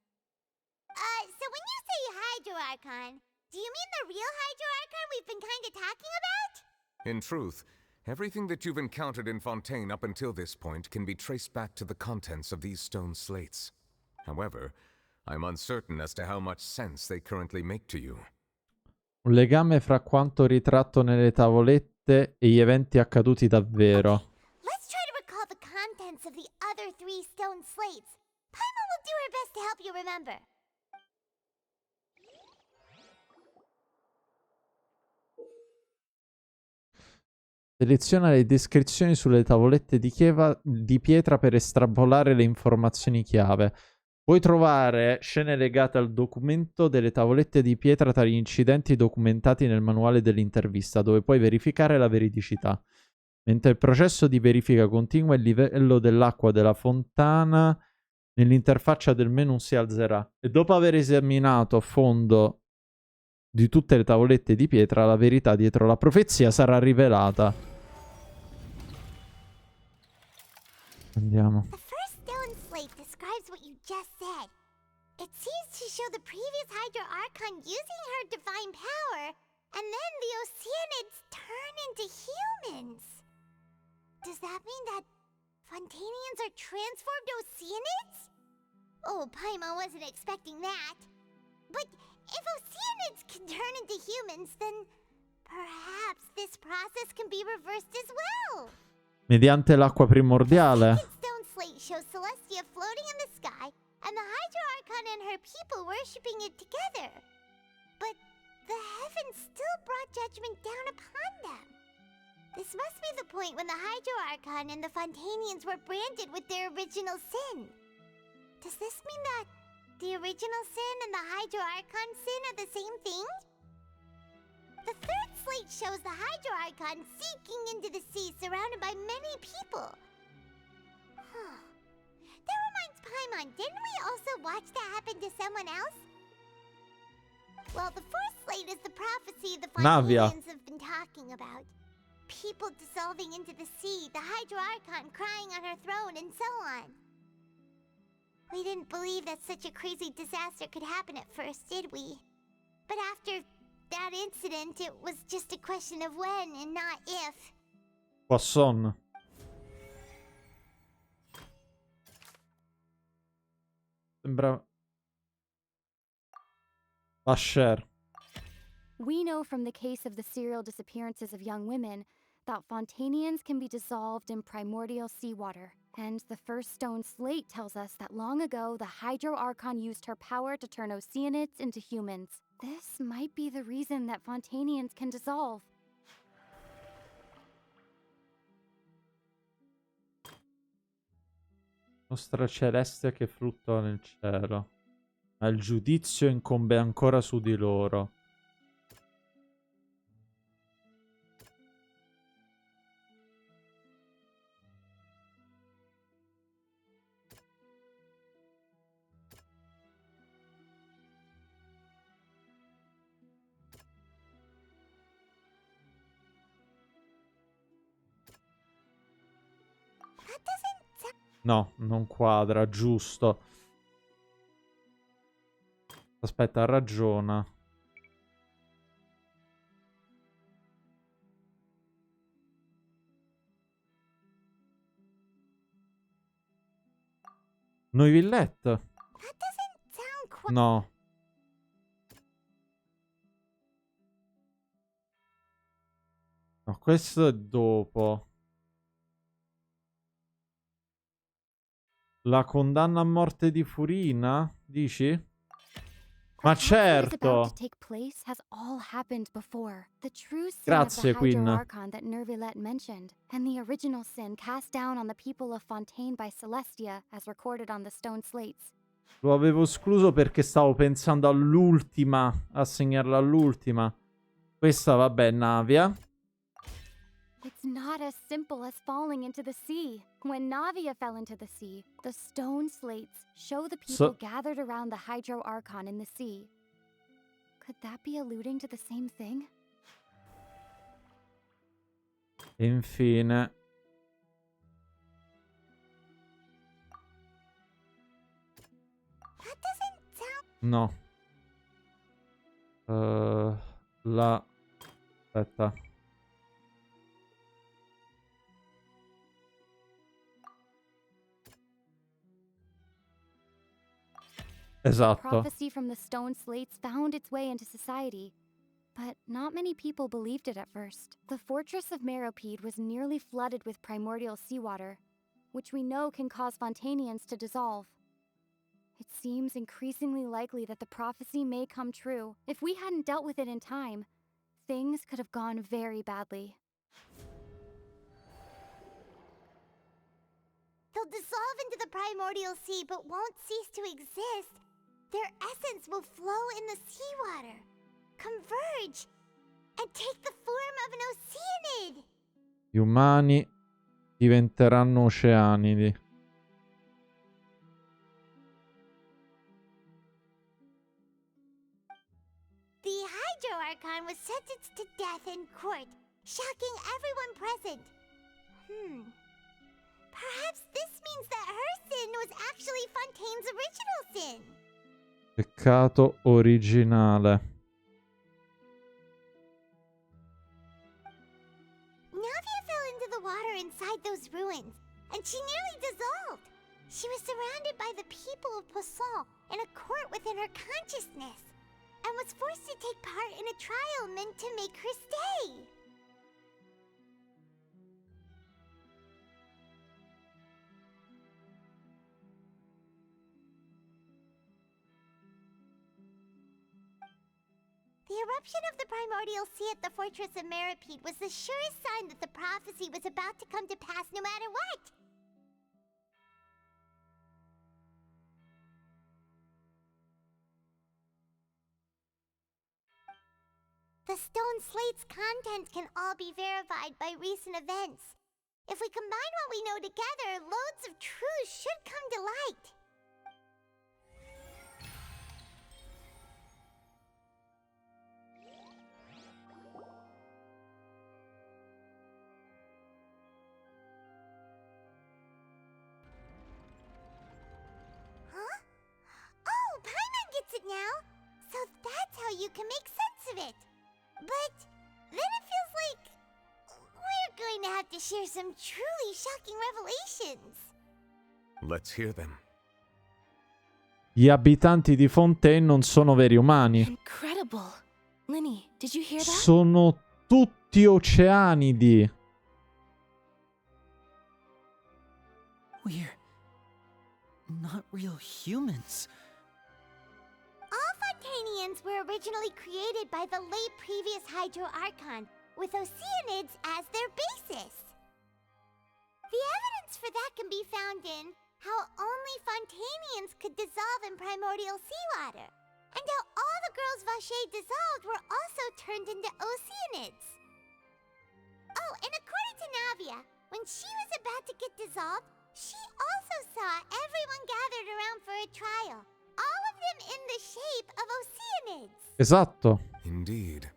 So when you say Hydro Archon, do you mean the real Hydro Archon we've been kind of talking about? In truth, everything that you've encountered in Fontaine up until this point can be traced back to the contents of these stone slates. However, I'm uncertain as to how much sense they currently make to you. Un legame fra quanto ritratto nelle tavolette e gli eventi accaduti davvero. Let's try to recall the contents of the other 3 stone slates. Paimon will do her best to help you remember. Seleziona le descrizioni sulle tavolette di pietra per estrapolare le informazioni chiave. Puoi trovare scene legate al documento delle tavolette di pietra tra gli incidenti documentati nel manuale dell'intervista, dove puoi verificare la veridicità. Mentre il processo di verifica continua, il livello dell'acqua della fontana nell'interfaccia del menu si alzerà. E dopo aver esaminato a fondo di tutte le tavolette di pietra, la verità dietro la profezia sarà rivelata. Andiamo. The first stone slate describes what you just said. It seems to show the previous Hydro Archon using her divine power, and then the Oceanids turn into humans. Does that mean that Fontainians are transformed Oceanids? Oh, Paimon wasn't expecting that. But if oceanids can turn into humans, then perhaps this process can be reversed as well. Mediante l'acqua primordiale. The stone slate shows Celestia floating in the sky, and the Hydro Archon and her people worshipping it together. But the heavens still brought judgment down upon them. This must be the point when the Hydro Archon and the Fontainians were branded with their original sin. Does this mean that the original sin and the Hydro Archon sin are the same thing? The third slate shows the Hydro Archon sinking into the sea surrounded by many people. That reminds Paimon, didn't we also watch that happen to someone else? Well, the fourth slate is the prophecy the Fontainians have been talking about. People dissolving into the sea, the Hydro Archon crying on her throne, and so on. We didn't believe that such a crazy disaster could happen at first, did we? But after that incident, it was just a question of when and not if. Poisson. Sembra... Asher. We know from the case of the serial disappearances of young women that Fontainians can be dissolved in primordial seawater. And the first stone slate tells us that long ago, the Hydro Archon used her power to turn oceanids into humans. This might be the reason that Fontainians can dissolve. Nostra celeste che fluttua nel cielo. Ma il giudizio incombe ancora su di loro. No, non quadra, giusto. Aspetta, ragiona. Noi Villette? No. No, questo è dopo. La condanna a morte di Furina? Dici? Ma certo! Grazie, Queen. That Nervilette mentioned, and the original sin cast down on the people of Fontaine by Celestia, as recorded on the stone slates. Lo avevo escluso perché stavo pensando all'ultima, a segnarla all'ultima. Questa, vabbè, Navia. It's not as simple as falling into the sea. When Navia fell into the sea, the stone slates show the people gathered around the Hydro Archon in the sea. Could that be alluding to the same thing? E infine... No. Aspetta. Esatto. Prophecy from the stone slates found its way into society, but not many people believed it at first. The fortress of Meropide was nearly flooded with primordial seawater, which we know can cause Fontainians to dissolve. It seems increasingly likely that the prophecy may come true. If we hadn't dealt with it in time, things could have gone very badly. They'll dissolve into the primordial sea, but won't cease to exist. Their essence will flow in the seawater, converge, and take the form of an oceanid. Gli umani diventeranno oceanidi. The Hydro Archon was sentenced to death in court, shocking everyone present. Perhaps this means that her sin was actually Fontaine's original sin. Peccato originale. Navia fell into the water inside those ruins, and she nearly dissolved. She was surrounded by the people of Poisson in a court within her consciousness, and was forced to take part in a trial meant to make her stay. The eruption of the primordial sea at the fortress of Meripede was the surest sign that the prophecy was about to come to pass no matter what. The stone slate's contents can all be verified by recent events. If we combine what we know together, loads of truths should come to light. Huh? Oh, Paimon gets it now! So that's how you can make sense of it! But then it feels like we're going to have to share some truly shocking revelations. Let's hear them. Gli abitanti di Fontaine non sono veri umani. Incredible. Linny, did you hear that? Sono tutti oceanidi. We're not real humans. All Fontainians were originally created by the late previous Hydro Archon, with Oceanids as their basis. The evidence for that can be found in how only Fontainians could dissolve in primordial seawater, and how all the girls Vacher dissolved were also turned into Oceanids. Oh, and according to Navia, when she was about to get dissolved, she also saw everyone gathered around for a trial. All of them in the shape of Oceanids. Esatto. Indeed.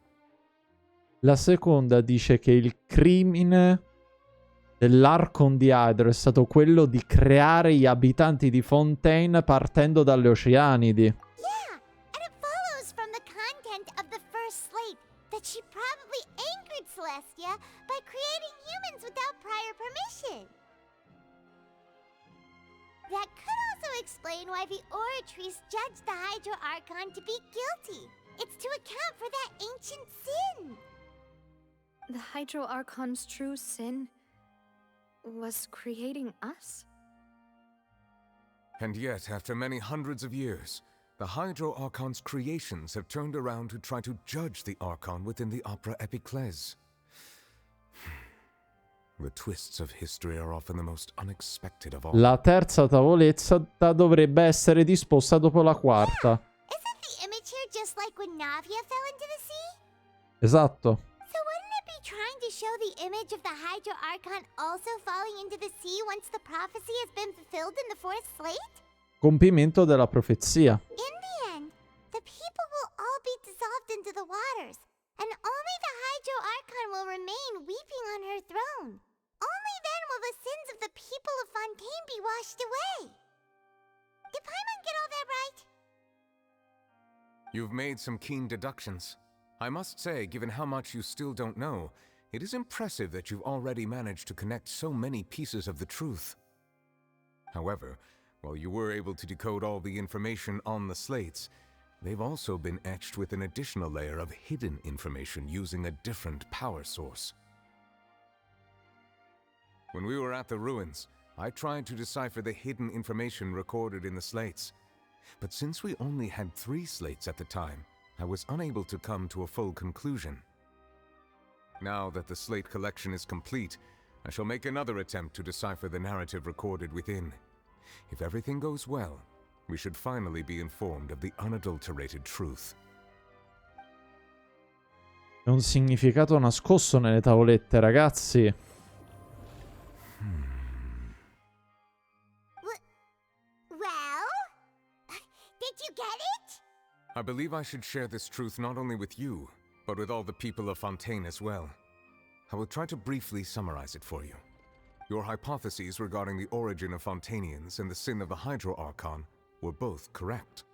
La seconda dice che il crimine dell'Archon di Hydro è stato quello di creare gli abitanti di Fontaine partendo dalle Oceanidi. Yeah, and it follows from the content of the first slate that she probably angered Celestia by creating humans without prior permission. That could also explain why the Oratrice judged the Hydro Archon to be guilty. It's to account for that ancient sin. The Hydro Archon's true sin was creating us? And yet, after many hundreds of years, the Hydro Archon's creations have turned around to try to judge the Archon within the Opera Epiclese. The twists of history are often the most unexpected of all. La terza tavolezza dovrebbe essere disposta dopo la quarta. Isn't the image here just like when Navia fell into the sea? Esatto. So wouldn't it be trying to show the image of the Hydro Archon also falling into the sea once the prophecy has been fulfilled in the fourth slate? Compimento della profezia. In the end, the people will all be dissolved into the waters, and only the Hydro Archon will remain weeping on her throne. Only then will the sins of the people of Fontaine be washed away. Did Paimon get all that right? You've made some keen deductions. I must say, given how much you still don't know, it is impressive that you've already managed to connect so many pieces of the truth. However, while you were able to decode all the information on the slates, they've also been etched with an additional layer of hidden information using a different power source. When we were at the ruins, I tried to decipher the hidden information recorded in the slates. But since we only had 3 slates at the time, I was unable to come to a full conclusion. Now that the slate collection is complete, I shall make another attempt to decipher the narrative recorded within. If everything goes well, we should finally be informed of the unadulterated truth. C'è un significato nascosto nelle tavolette, ragazzi. Well? Did you get it? I believe I should share this truth not only with you, but with all the people of Fontaine as well. I will try to briefly summarize it for you. Your hypotheses regarding the origin of Fontainians and the sin of the Hydro Archon were both correct.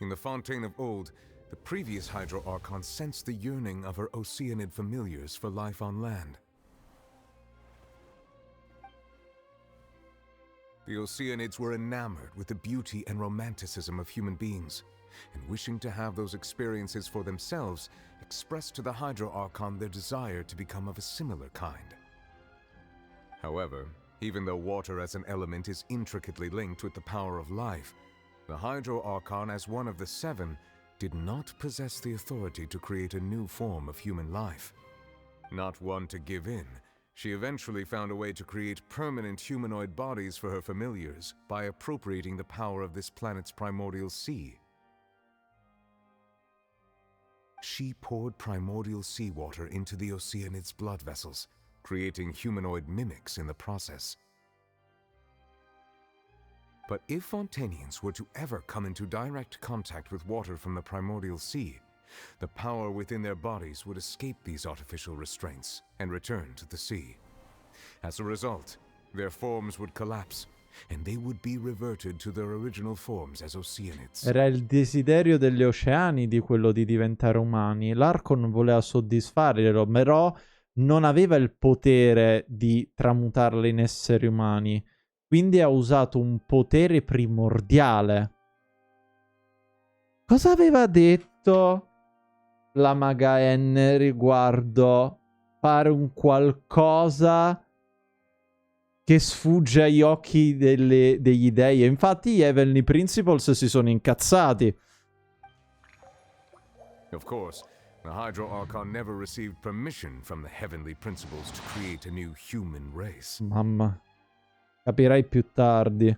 In the Fontaine of old, the previous Hydro Archon sensed the yearning of her Oceanid familiars for life on land. The Oceanids were enamored with the beauty and romanticism of human beings, and wishing to have those experiences for themselves, expressed to the Hydro Archon their desire to become of a similar kind. However, even though water as an element is intricately linked with the power of life, the Hydro Archon, as one of the seven, did not possess the authority to create a new form of human life. Not one to give in, she eventually found a way to create permanent humanoid bodies for her familiars by appropriating the power of this planet's primordial sea. She poured primordial seawater into the Oceanids' blood vessels, creating humanoid mimics in the process. But if Fontainians were to ever come into direct contact with water from the primordial sea, the power within their bodies would escape these artificial restraints and return to the sea. As a result, their forms would collapse, and they would be reverted to their original forms as Oceanids. Era il desiderio degli Oceanidi quello di diventare umani. L'Archon voleva soddisfarglielo, però non aveva il potere di tramutarli in esseri umani. Quindi ha usato un potere primordiale. Cosa aveva detto la maga N riguardo fare un qualcosa che sfugge agli occhi degli dei? E infatti gli Heavenly Principles si sono incazzati. Of course, the Hydro Archon never received permission from the Heavenly Principles to create a new human race. Mamma, capirai più tardi.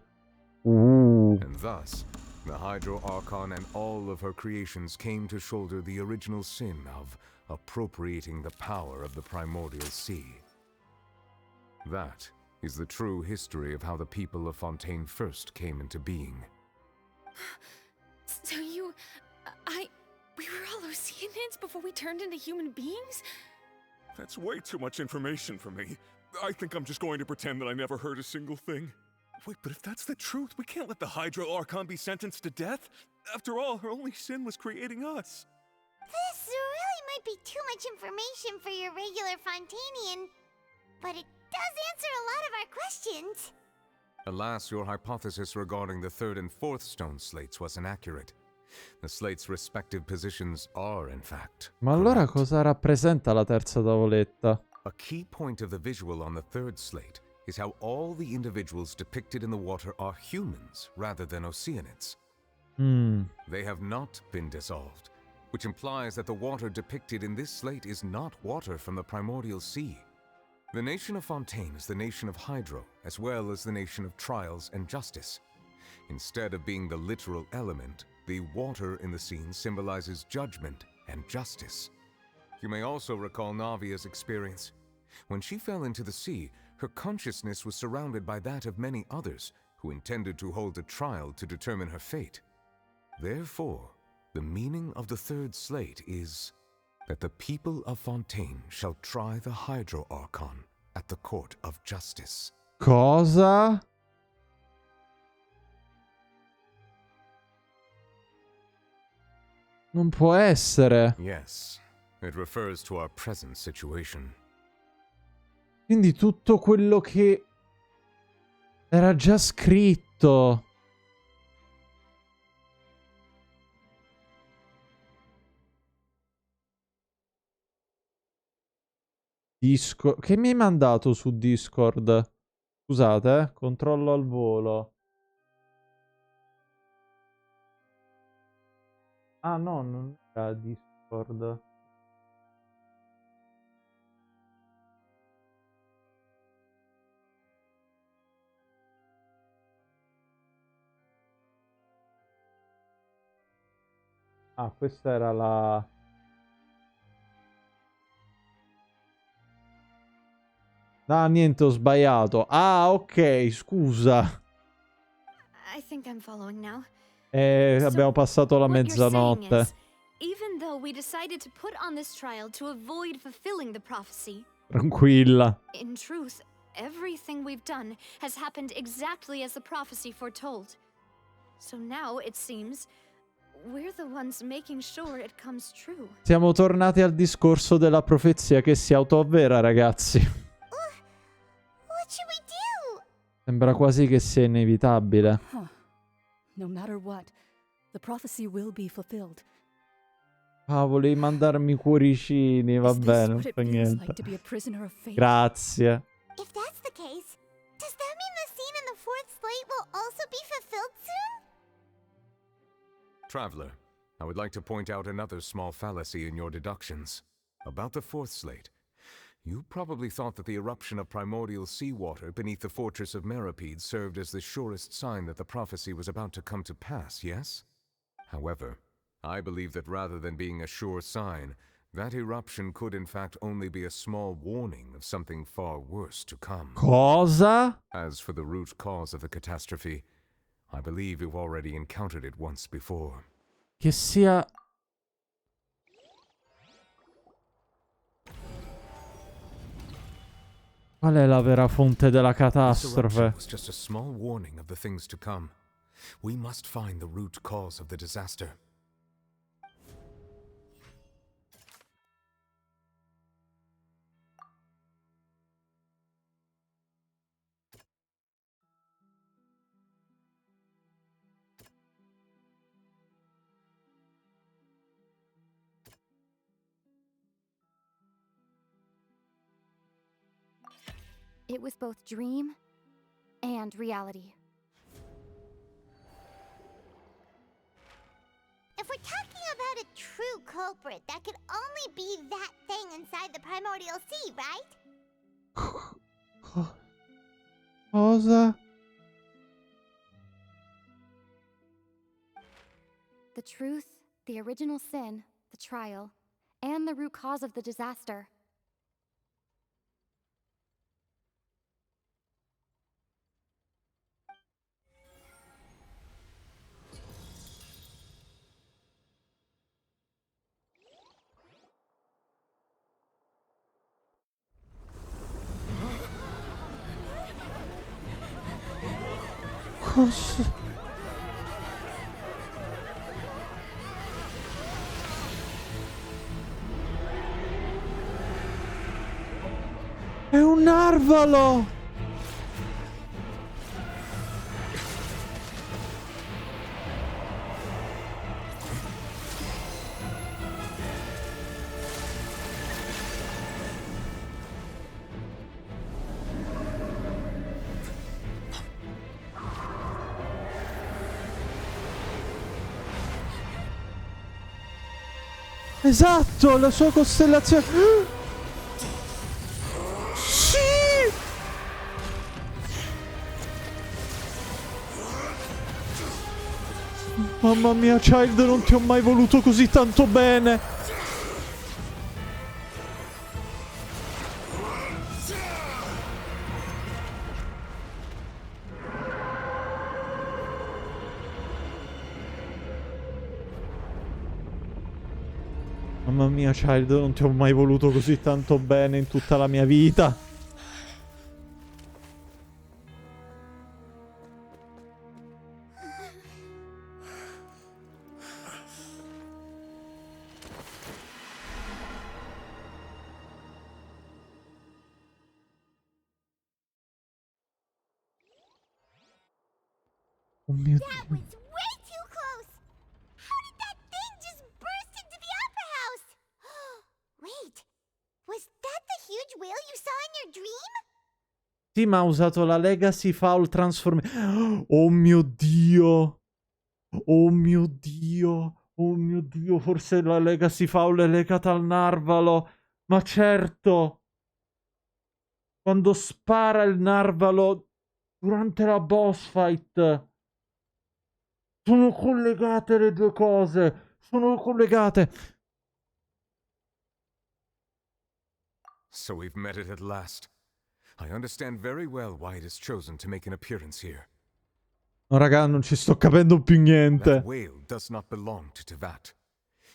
And thus, the Hydro Archon and all of her creations came to shoulder the original sin of appropriating the power of the primordial sea. That is the true history of how the people of Fontaine first came into being. So we were all Oceanids before we turned into human beings? That's way too much information for me. I think I'm just going to pretend that I never heard a single thing. Wait, but if that's the truth, we can't let the Hydro Archon be sentenced to death. After all, her only sin was creating us. This really might be too much information for your regular Fontainian, but it does answer a lot of our questions. Alas, your hypothesis regarding the third and fourth stone slates was inaccurate. The slates' respective positions are, in fact, Ma allora cosa rappresenta la terza tavoletta? a key point of the visual on the third slate is how all the individuals depicted in the water are humans rather than Oceanids. They have not been dissolved, which implies that the water depicted in this slate is not water from the primordial sea. The nation of Fontaine is the nation of Hydro, as well as the nation of trials and justice. Instead of being the literal element, the water in the scene symbolizes judgment and justice. You may also recall Navia's experience. When she fell into the sea, her consciousness was surrounded by that of many others who intended to hold a trial to determine her fate. Therefore, the meaning of the third slate is that the people of Fontaine shall try the Hydro Archon at the court of justice. Cosa? Non può essere. Yes, it refers to our present situation. Quindi tutto quello che era già scritto. Discord. Che mi hai mandato su Discord? Scusate, controllo al volo. Ah no, non era Discord. Ah, questa era la... Ah, niente, ho sbagliato. Ah, ok, scusa. I think I'm following now. Abbiamo passato la What you're saying mezzanotte. is, even though we decided to put on this trial to avoid fulfilling the prophecy, Tranquilla. in truth, everything we've done has happened exactly as the prophecy foretold. So now, it seems, we're the ones making sure it comes true. Siamo tornati al discorso della profezia che si autoavvera, ragazzi. What should we do? Sembra quasi che sia inevitabile. Huh. No matter what, the prophecy will be fulfilled. Ah, volevi mandarmi i cuoricini, va bene, non fa niente. Grazie. If that's the case, does that mean the scene in the fourth slate will also be fulfilled soon? Traveler, I would like to point out another small fallacy in your deductions. About the fourth slate. You probably thought that the eruption of primordial seawater beneath the fortress of Meripede served as the surest sign that the prophecy was about to come to pass, yes? However, I believe that rather than being a sure sign, that eruption could in fact only be a small warning of something far worse to come. Cosa? As for the root cause of the catastrophe, I believe you've already encountered it once before. Che sia... Qual è la vera fonte della catastrofe? Was just a small warning of the things to come. We must find the root cause of the disaster. It was both dream and reality. If we're talking about a true culprit, that could only be that thing inside the primordial sea, right? Cosa? The truth, the original sin, the trial, and the root cause of the disaster. Cosa? È un narvalo! Esatto, la sua costellazione. Sì! Mamma mia, Child, non ti ho mai voluto così tanto bene. Mamma mia, Child, non ti ho mai voluto così tanto bene in tutta la mia vita. Oh mio Dio. That was way too close! How did that thing just burst into the opera house? Wait, was that the huge whale you saw in your dream? Sì, ma ha usato la Legacy Foul Transformation. Oh mio Dio. Oh mio Dio. Oh mio Dio, forse la Legacy Foul è legata al narvalo. Ma certo. Quando spara il narvalo durante la boss fight. Sono collegate le due cose. Sono collegate. So we've met it at last. I understand very well why it has chosen to make an appearance here. No, raga, non ci sto capendo più niente. That whale does not belong to Tevat.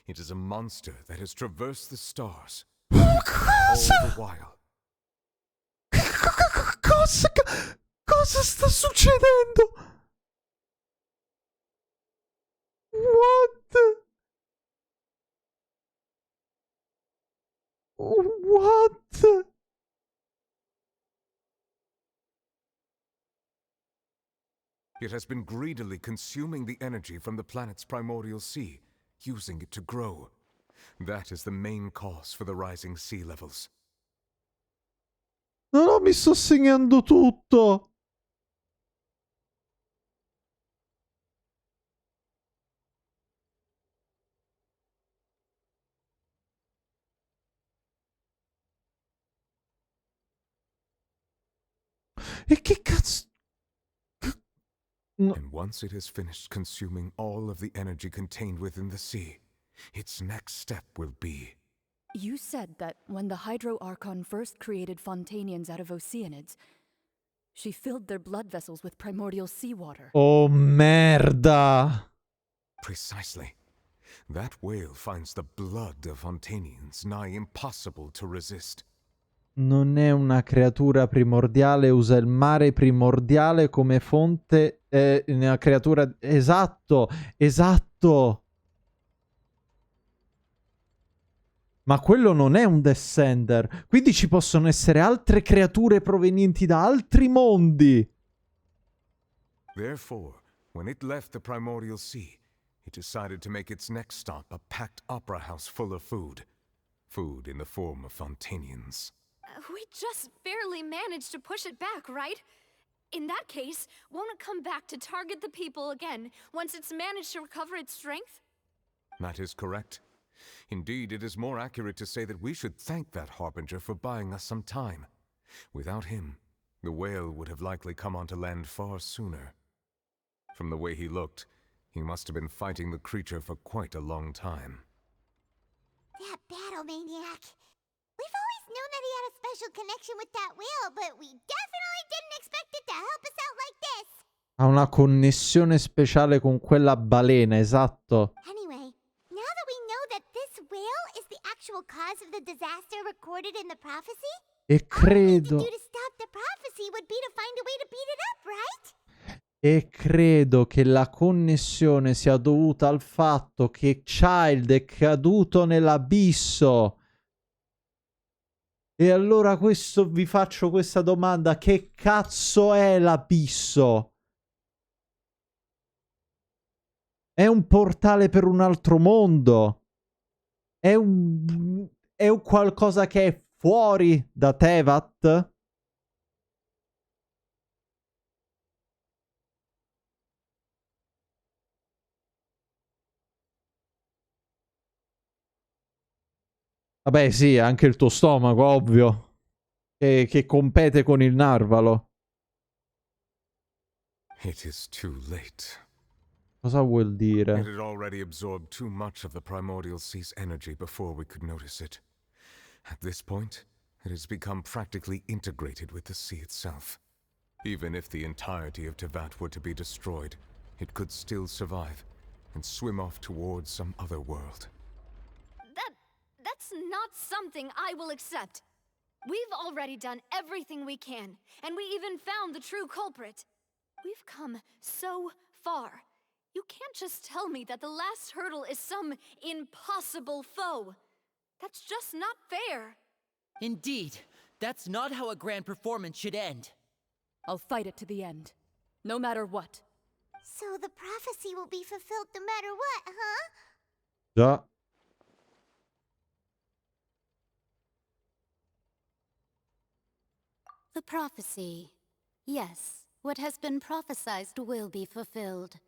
It is a monster that has traversed the stars all the while. Cosa sta succedendo? What? What? It has been greedily consuming the energy from the planet's primordial sea, using it to grow. That is the main cause for the rising sea levels. No, no, mi sto segnando tutto. E che cazzo? No. And once it has finished consuming all of the energy contained within the sea, its next step will be... You said that when the Hydro Archon first created Fontainians out of Oceanids, she filled their blood vessels with primordial seawater. Oh, merda! Precisely. That whale finds the blood of Fontainians nigh impossible to resist. Non è una creatura primordiale, usa il mare primordiale come fonte. È una creatura... Esatto, esatto. Ma quello non è un Descender. Quindi ci possono essere altre creature provenienti da altri mondi. Therefore, when it left the primordial sea, it decided to make its next stop a packed opera house full of food. Food in the form of Fontainians. We just barely managed to push it back, right? In that case, won't it come back to target the people again once it's managed to recover its strength? That is correct. Indeed, it is more accurate to say that we should thank that Harbinger for buying us some time. Without him, the whale would have likely come onto land far sooner. From the way he looked, he must have been fighting the creature for quite a long time. That battle maniac. We've always known that he had a special connection with that whale, but we definitely didn't expect it to help us out like this. Ha una connessione speciale con quella balena, esatto. Anyway, now that we know that this whale is the actual cause of the disaster recorded in the prophecy, E credo... all we need to do to stop the prophecy would be to find a way to beat it up, right? E credo che la connessione sia dovuta al fatto che Child è caduto nell'abisso. E allora vi faccio questa domanda: che cazzo è l'abisso? È un portale per un altro mondo? È un qualcosa che è fuori da Tevat? Vabbè, sì, anche il tuo stomaco, ovvio. Che compete con il narvalo. It is too late. Cosa vuol dire? It had already absorbed too much of the primordial sea's energy before we could notice it. At this point, it has become practically integrated with the sea itself. Even if the entirety of Tevat were to be destroyed, it could still survive and swim off towards some other world. That's not something I will accept. We've already done everything we can, and we even found the true culprit. We've come so far. You can't just tell me that the last hurdle is some impossible foe. That's just not fair. Indeed, that's not how a grand performance should end. I'll fight it to the end, no matter what. So the prophecy will be fulfilled no matter what, huh? Già. The prophecy. Yes, what has been prophesied will be fulfilled.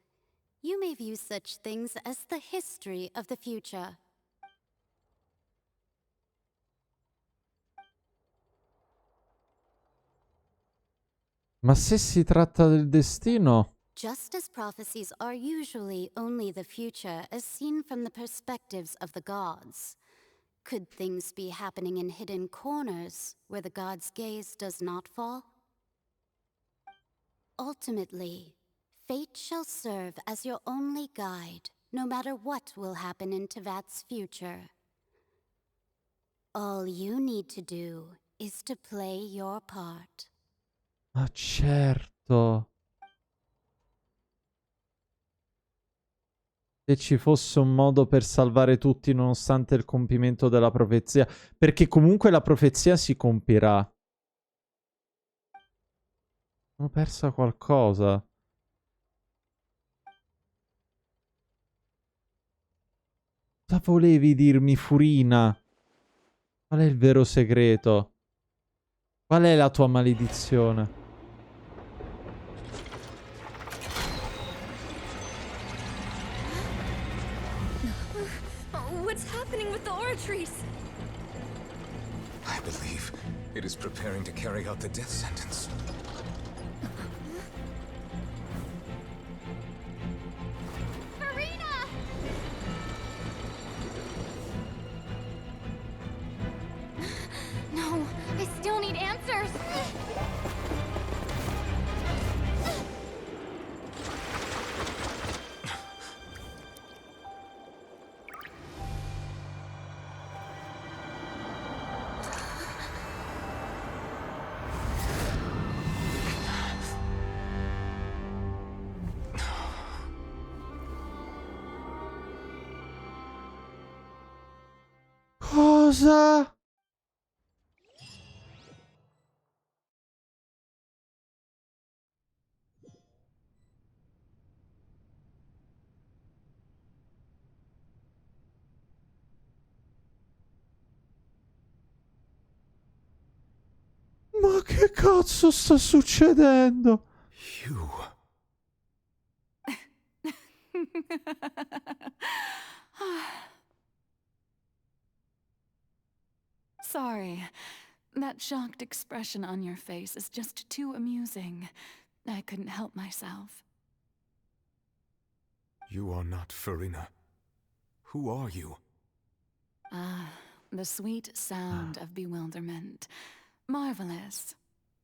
You may view such things as the history of the future. Ma se si tratta del destino... Just as prophecies are usually only the future as seen from the perspectives of the gods, could things be happening in hidden corners where the god's gaze does not fall? Ultimately, fate shall serve as your only guide, no matter what will happen in Tevat's future. All you need to do is to play your part. Ma certo. Se ci fosse un modo per salvare tutti nonostante il compimento della profezia. Perché comunque la profezia si compirà. Ho persa qualcosa. Cosa volevi dirmi, Furina? Qual è il vero segreto? Qual è la tua maledizione? What's happening with the oratories? I believe it is preparing to carry out the death sentence. Farina! No, I still need answers. Cosa? Ma che cazzo sta succedendo? You. Sorry. That shocked expression on your face is just too amusing. I couldn't help myself. You are not Farina. Who are you? Ah, the sweet sound of bewilderment. Marvelous.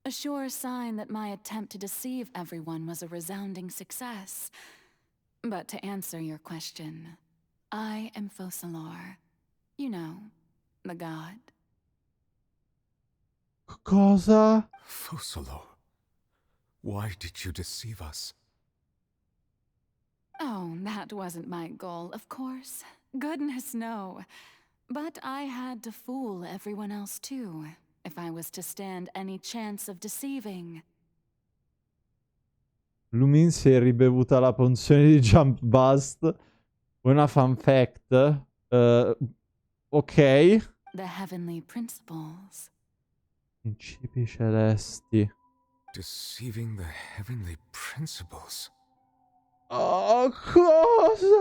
A sure sign that my attempt to deceive everyone was a resounding success. But to answer your question, I am Focalor. You know, the god. Cosa? Focalor. Why did you deceive us? Oh, that wasn't my goal, of course. Goodness, no. But I had to fool everyone else too, if I was to stand any chance of deceiving. Lumin si è ribevuta la pozione di Jump Bust. Una fun fact. Ok. The heavenly principles. Principi celesti. Deceiving the heavenly principles. Oh, cosa?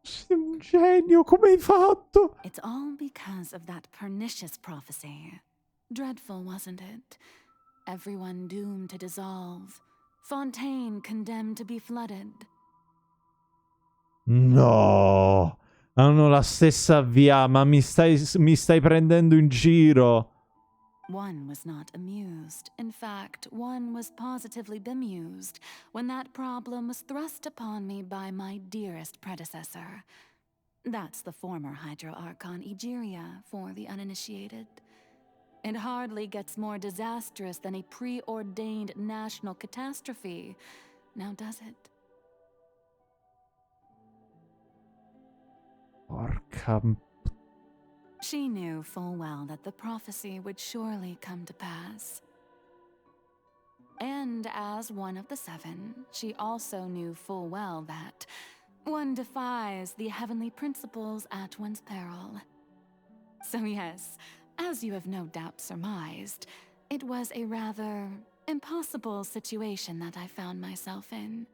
Sei un genio, come hai fatto? It's all because of that pernicious prophecy. Dreadful, wasn't it? Everyone doomed to dissolve. Fontaine condemned to be flooded. No, hanno la stessa via, ma mi stai prendendo in giro. One was not amused. In fact, one was positively bemused when that problem was thrust upon me by my dearest predecessor. That's the former Hydro Archon Egeria for the uninitiated. It hardly gets more disastrous than a preordained national catastrophe, now does it? Porca... She knew full well that the prophecy would surely come to pass. And as one of the seven, she also knew full well that one defies the heavenly principles at one's peril. So yes, as you have no doubt surmised, it was a rather impossible situation that I found myself in.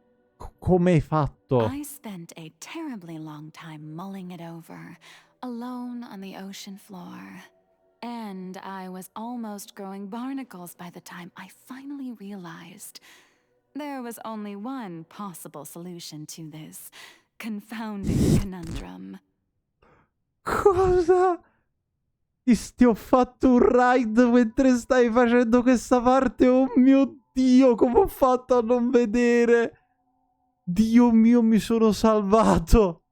Come hai fatto? I spent a terribly long time mulling it over, alone on the ocean floor. And I was almost growing barnacles by the time I finally realized there was only one possible solution to this confounding conundrum. Cosa? Ti ho fatto un ride mentre stai facendo questa parte? Oh mio Dio, come ho fatto a non vedere? Dio mio, mi sono salvato.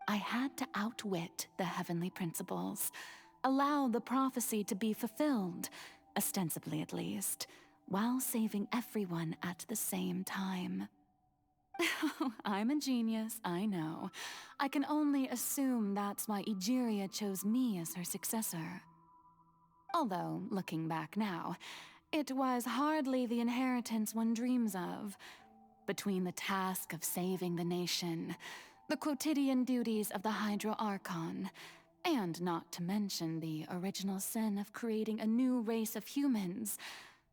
I had to outwit the heavenly principles, allow the prophecy to be fulfilled, ostensibly at least, while saving everyone at the same time. I'm a genius, I know. I can only assume that's why Egeria chose me as her successor. Although, looking back now, it was hardly the inheritance one dreams of. Between the task of saving the nation, the quotidian duties of the Hydro Archon, and not to mention the original sin of creating a new race of humans,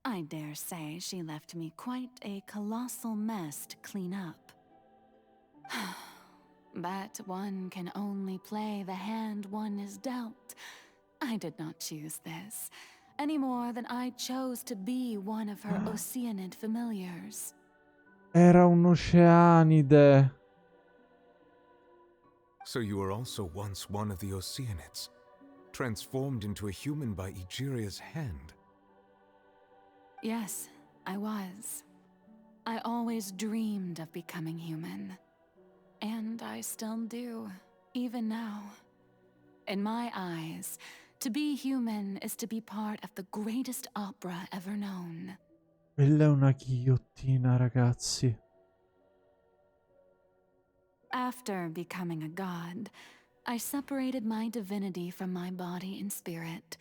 I dare say she left me quite a colossal mess to clean up. But one can only play the hand one is dealt. I did not choose this, any more than I chose to be one of her Oceanid familiars. Era un Oceanide. So you were also once one of the Oceanids, transformed into a human by Egeria's hand. Yes, I was. I always dreamed of becoming human. And I still do, even now. In my eyes, to be human is to be part of the greatest opera ever known. Quella è una ghigliottina, ragazzi. After becoming a god, I separated my divinity from my body and spirit,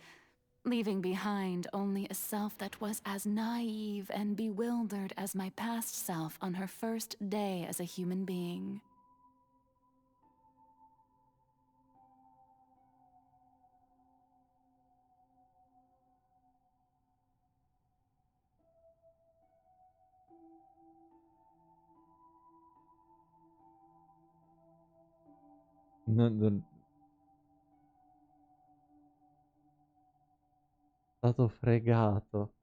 leaving behind only a self that was as naive and bewildered as my past self on her first day as a human being. Stato fregato.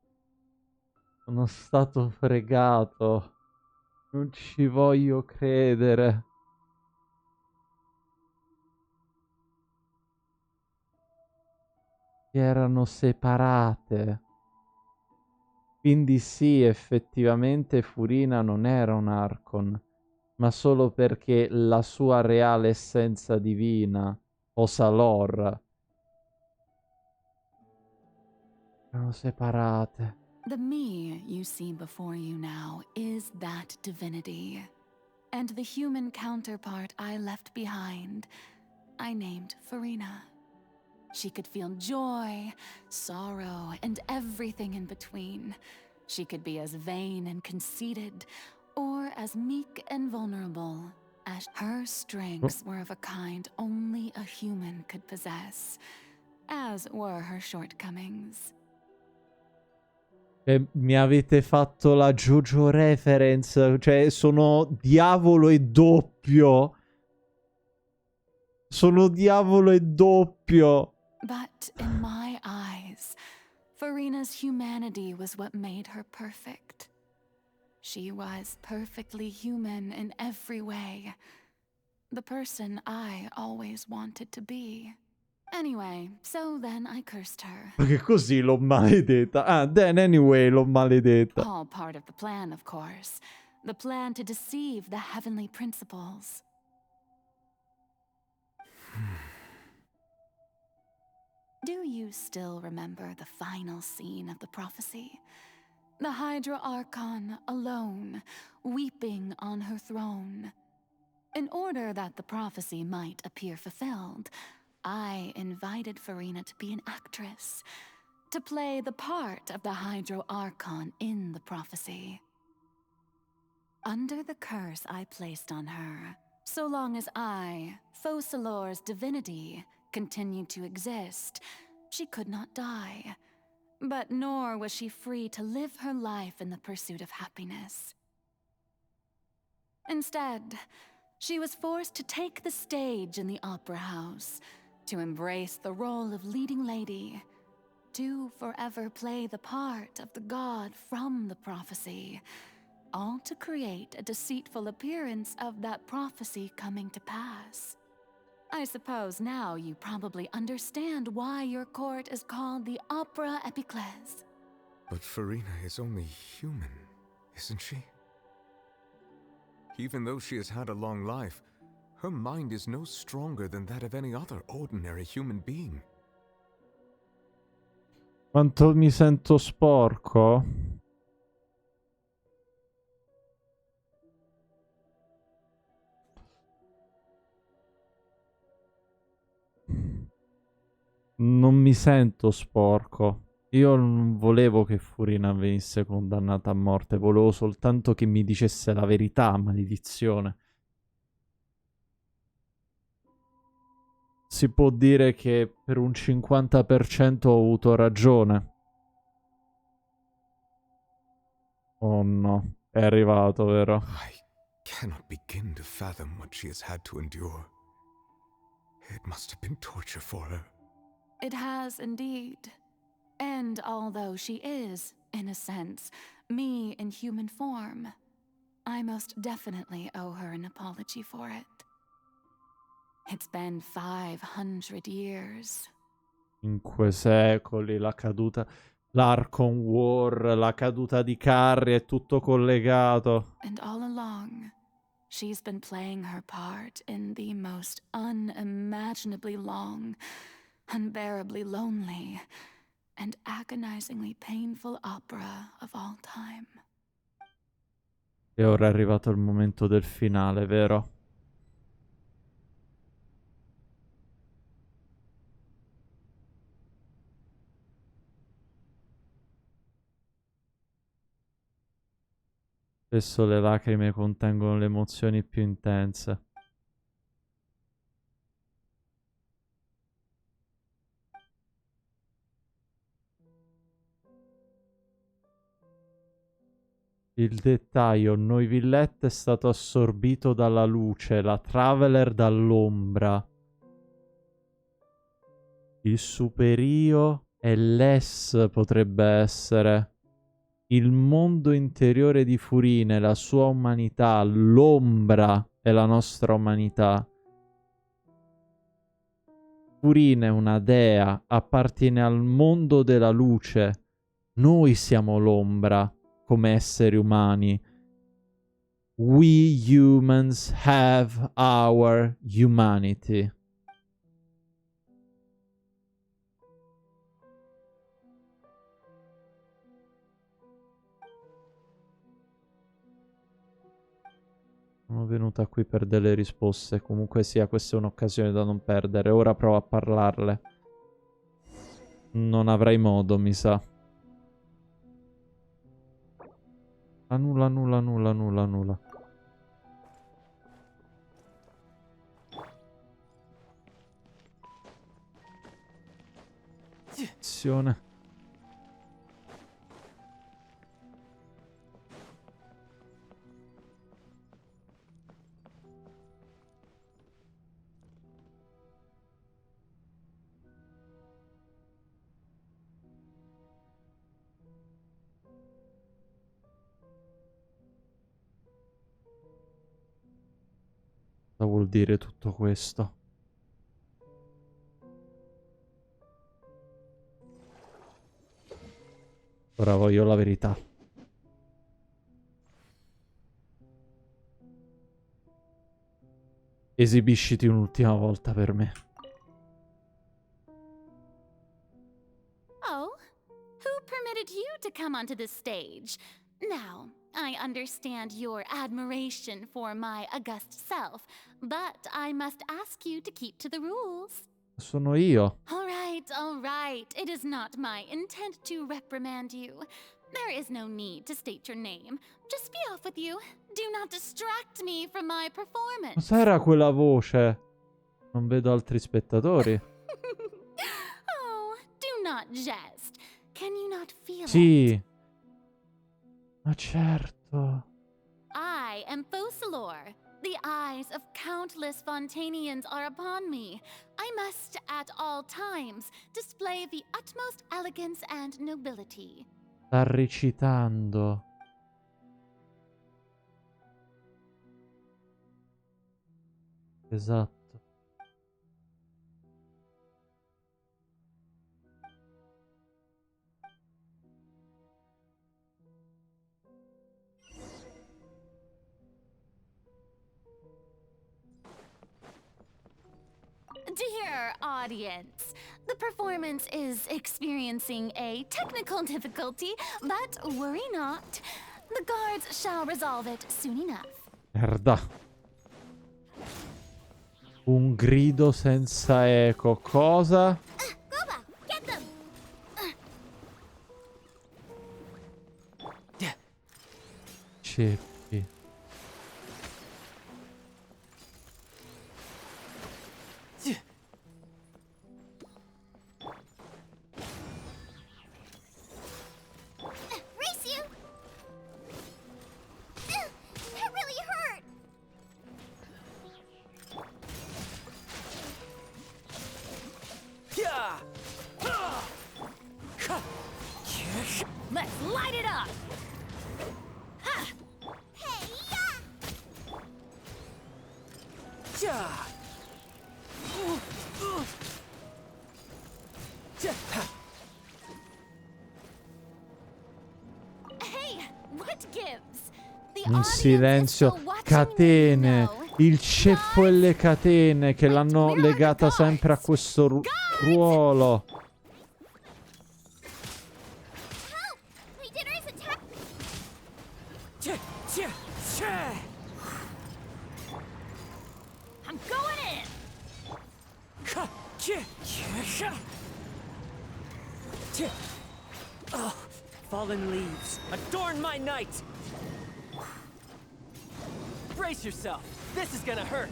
Sono stato fregato. Non ci voglio credere. Si erano separate. Quindi sì, effettivamente Furina non era un Archon, ma solo perché la sua reale essenza divina, Osalor, erano separate. The me you see before you now is that divinity. And the human counterpart I left behind, I named Furina. She could feel joy, sorrow, and everything in between. She could be as vain and conceited, or as meek and vulnerable, as her strengths were of a kind only a human could possess, as were her shortcomings. Mi avete fatto la JoJo reference, cioè sono diavolo e doppio. Sono diavolo e doppio. But in my eyes, Furina's humanity was what made her perfect. She was perfectly human in every way. The person I always wanted to be. Anyway, so then I cursed her. Perché così l'ho maledetta. Ah, then anyway l'ho maledetta. All part of the plan, of course. The plan to deceive the heavenly principles. Do you still remember the final scene of the prophecy? The Hydra Archon alone, weeping on her throne. In order that the prophecy might appear fulfilled, I invited Furina to be an actress, to play the part of the Hydro Archon in the prophecy. Under the curse I placed on her, so long as I, Fosalor's divinity, continued to exist, she could not die. But nor was she free to live her life in the pursuit of happiness. Instead, she was forced to take the stage in the opera house, to embrace the role of leading lady, to forever play the part of the god from the prophecy, all to create a deceitful appearance of that prophecy coming to pass. I suppose now you probably understand why your court is called the Opera Epiclese. But Furina is only human, isn't she? Even though she has had a long life, her mind is no stronger than that of any other ordinary human being. Quanto mi sento sporco. Non mi sento sporco. Io non volevo che Furina venisse condannata a morte, volevo soltanto che mi dicesse la verità, maledizione. Si può dire che per un 50% ho avuto ragione. Oh no, è arrivato, vero? I cannot begin to fathom what she has had to endure. It must have been torture for her. It has indeed. And although she is, in a sense, me in human form, I most definitely owe her an apology for it. It's been 500 years. 5 secoli, la caduta, l'Archon War, la caduta di Carri, è tutto collegato. And all along, she's been playing her part in the most unimaginably long, unbearably lonely, and agonizingly painful opera of all time. E ora è arrivato il momento del finale, vero? Spesso le lacrime contengono le emozioni più intense. Il dettaglio, noi Villette è stato assorbito dalla luce, la Traveler dall'ombra. Il superio e l'Es potrebbe essere. Il mondo interiore di Furine, la sua umanità, l'ombra è la nostra umanità. Furine è una dea, appartiene al mondo della luce. Noi siamo l'ombra, come esseri umani. We humans have our humanity. Sono venuta qui per delle risposte. Comunque sia, questa è un'occasione da non perdere. Ora provo a parlarle. Non avrai modo, mi sa. Nulla, nulla, nulla, nulla, nulla. Attenzione. Cosa vuol dire tutto questo? Ora voglio la verità. Esibisciti un'ultima volta per me. Oh, who permitted you to come onto this stage? Now, I understand your admiration for my august self, but I must ask you to keep to the rules. Sono io. All right. It is not my intent to reprimand you. There is no need to state your name. Just be off with you. Do not distract me from my performance. Cos'era quella voce? Non vedo altri spettatori. Oh, do not jest. Can you not feel it? Sì. Ma certo. I am Focalor. The eyes of countless Fontainians are upon me. I must, at all times, display the utmost elegance and nobility. Sta recitando. Esatto. Dear audience, the performance is experiencing a technical difficulty, but worry not. The guards shall resolve it soon enough. Merda. Un grido senza eco. Cosa? Goba, ceppi. Race you! That really hurt! Let's light it up! Hey, Hey, what gives? The Un audience is silenzio. still watching Catene. me, you know. Il ceppo e le catene che l'hanno legata sempre a questo ruolo. Leader's attack! I'm going in! Oh, fallen leaves, adorn my night! Brace yourself, this is gonna hurt!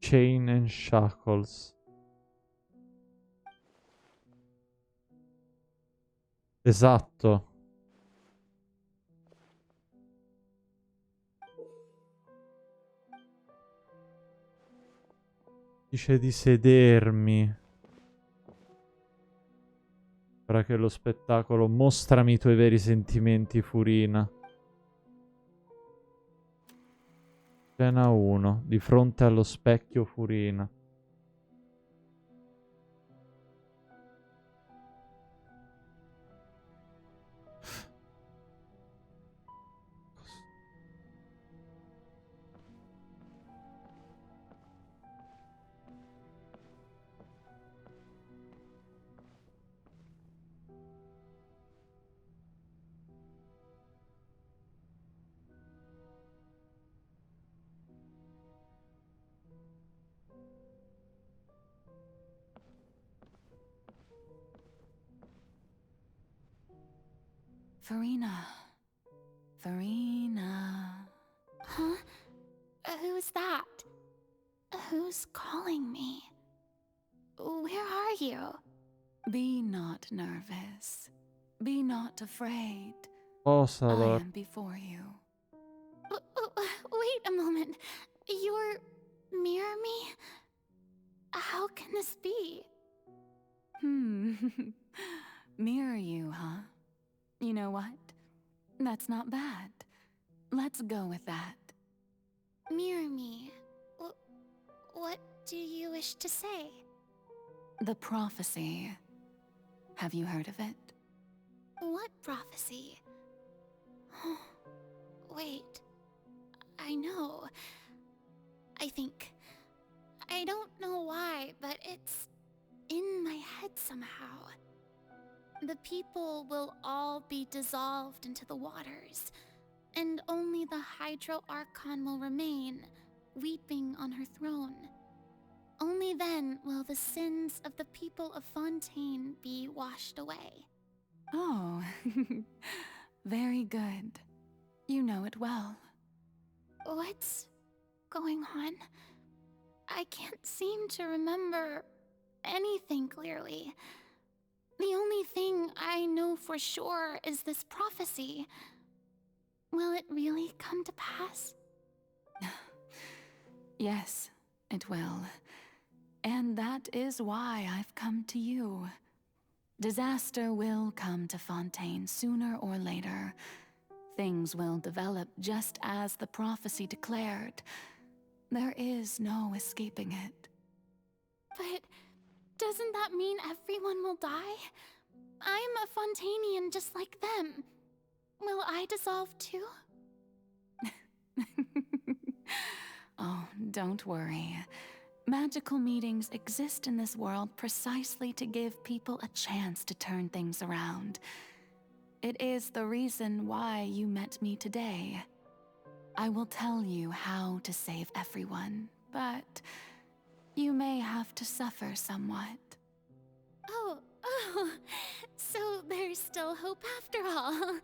Chain and shackles. Esatto. Dice di sedermi. Ora che lo spettacolo. Mostrami i tuoi veri sentimenti, Furina. Scena 1. Di fronte allo specchio, Furina. Farina. Farina. Huh? Who's that? Who's calling me? Where are you? Be not nervous. Be not afraid. Cosa, I allora? am before you. Wait a moment. You're mirror me? How can this be? Mirror you, huh? You know what? That's not bad. Let's go with that. Mirror me. What do you wish to say? The prophecy. Have you heard of it? What prophecy? Wait. I know. I think. I don't know why, but it's in my head somehow. The people will all be dissolved into the waters, and only the Hydro Archon will remain, weeping on her throne. Only then will the sins of the people of Fontaine be washed away. Oh, very good. You know it well. What's going on? I can't seem to remember anything clearly. The only thing I know for sure is this prophecy. Will it really come to pass? Yes, it will. And that is why I've come to you. Disaster will come to Fontaine sooner or later. Things will develop just as the prophecy declared. There is no escaping it. But doesn't that mean everyone will die? I'm a Fontainian just like them. Will I dissolve too? Oh, don't worry. Magical meetings exist in this world precisely to give people a chance to turn things around. It is the reason why you met me today. I will tell you how to save everyone, but you may have to suffer somewhat. Oh, so there's still hope after all.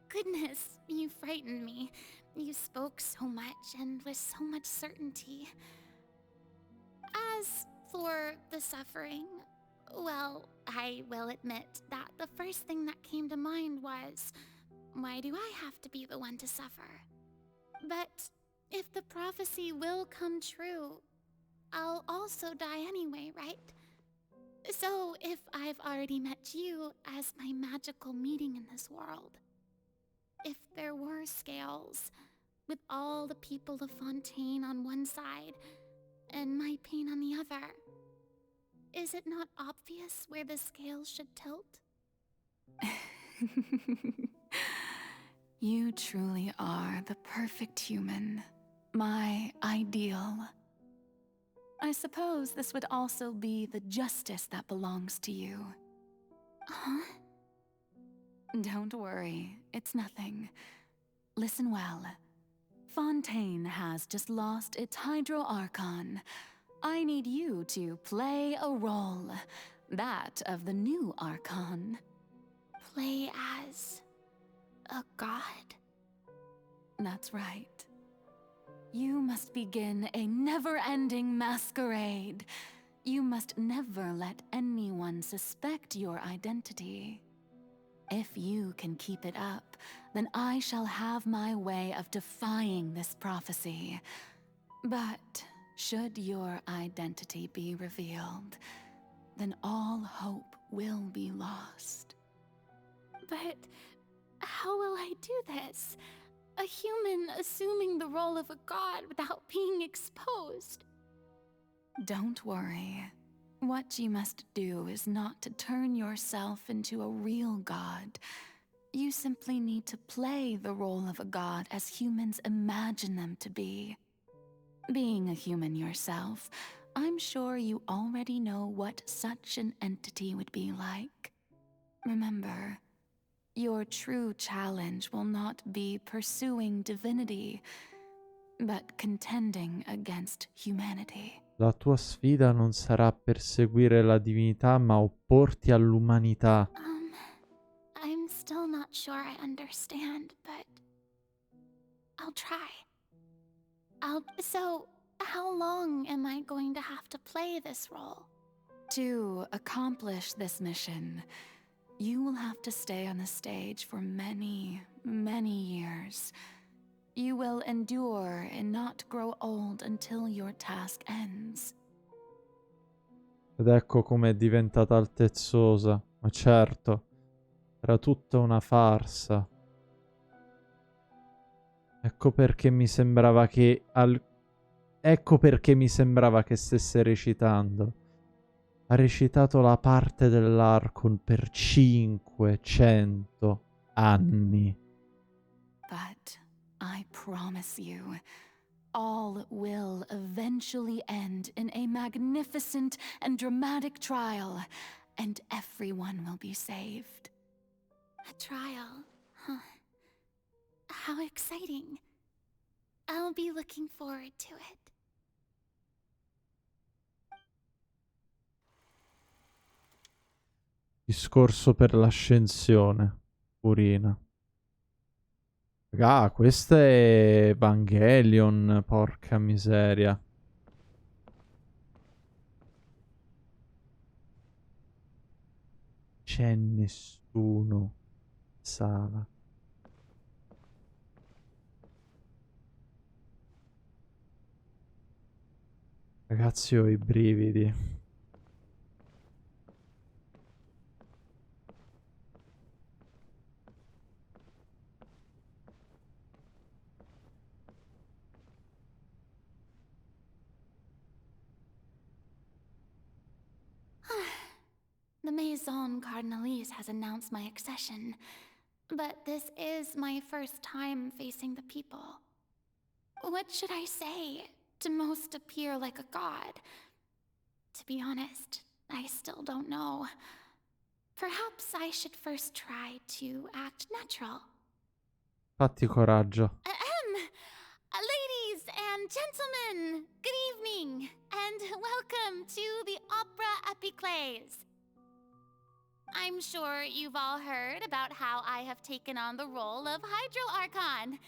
Goodness, you frightened me. You spoke so much and with so much certainty. As for the suffering, well, I will admit that the first thing that came to mind was, why do I have to be the one to suffer? But if the prophecy will come true, I'll also die anyway, right? So if I've already met you as my magical meeting in this world, if there were scales, with all the people of Fontaine on one side and my pain on the other, is it not obvious where the scales should tilt? You truly are the perfect human, my ideal. I suppose this would also be the justice that belongs to you. Huh? Don't worry, it's nothing. Listen well. Fontaine has just lost its Hydro Archon. I need you to play a role, that of the new Archon. Play as a god? That's right. You must begin a never-ending masquerade. You must never let anyone suspect your identity. If you can keep it up, then I shall have my way of defying this prophecy. But should your identity be revealed, then all hope will be lost. But how will I do this? A human assuming the role of a god without being exposed. Don't worry. What you must do is not to turn yourself into a real god. You simply need to play the role of a god as humans imagine them to be. Being a human yourself, I'm sure you already know what such an entity would be like. Remember, your true challenge will not be pursuing divinity, but contending against humanity. La tua sfida non sarà perseguire la divinità, ma opporti all'umanità. I'm still not sure I understand, but I'll try. So, how long am I going to have to play this role? To accomplish this mission, you will have to stay on the stage for many, many years. You will endure and not grow old until your task ends. Ed ecco com'è diventata altezzosa. Ma certo, era tutta una farsa. Ecco perché mi sembrava che stesse recitando. Ha recitato la parte dell'Archon per 500 anni. But I promise you, all will eventually end in a magnificent and dramatic trial, and everyone will be saved. A trial, huh? How exciting. I'll be looking forward to it. Discorso per l'ascensione, purina. Raga, questo è Evangelion, porca miseria. C'è nessuno in sala. Ragazzi, ho i brividi. The Maison Cardinalise has announced my accession, but this is my first time facing the people. What should I say to most appear like a god? To be honest, I still don't know. Perhaps I should first try to act natural. Fatti coraggio. Ladies and gentlemen, good evening. taken on the role of Hydro Archon.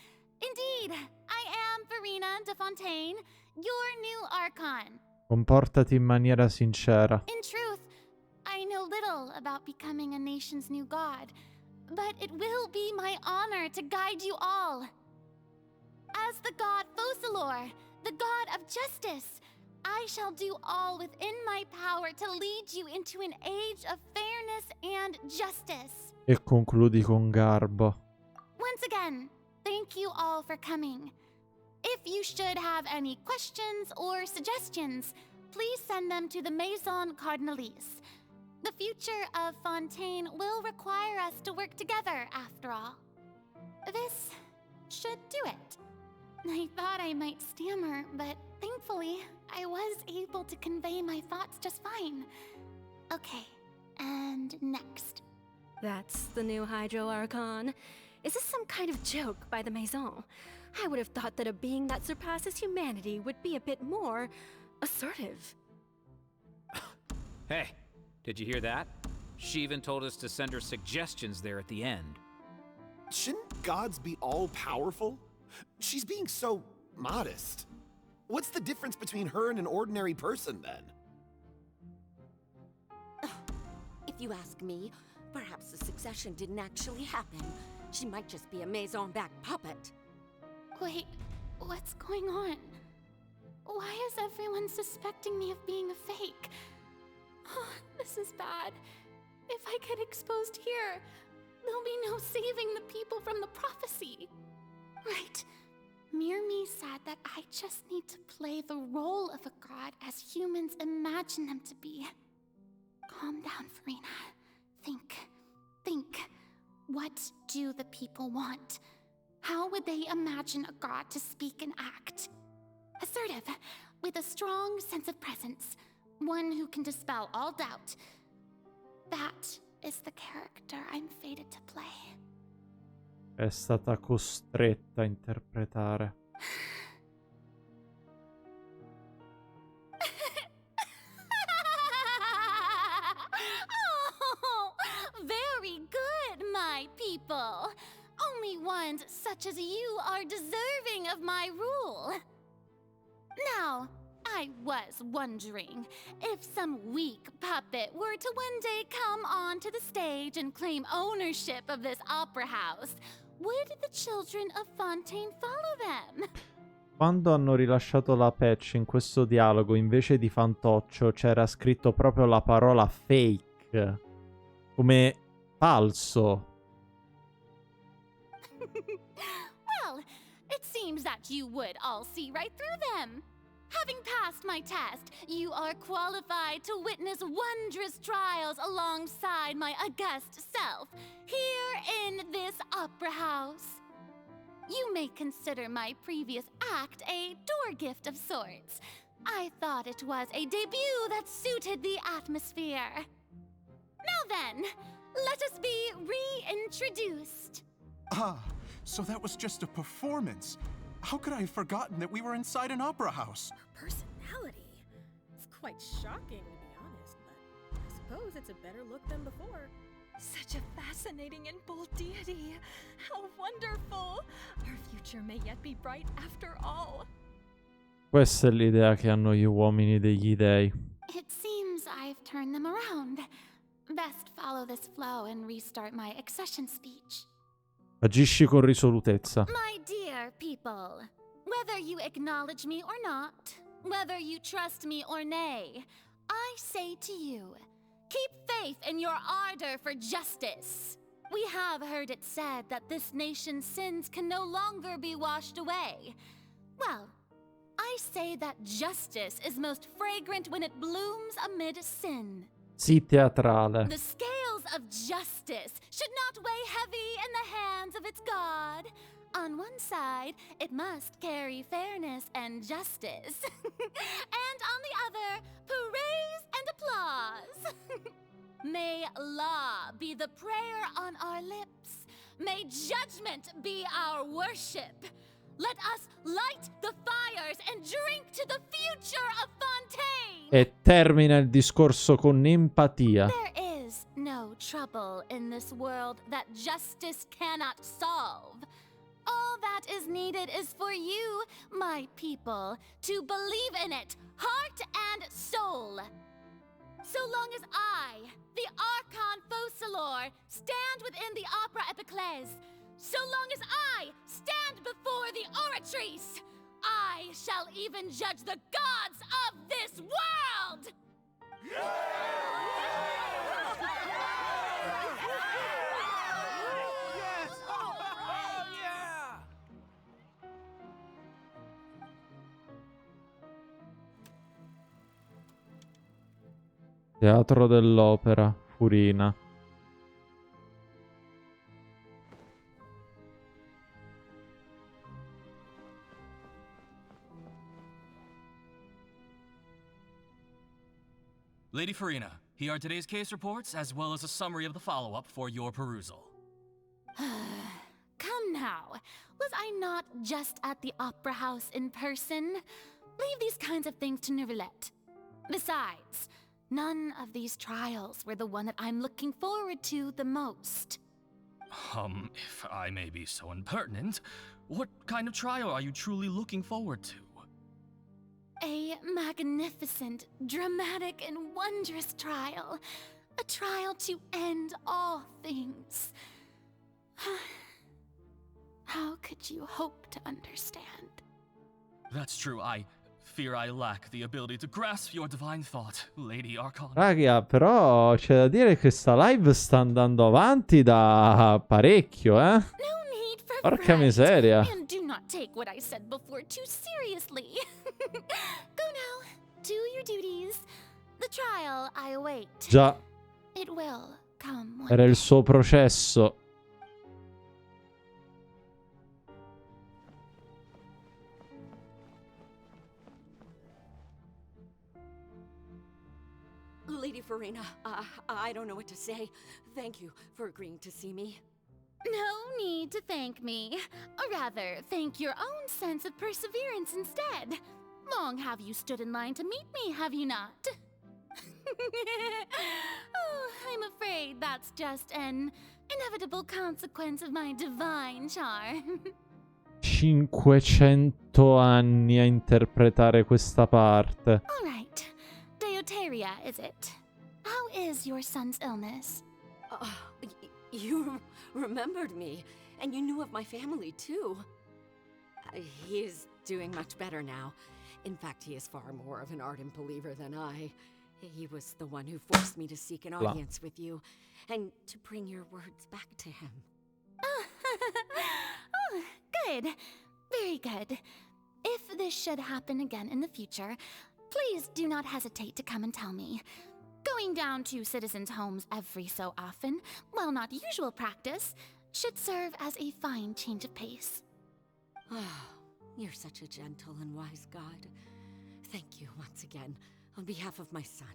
Indeed, I am Verena de Fontaine, your new Archon. Comportati in maniera sincera. In truth, I know little about becoming a nation's new god, but it will be my honor to guide you all. As the god Focalor, the god of justice, I shall do all within my power to lead you into an age of fairness and justice. E concludi con garbo. Once again, thank you all for coming. If you should have any questions or suggestions, please send them to the Maison Cardinalise. The future of Fontaine will require us to work together, after all. This should do it. I thought I might stammer, but thankfully, I was able to convey my thoughts just fine. Okay, and next. That's the new Hydro Archon. Is this some kind of joke by the Maison? I would have thought that a being that surpasses humanity would be a bit more assertive. Hey, did you hear that? She even told us to send her suggestions there at the end. Shouldn't gods be all-powerful? She's being so modest. What's the difference between her and an ordinary person, then? If you ask me, perhaps the succession didn't actually happen. She might just be a Maison-back puppet. Wait, what's going on? Why is everyone suspecting me of being a fake? Oh, this is bad. If I get exposed here, there'll be no saving the people from the prophecy. Right. Mirmi said that I just need to play the role of a god as humans imagine them to be. Calm down, Verena. Think. What do the people want? How would they imagine a god to speak and act? Assertive, with a strong sense of presence. One who can dispel all doubt. That is the character I'm fated to play. È stata costretta a interpretare. Oh, very good, my people. Only ones such as you are deserving of my rule. Now, I was wondering if some weak puppet were to one day come onto the stage and claim ownership of this opera house, would the children of Fontaine follow them? Quando hanno rilasciato la patch in questo dialogo, invece di fantoccio c'era scritto proprio la parola fake, come falso. Well, it seems that you would all see right through them. Having passed my test, you are qualified to witness wondrous trials alongside my august self, here in this opera house. You may consider my previous act a door gift of sorts. I thought it was a debut that suited the atmosphere. Now then, let us be reintroduced. Ah, so that was just a performance. How could I have forgotten that we were inside an opera house? Personality? It's quite shocking, to be honest, but I suppose it's a better look than before. Such a fascinating and bold deity. How wonderful! Our future may yet be bright after all. Questa è l'idea che hanno gli uomini degli dei. It seems I've turned them around. Best follow this flow and restart my accession speech. Agisci con risolutezza. My dear people, whether you acknowledge me or not, whether you trust me or nay, I say to you, keep faith in your ardor for justice. We have heard it said that this nation's sins can no longer be washed away. Well, I say that justice is most fragrant when it blooms amid sin. Sì, teatrale. The scales of justice should not weigh heavy in the hands of its god. On one side, it must carry fairness and justice. And on the other, praise and applause. May law be the prayer on our lips. May judgment be our worship. Let us light the fires and drink to the future of Fontaine. E termina il discorso con empatia. There is no trouble in this world that justice cannot solve. All that is needed is for you, my people, to believe in it, heart and soul. So long as I, the Archon Focalor, stand within the Opera Epiclese, so long as I stand before the Oratrice, I shall even judge the gods of this world! Teatro dell'Opera, Furina. Lady Farina, here are today's case reports, as well as a summary of the follow-up for your perusal. Come now, was I not just at the Opera House in person? Leave these kinds of things to Neuvillette. Besides, none of these trials were the one that I'm looking forward to the most. If I may be so impertinent, what kind of trial are you truly looking forward to? A magnificent, dramatic, and wondrous trial. A trial to end all things. How could you hope to understand? That's true, I fear I lack the ability to grasp your divine thought, Lady Archon. Raga, però c'è da dire che questa live sta andando avanti da parecchio, eh? No need for Porca miseria. And do not take what I said before too seriously. Go now, do your duties. The trial I await. Già, It will come one era il suo processo. Lady Farina, I don't know what to say. Thank you for agreeing to see me. No need to thank me. Or rather, thank your own sense of perseverance instead. Long have you stood in line to meet me, have you not? Oh, I'm afraid that's just an inevitable consequence of my divine charm. 500 anni a interpretare questa parte. All right. Deoteria, is it? How is your son's illness? You remembered me, and you knew of my family, too. He is doing much better now. In fact, he is far more of an ardent believer than I. He was the one who forced me to seek an audience with you, and to bring your words back to him. Oh, good. Very good. If this should happen again in the future, please do not hesitate to come and tell me. Going down to citizens' homes every so often, while not usual practice, should serve as a fine change of pace. You're such a gentle and wise god. Thank you once again, on behalf of my son.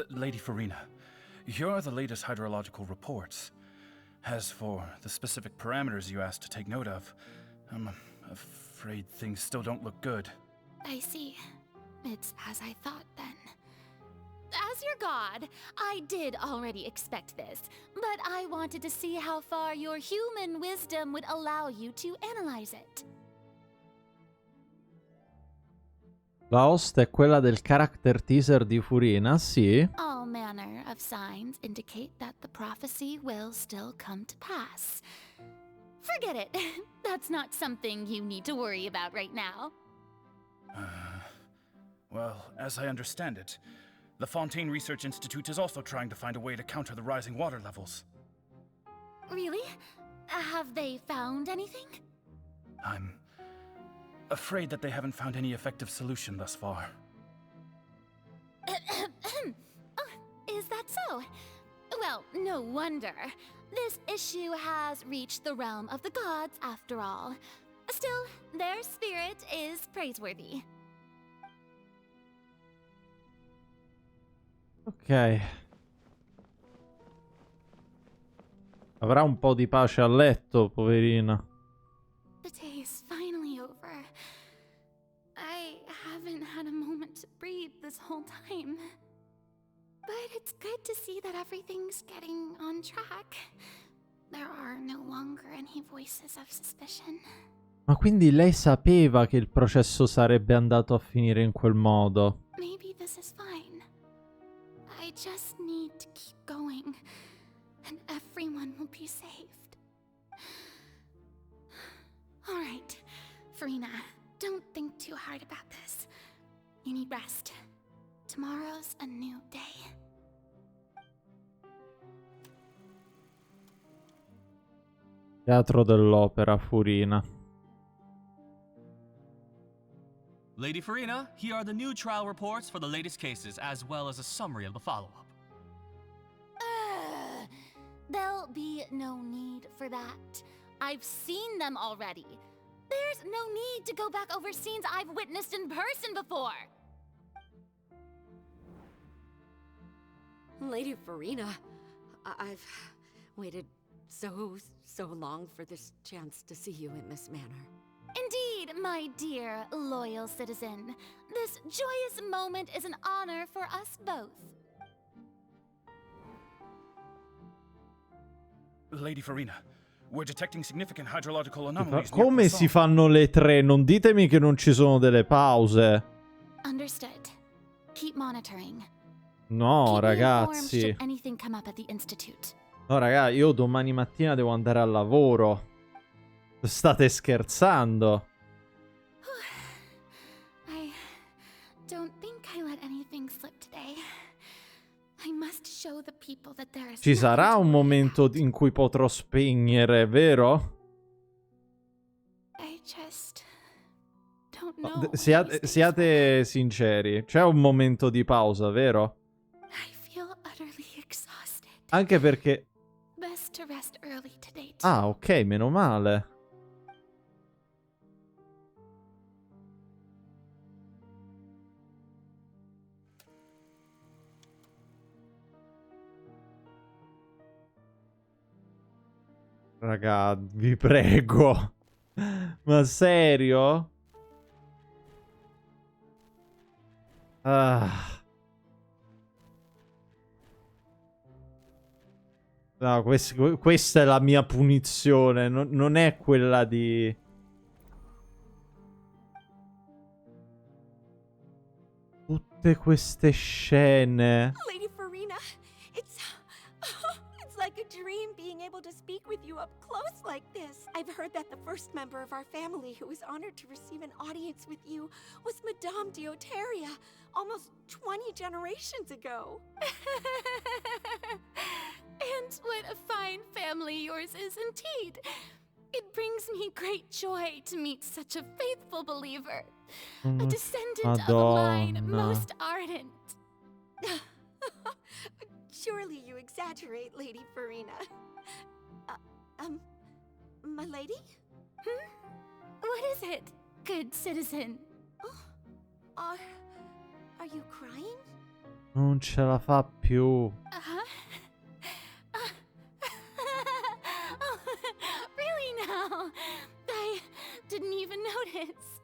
Lady Farina, here are the latest hydrological reports. As for the specific parameters you asked to take note of, I'm afraid things still don't look good. I see. It's as I thought then. As your god, I did already expect this, but I wanted to see how far your human wisdom would allow you to analyze it. La host è quella del character teaser di Furina, sì. All manner of signs indicate that the prophecy will still come to pass. Forget it. That's not something you need to worry about right now. Well, as I understand it, the Fontaine Research Institute is also trying to find a way to counter the rising water levels. Really? Have they found anything? I'm afraid that they haven't found any effective solution thus far. Is that so? Well, no wonder. This issue has reached the realm of the gods, after all. Still, their spirit is praiseworthy. Ok. Avrà un po' di pace a letto, poverina. The day is finally over. I haven't had a moment to breathe this whole time. But it's good to see that everything's getting on track. There are no longer any voices of suspicion. Ma quindi lei sapeva che il processo sarebbe andato a finire in quel modo? Maybe this is fine. I just need to keep going, and everyone will be saved. All right, Farina, don't think too hard about this. You need rest. Tomorrow's a new day. Teatro dell'Opera, Furina. Lady Farina, here are the new trial reports for the latest cases, as well as a summary of the follow-up. There'll be no need for that. I've seen them already. There's no need to go back over scenes I've witnessed in person before. Lady Farina, I've waited so long for this chance to see you in this manner. Indeed, my dear, loyal citizen. This joyous moment is an honor for us both. Lady Farina, we're detecting significant hydrological anomalies. Come si fanno le tre? Non ditemi che non ci sono delle pause. Understood. Keep monitoring. No, Keep me informed ragazzi. should anything come up at the institute. No, raga, io domani mattina devo andare al lavoro. State scherzando? I don't think I let anything slip today. I must show the people that there is Ci sarà un momento in cui potrò spegnere, vero? I just don't know. Siate sinceri. C'è un momento di pausa, vero? I feel utterly exhausted. Anche perché... Best to rest early today too. Ah, ok, meno male. Raga, vi prego. Ma serio? Ah. No, questa è la mia punizione. Non è quella di... Tutte queste scene. Lady Farina, it's like a dream being able to speak with you up close like this. I've heard that the first member of our family who was honored to receive an audience with you was Madame Deoteria, almost 20 generations ago. And what a fine family yours is indeed. It brings me great joy to meet such a faithful believer. A descendant of a line most ardent. Surely you exaggerate, Lady Farina. My lady? What is it, good citizen? Are you crying? Non ce la fa più. Really now? I didn't even notice.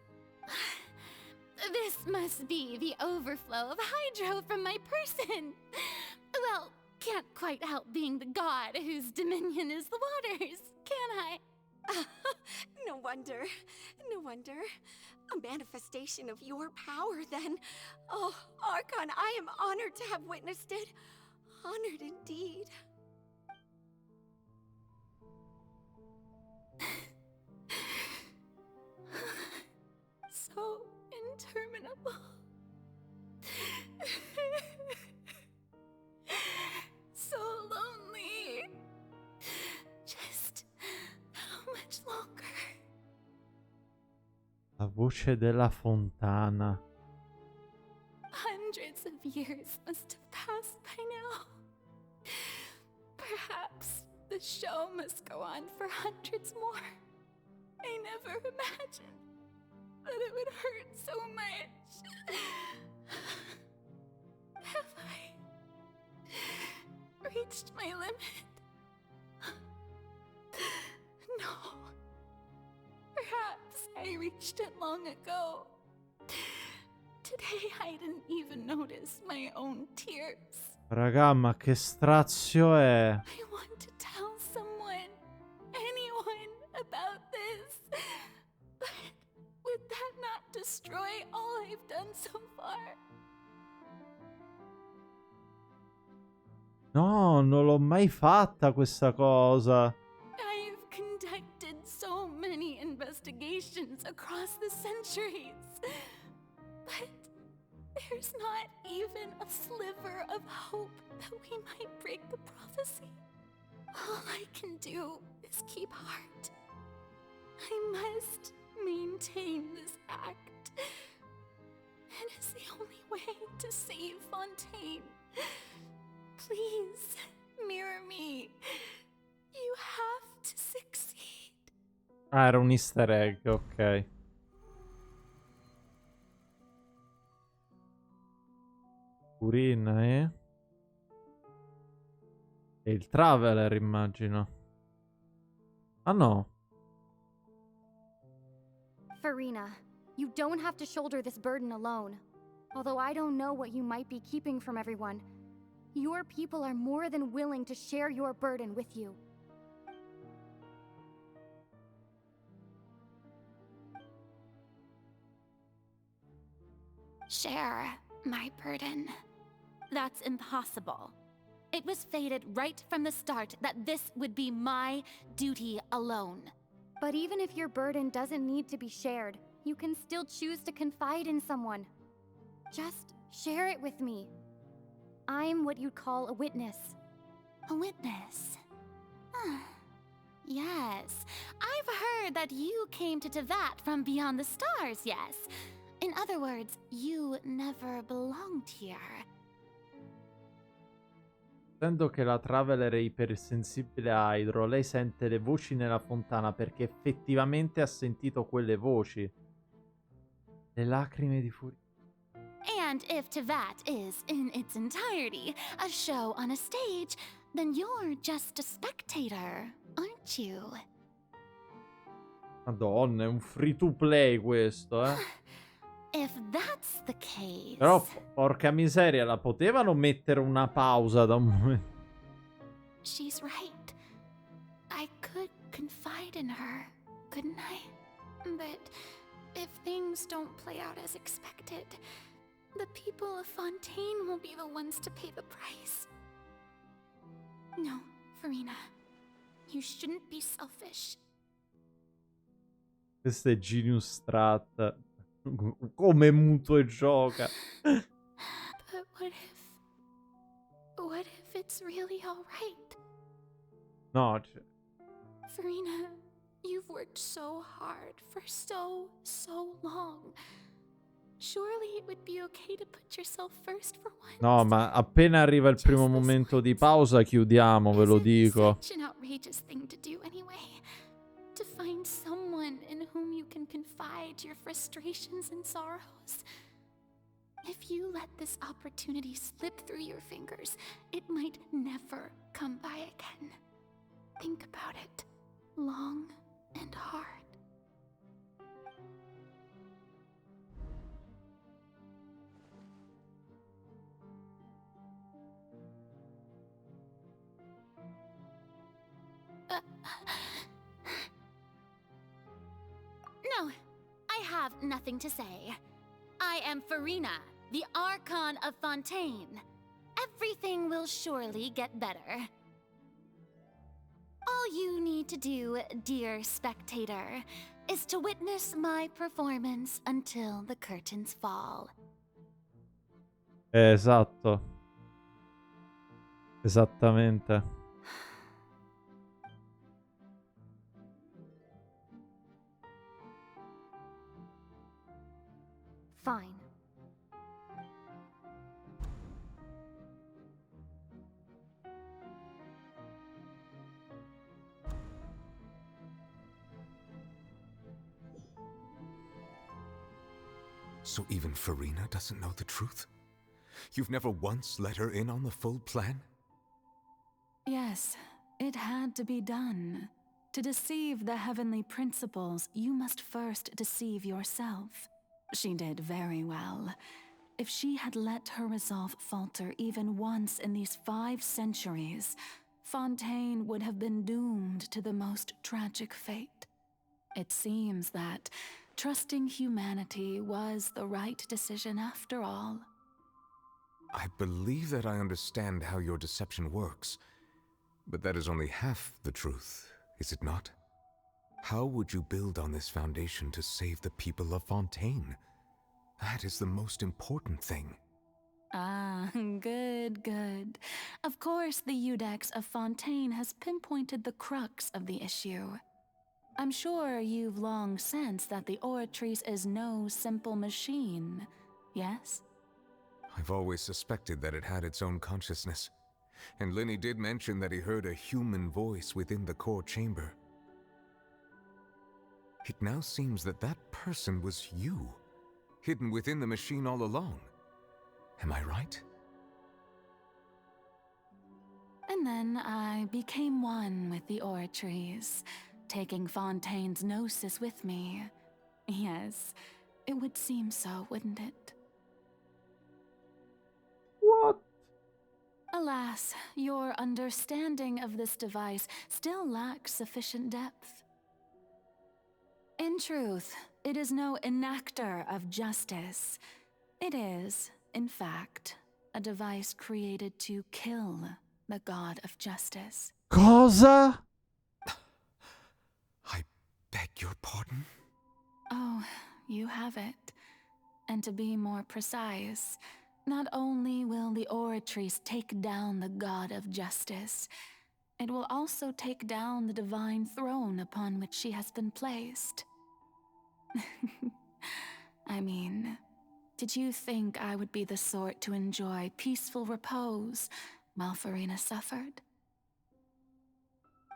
This must be the overflow of hydro from my person. Well, can't quite help being the god whose dominion is the waters, can I? No wonder. No wonder. A manifestation of your power, then. Oh, Archon, I am honored to have witnessed it. Honored indeed. So interminable. So lonely. Just how much longer? La voce della fontana. Hundreds of years must have passed by now. Perhaps the show must go on for hundreds more. I never imagined that it would hurt so much. Have I reached my limit. No. Perhaps I reached it long ago. Today I didn't even notice my own tears. Raga, ma che strazio è? I want to tell someone, anyone, about this. But would that not destroy all I've done so far? No, non l'ho mai fatta questa cosa. I've conducted so many investigations across the centuries. But there's not even a sliver of hope that we might break the prophecy. All I can do is keep heart. I must maintain this act. It is the only way to save Fontaine. Please, mirror me. You have to succeed. Ah, era un easter egg, ok. Urina, eh? E il Traveler, immagino. Ah, no. Farina, you don't have to shoulder this burden alone. Although I don't know what you might be keeping from everyone, your people are more than willing to share your burden with you. Share my burden. That's impossible. It was fated right from the start that this would be my duty alone. But even if your burden doesn't need to be shared, you can still choose to confide in someone. Just share it with me. I'm what you'd call a witness. A witness? Yes. I've heard that you came to Tevat from beyond the stars, yes. In other words, you never belonged here. Essendo che la Traveler è ipersensibile a Hydro, lei sente le voci nella fontana perché effettivamente ha sentito quelle voci. Le lacrime di furia. And if Tevat is, in its entirety, a show on a stage, then you're just a spectator, aren't you? Madonna, è un free to play questo, eh. If that's the case... Però, porca miseria, la potevano mettere una pausa da un momento. She's right. I could confide in her, couldn't I? But if things don't play out as expected, the people of Fontaine will be the ones to pay the price. No, Farina. You shouldn't be selfish. Questo è Genius Strat. Come muto e gioca. But what if it's really all right? No, Farina, you've worked so hard for so long. Surely it would be okay to put yourself first for once. no, ma appena arriva il primo momento di pausa chiudiamo, ve lo dico. Such an outrageous thing to do anyway. To find someone in whom you can confide your frustrations and sorrows. If you let this opportunity slip through your fingers, it might never come by again. Think about it long and hard. No, I have nothing to say. I am Farina, the Archon of Fontaine. Everything will surely get better. All you need to do, dear spectator, is to witness my performance until the curtains fall. Esatto. Esattamente. Fine. So even Farina doesn't know the truth? You've never once let her in on the full plan? Yes, it had to be done. To deceive the heavenly principles, you must first deceive yourself. She did very well. If she had let her resolve falter even once in these 5 centuries, Fontaine would have been doomed to the most tragic fate. It seems that trusting humanity was the right decision after all. I believe that I understand how your deception works, but that is only half the truth, is it not? How would you build on this foundation to save the people of Fontaine? That is the most important thing. Ah, good, good. Of course, the Iudex of Fontaine has pinpointed the crux of the issue. I'm sure you've long sensed that the Oratrice is no simple machine, yes? I've always suspected that it had its own consciousness, and Linny did mention that he heard a human voice within the core chamber. It now seems that that person was you, hidden within the machine all along. Am I right? And then I became one with the Oratrice, taking Fontaine's gnosis with me. Yes, it would seem so, wouldn't it? What? Alas, your understanding of this device still lacks sufficient depth. In truth, it is no enactor of justice. It is, in fact, a device created to kill the god of justice. Cosa? I beg your pardon? Oh, you have it. And to be more precise, not only will the Oratrice take down the god of justice, it will also take down the divine throne upon which she has been placed. I mean, did you think I would be the sort to enjoy peaceful repose while Farina suffered?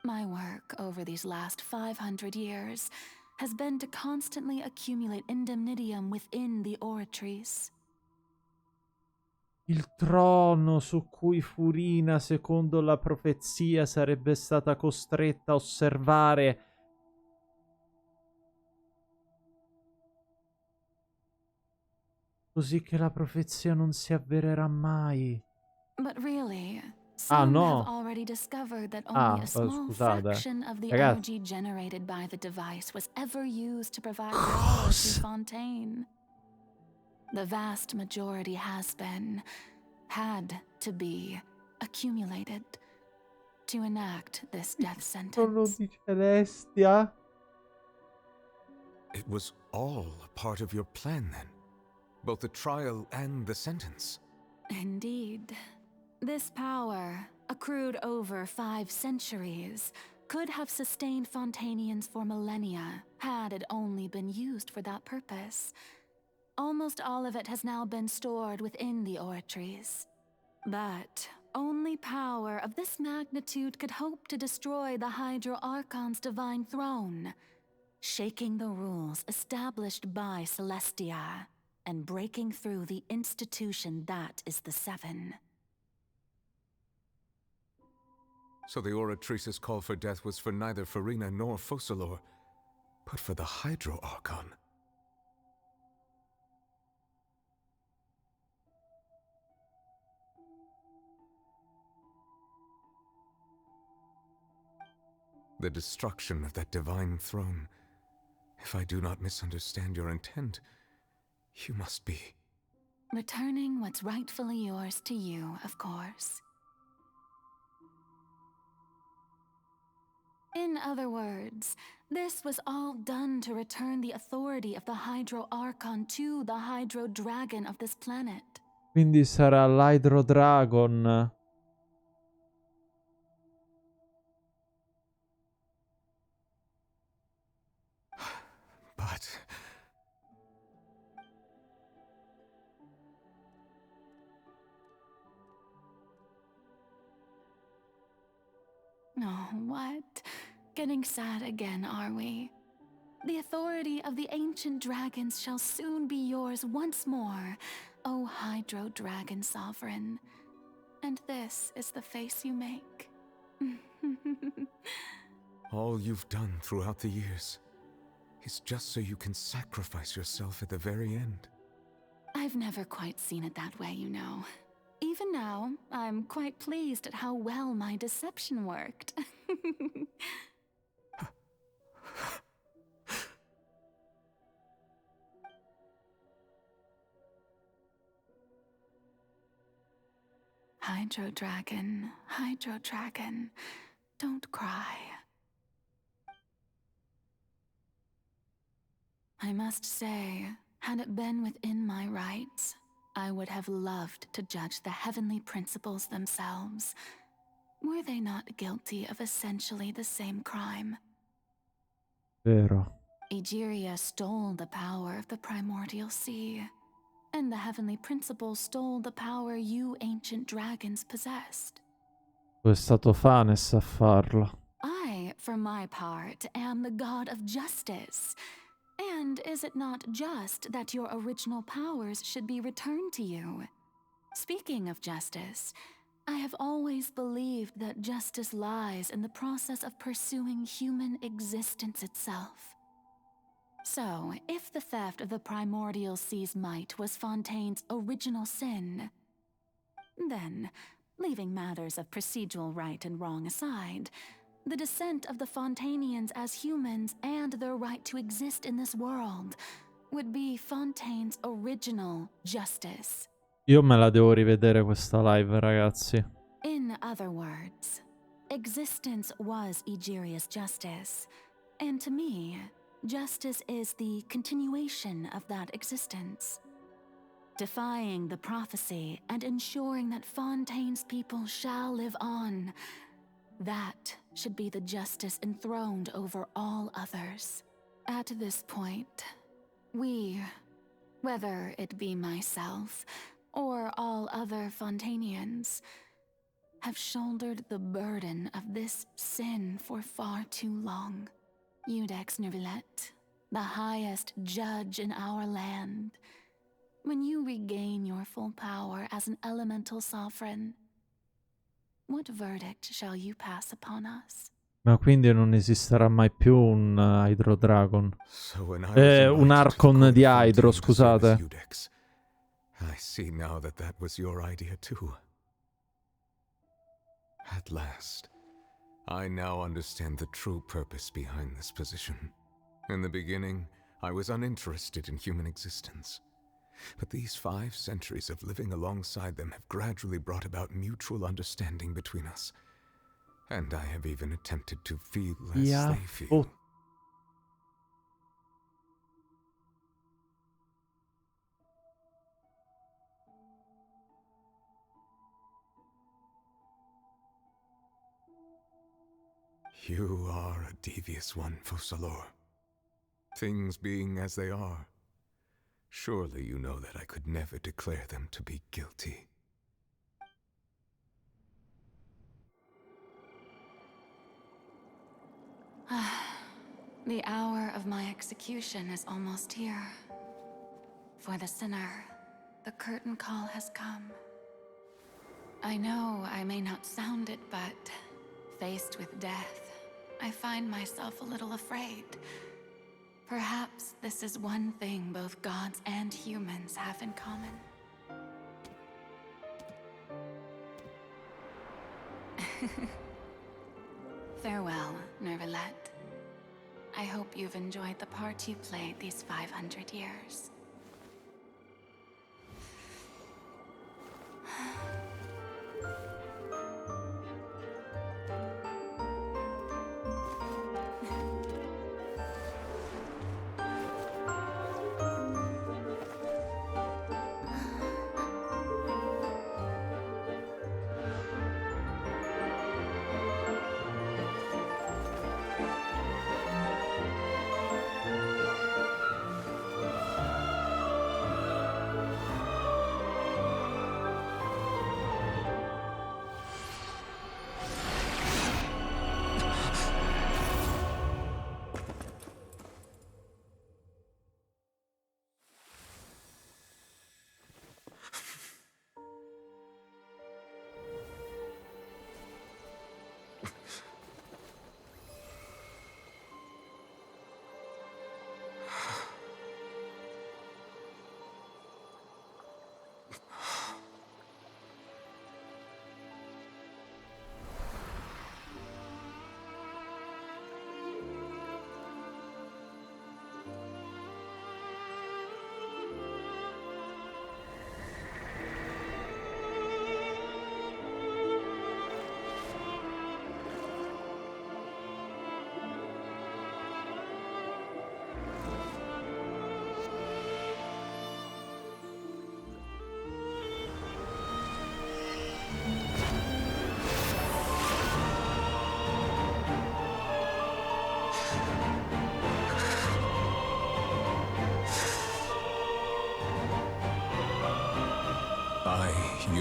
My work over these last 500 years has been to constantly accumulate indemnitium within the Oratrice. Il trono su cui Furina, secondo la profezia, sarebbe stata costretta a osservare. Così che la profezia non si avvererà mai. But really, some have already discovered that only a small fraction of the energy generated by the device was ever used to provide power to Fontaine. The vast majority has been, had to be, accumulated to enact this death sentence. Trono di Celestia? It was all a part of your plan then? Both the trial and the sentence? Indeed. This power, accrued over 5 centuries, could have sustained Fontainians for millennia, had it only been used for that purpose. Almost all of it has now been stored within the Oratrice. But only power of this magnitude could hope to destroy the Hydro Archon's divine throne, shaking the rules established by Celestia, and breaking through the institution that is the Seven. So the Oratrice's call for death was for neither Farina nor Focalor, but for the Hydro Archon. The destruction of that divine throne. If I do not misunderstand your intent, you must be... Returning what's rightfully yours to you, of course. In other words, this was all done to return the authority of the Hydro Archon to the Hydro Dragon of this planet. Quindi sarà l'Hydro Dragon. But... Oh, what? Getting sad again, are we? The authority of the ancient dragons shall soon be yours once more, O Hydro Dragon Sovereign. And this is the face you make. All you've done throughout the years is just so you can sacrifice yourself at the very end. I've never quite seen it that way, you know. Even now, I'm quite pleased at how well my deception worked. Hydro Dragon, don't cry. I must say, had it been within my rights, I would have loved to judge the heavenly principles themselves. Were they not guilty of essentially the same crime? Vero. Egeria stole the power of the primordial sea, and the heavenly principles stole the power you ancient dragons possessed. È stato Fanes a farlo. I, for my part, am the god of justice. And is it not just that your original powers should be returned to you? Speaking of justice, I have always believed that justice lies in the process of pursuing human existence itself. So, if the theft of the primordial sea's might was Fontaine's original sin, then, leaving matters of procedural right and wrong aside, the descent of the Fontainians as humans and their right to exist in this world would be Fontaine's original justice. Io me la devo rivedere questa live, ragazzi. In other words, existence was Egeria's justice, and to me, justice is the continuation of that existence. Defying the prophecy and ensuring that Fontaine's people shall live on. That should be the justice enthroned over all others. At this point, we, whether it be myself or all other Fontainians, have shouldered the burden of this sin for far too long. Iudex Nervillet, the highest judge in our land, when you regain your full power as an elemental sovereign, what verdict shall you pass upon us? Ma quindi non esisterà mai più un Hydro Dragon. Un un Archon di Hydro, scusate. I see now that that was your idea too. At last, I now understand the true purpose behind this position. In the beginning, I was uninterested in human existence. But these 5 centuries of living alongside them have gradually brought about mutual understanding between us. And I have even attempted to feel as they feel. You are a devious one, Focalor. Things being as they are, surely you know that I could never declare them to be guilty. The hour of my execution is almost here. For the sinner, the curtain call has come. I know I may not sound it, but faced with death, I find myself a little afraid. Perhaps this is one thing both gods and humans have in common. Farewell, Nervillet. I hope you've enjoyed the part you played these 500 years.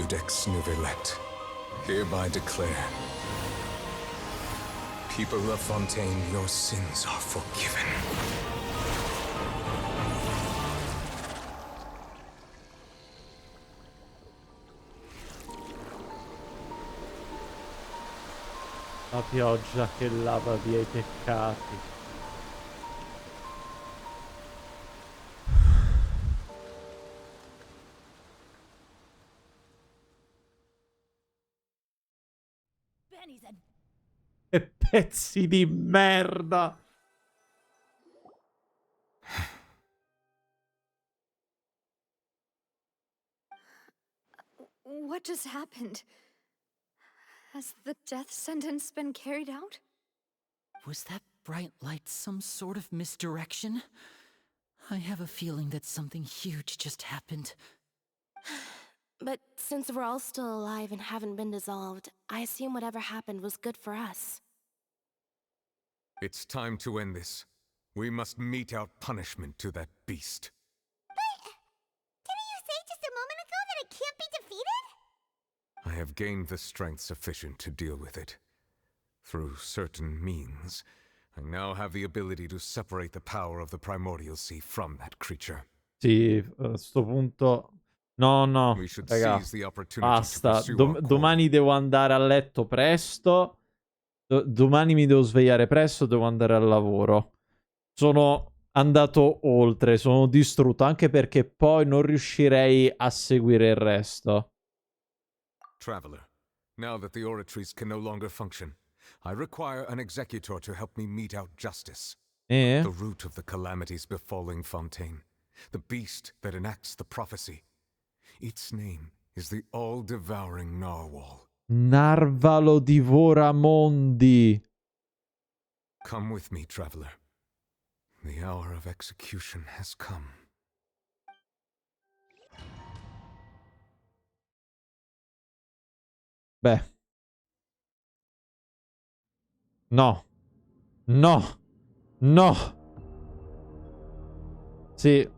Judex Nuvelet, hereby declare, people of Fontaine, your sins are forgiven. La pioggia che lava via i peccati. Che pezzi di merda! What just happened? Has the death sentence been carried out? Was that bright light some sort of misdirection? I have a feeling that something huge just happened. But since we're all still alive and haven't been dissolved, I assume whatever happened was good for us. It's time to end this. We must mete out punishment to that beast. Didn't you say just a moment ago that it can't be defeated? I have gained the strength sufficient to deal with it. Through certain means, I now have the ability to separate the power of the Primordial Sea from that creature. Sì, a sto punto... No, no, raga, basta. Domani devo andare a letto presto. Domani mi devo svegliare presto, devo andare al lavoro. Sono andato oltre, sono distrutto, anche perché poi non riuscirei a seguire il resto. Traveler, now that the oratories can no longer function, I require an executor to help me mete out justice. The root of the calamities befalling Fontaine. The beast that enacts the prophecy. Its name is the all-devouring narwhal. Narvalo divora mondi. Come with me, traveler. The hour of execution has come. Beh. No. No. No. Sì.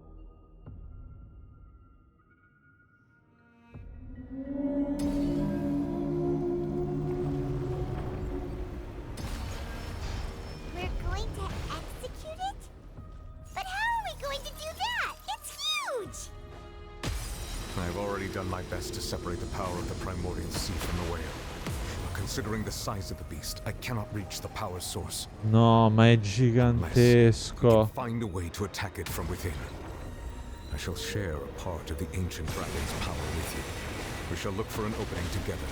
I've already done my best to separate the power of the Primordial Sea from the whale. Considering the size of the beast, I cannot reach the power source. No, ma è gigantesco. Find a way to attack it from within. I shall share a part of the ancient dragon's power with you. We shall look for an opening together.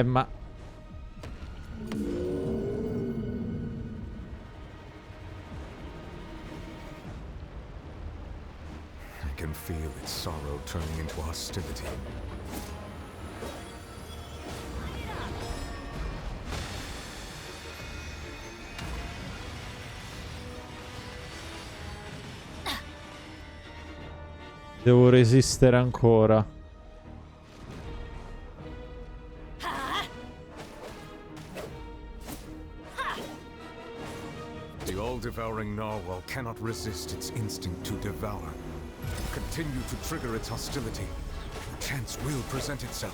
Ma... I can feel its sorrow turning into hostility. Devo resistere ancora. The all-devouring narwhal cannot resist its instinct to devour. Continue to trigger its hostility. A chance will present itself.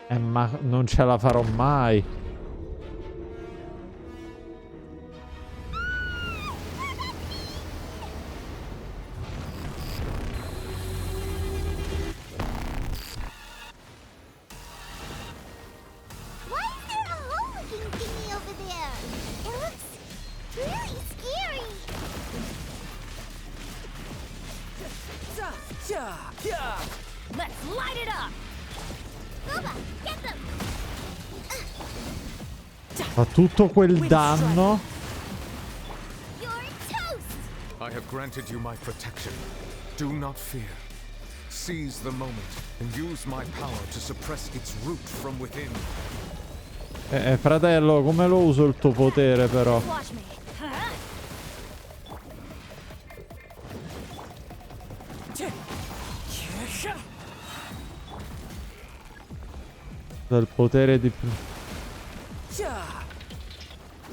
Ma non ce la farò mai. Let's light it up! Boba, get them! Fa tutto quel danno. I have granted you my protection. Do not fear. Seize the moment and use my power to suppress its root from within. Fratello, come lo uso il tuo potere però? Del potere di...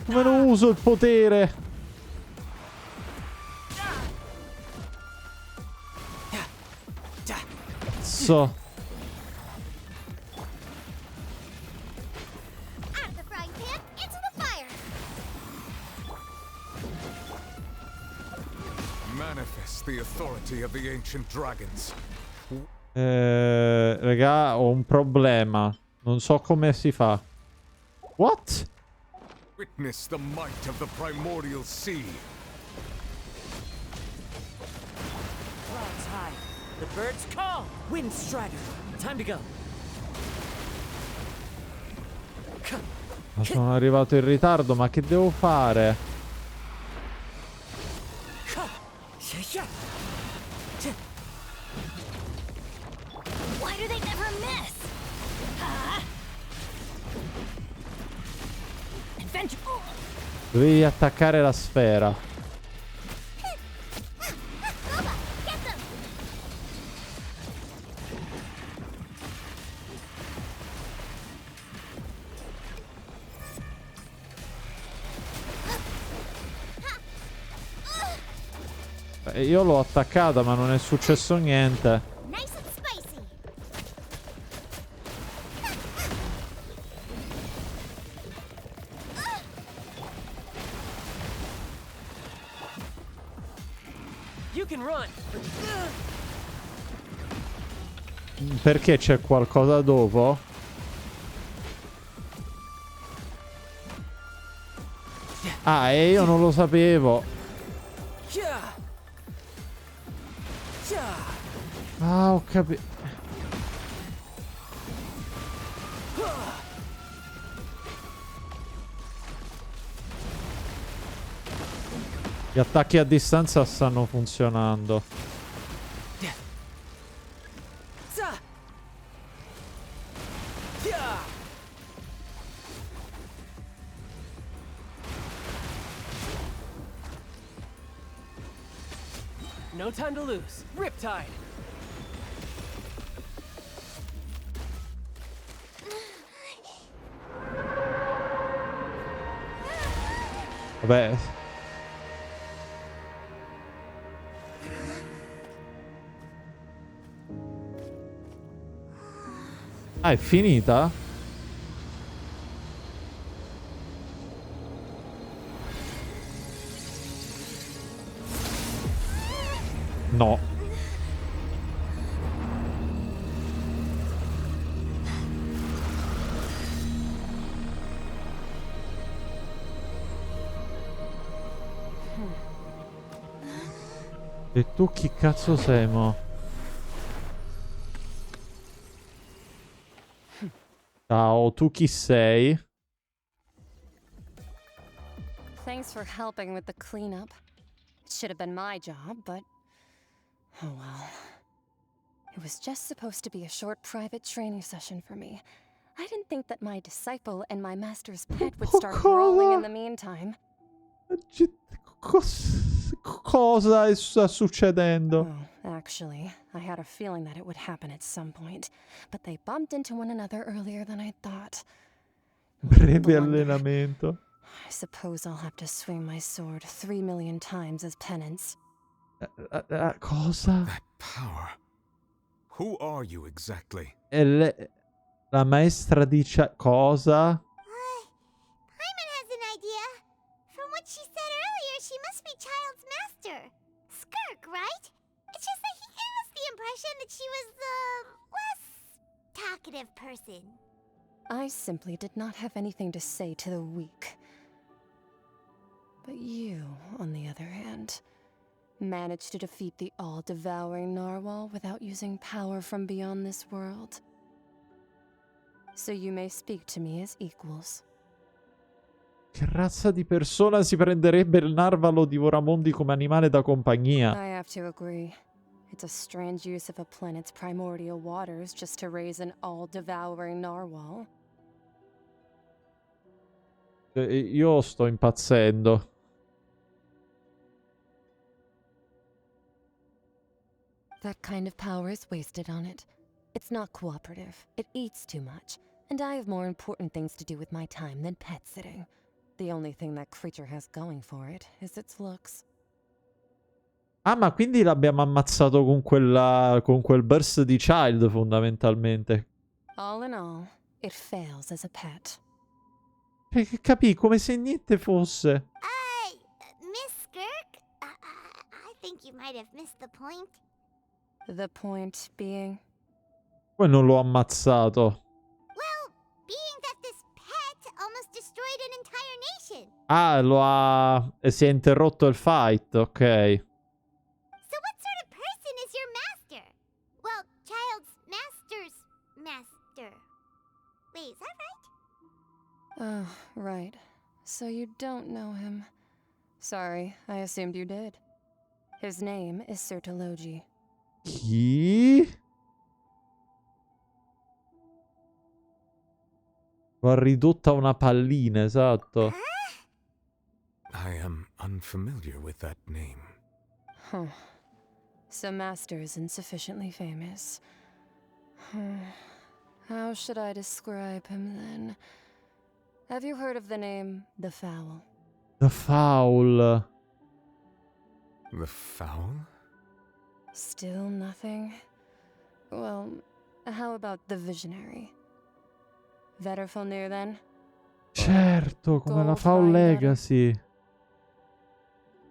Come non uso il potere? So. Manifest the authority of the ancient dragons. Raga, ho un problema. Non so come si fa. What? Witness the might of the primordial sea. Clouds high. The birds call. Wind strider. Time to go. Ma sono arrivato in ritardo, ma che devo fare? Why do they never miss? Adventure. Dovevi attaccare la sfera. Io l'ho attaccata, ma non è successo niente. Nice and spicy. You can run. Perché c'è qualcosa dopo? Ah, e io non lo sapevo. Ah, ho capito. Gli attacchi a distanza stanno funzionando. No time to lose. Riptide. Vabbè. Ah, è finita? No. E tu chi cazzo sei, mo? Ciao, tu chi sei? Thanks for helping with the cleanup. It should have been my job, but oh well. It was just supposed to be a short private training session for me. I didn't think that my disciple and my master's pet would start growling in the meantime. Cosa sta succedendo? Oh, actually, I had a feeling that it would happen at some point, but they bumped into one another earlier than I thought. Breve allenamento. I suppose I'll have to swing my sword 3 million times as penance. Cosa? That power. Who are you exactly? La maestra dice cosa? Hyman has an idea. From what she said earlier, she must be Child's master. Skirk, right? It's just that he gave us the impression that she was the less talkative person. I simply did not have anything to say to the weak. But you, on the other hand, managed to defeat the all-devouring narwhal without using power from beyond this world. So you may speak to me as equals. Che razza di persona si prenderebbe il narvalo divoramondi come animale da compagnia? I have to agree. It's a strange use of a planet's primordial waters just to raise an all-devouring narwhal. Io sto impazzendo. That kind of power is wasted on it. It's not cooperative. It eats too much. And I have more important things to do with my time than pet sitting. The only thing that creature has going for it is its looks. Ah, ma quindi l'abbiamo ammazzato con quel burst di Child, fondamentalmente. All in all, it fails as a pet. Capì, come se niente fosse. Miss Skirk? I think you might have missed the point. The point being? Poi non l'ho ammazzato. Well, being that this pet almost destroyed an entire nation. Ah, si è interrotto il fight, ok. So what sort of person is your master? Well, Child's master's master. Wait, is that right? Oh, right. So you don't know him. Sorry, I assumed you did. His name is Sertologi. Chi? L'ho ridotta a una pallina, esatto. I am unfamiliar with that name. Huh. So Master isn't sufficiently famous. How should I describe him then? Have you heard of the name The Foul? The Foul. The Foul? Still nothing? Well, how about the Visionary? Vetterfalnir then? Certo, come la Gold Foul Vine Legacy.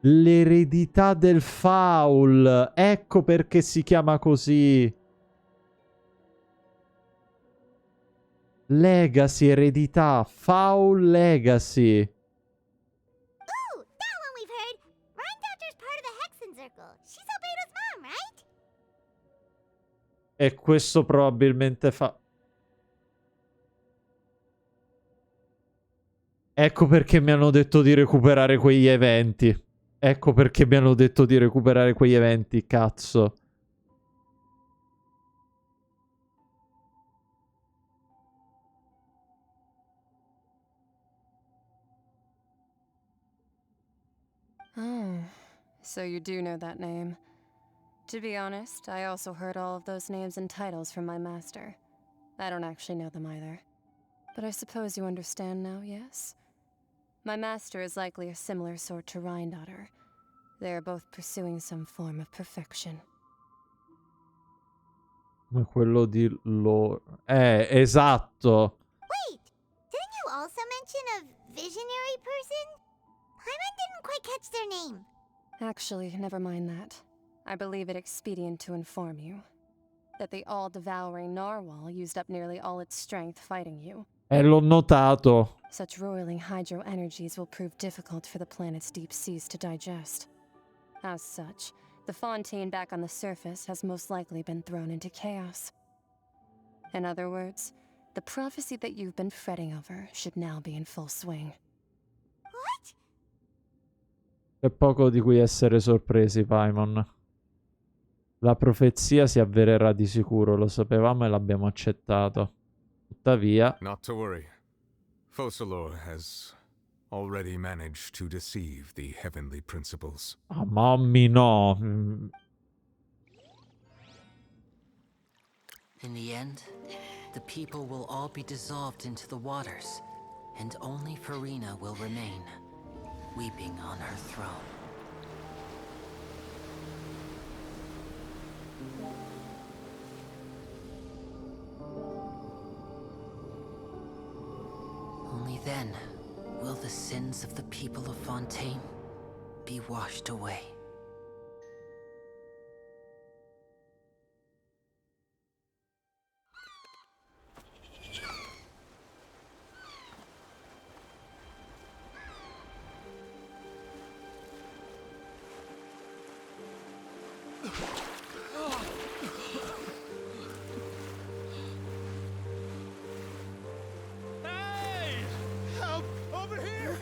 L'eredità del Foul. Ecco perché si chiama così. Legacy, eredità. Foul Legacy. Ooh, that one we've heard. Rhine Doctor's part of the Hexen Circle. She's Albedo's mom, right? E questo probabilmente fa... Ecco perché mi hanno detto di recuperare quegli eventi. Ecco perché mi hanno detto di recuperare quegli eventi, cazzo. Oh, so you do know that name. To be honest, I also heard all of those names and titles from my master. I don't actually know them either. But I suppose you understand now, yes? My master is likely a similar sort to Rhine-Daughter. They are both pursuing some form of perfection. Quello di loro... esatto. Wait, didn't you also mention a visionary person? Hyman didn't quite catch their name. Actually, never mind that. I believe it expedient to inform you that the all-devouring narwhal used up nearly all its strength fighting you. L'ho notato. Such roiling hydro energies will prove difficult for the planet's deep seas to digest. As such, the Fontaine back on the surface has most likely been thrown into chaos. In other words, the prophecy that you've been fretting over should now be in full swing. What? C'è poco di cui essere sorpresi, Paimon. La profezia si avvererà di sicuro, lo sapevamo e l'abbiamo accettato. Tuttavia... Not to worry. Focalor has already managed to deceive the heavenly principles. Ah, mammi no. In the end, the people will all be dissolved into the waters, and only Farina will remain, weeping on her throne. Only then will the sins of the people of Fontaine be washed away. Help! Over here!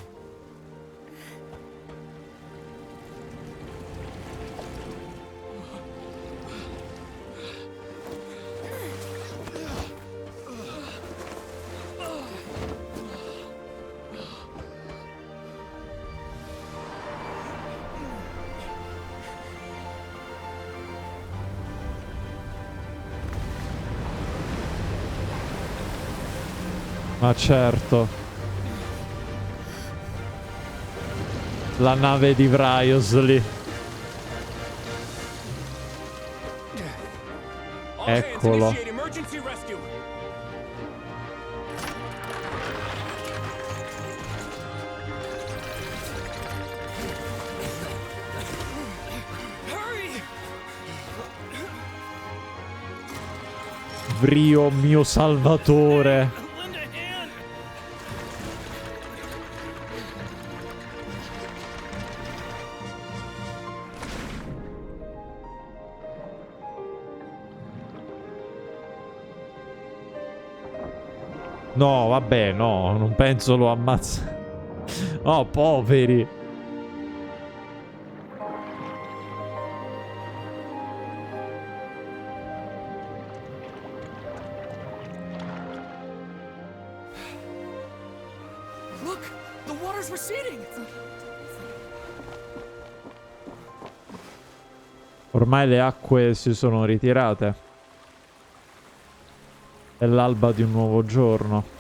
Ma certo. La nave di Vriously. Eccolo. Vrio mio salvatore. No, vabbè, no, non penso lo ammazza. Oh, poveri. Look, the water's receding. Ormai le acque si sono ritirate. È l'alba di un nuovo giorno.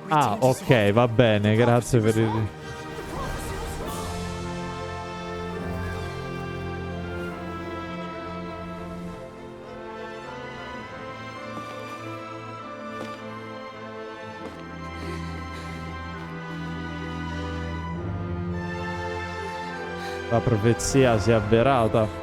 Ah, ok, va bene, grazie per il... La profezia si è avverata.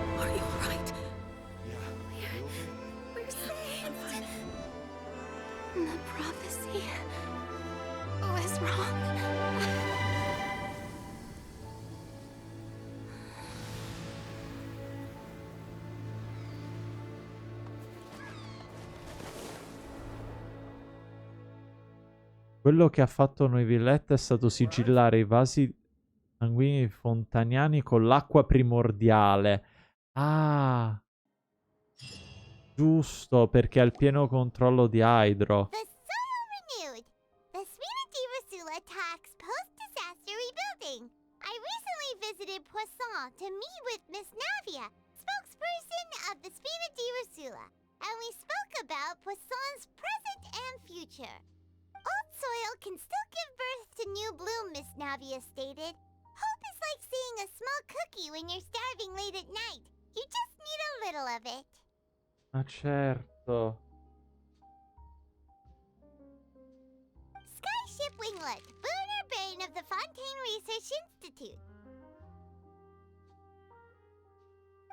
Quello che ha fatto noi Villette è stato sigillare i vasi sanguigni fontaniani con l'acqua primordiale. Ah, giusto, perché ha il pieno controllo di Hydro. The soil renewed. The Spina di Rasula attacks post-disaster rebuilding. I recently visited Poisson to meet with Miss Navia, spokesperson of the Spina di Rasula, and we spoke about Poisson's present and future. Old soil can still give birth to new bloom, Miss Navia stated. Hope is like seeing a small cookie when you're starving late at night. You just need a little of it. Ma certo. Skyship Winglet, Booner Brain of the Fontaine Research Institute.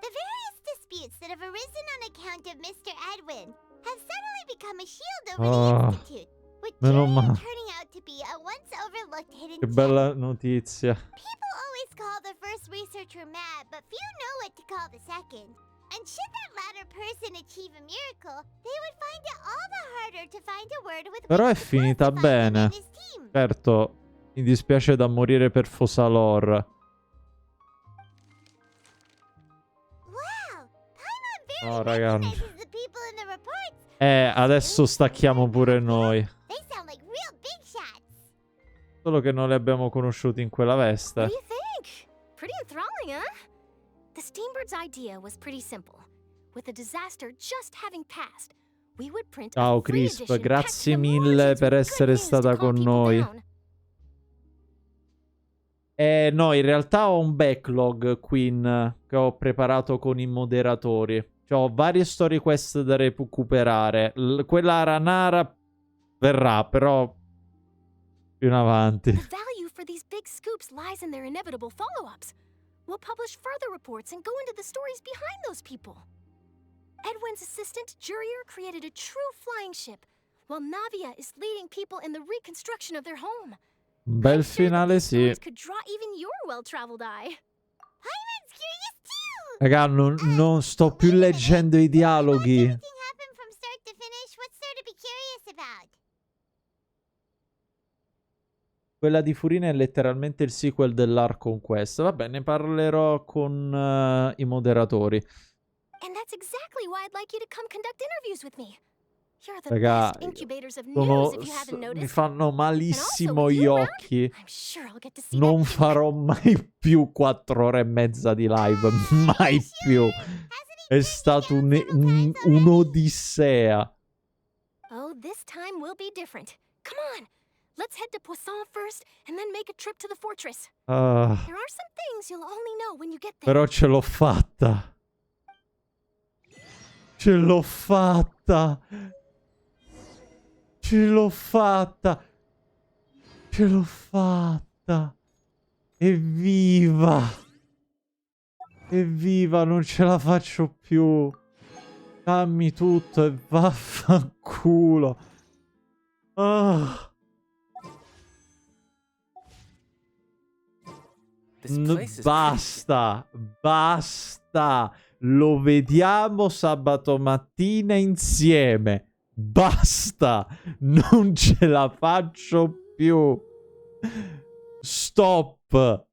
The various disputes that have arisen on account of Mr. Edwin have suddenly become a shield over the Institute, with Meno Jerry male. turning out to be a once overlooked hidden Che gem. bella notizia. People always call the first researcher mad, but few know what to call the second. And should that latter person achieve a miracle, they would find it all the harder to find a word with Però è which to finita classify him bene. and his team. Certo, mi dispiace da morire per Fosalor. Wow, Paimon barely Oh, raga. recognizes the people in the reports. Adesso stacchiamo pure noi. They sound like real big shots. Solo che non li abbiamo conosciuti in quella veste. What do you think? Pretty enthralling, huh? The Steambird's idea was pretty simple. With the disaster just having passed, we would print Ciao a free Crisp, edition grazie packed to the mille margins per with essere good news to stata calm con people noi. down. No, in realtà ho un backlog, Queen, che ho preparato con i moderatori. Cioè, ho varie story quest da recuperare. Quella Ranara verrà, però più in avanti. The value for these big scoops lies in their inevitable follow-ups. We'll publish further reports and go into the stories behind those people. Edwin's assistant, Jurier, created a true flying ship, while Navia is leading people in the reconstruction of their home. Bel finale, sì. This could draw even your well-traveled eye. Paimon's curious too. Raga, non sto più leggendo i dialoghi. Everything happened from start to finish. What's there to be curious about? Quella di Furina è letteralmente il sequel dell'Archon Quest. Vabbè, ne parlerò con i moderatori. And that's exactly why I'd like you to come conduct interviews with me. You're the Raga, best incubators of news, if you haven't mi noticed. fanno malissimo with gli you around, occhi. I'm sure I'll get to see Non that farò mai più 4 ore e mezza di live. Mai più. È stato un'odissea. this time will be different. Come on, let's head to Poisson first and then make a trip to the fortress. There are some things you'll only know when you get there. Però ce l'ho fatta. Ce l'ho fatta. Ce l'ho fatta. Ce l'ho fatta. Evviva. Evviva, non ce la faccio più. Dammi tutto e vaffanculo. Ah. Basta. Basta. Lo vediamo sabato mattina insieme. Basta. Non ce la faccio più. Stop.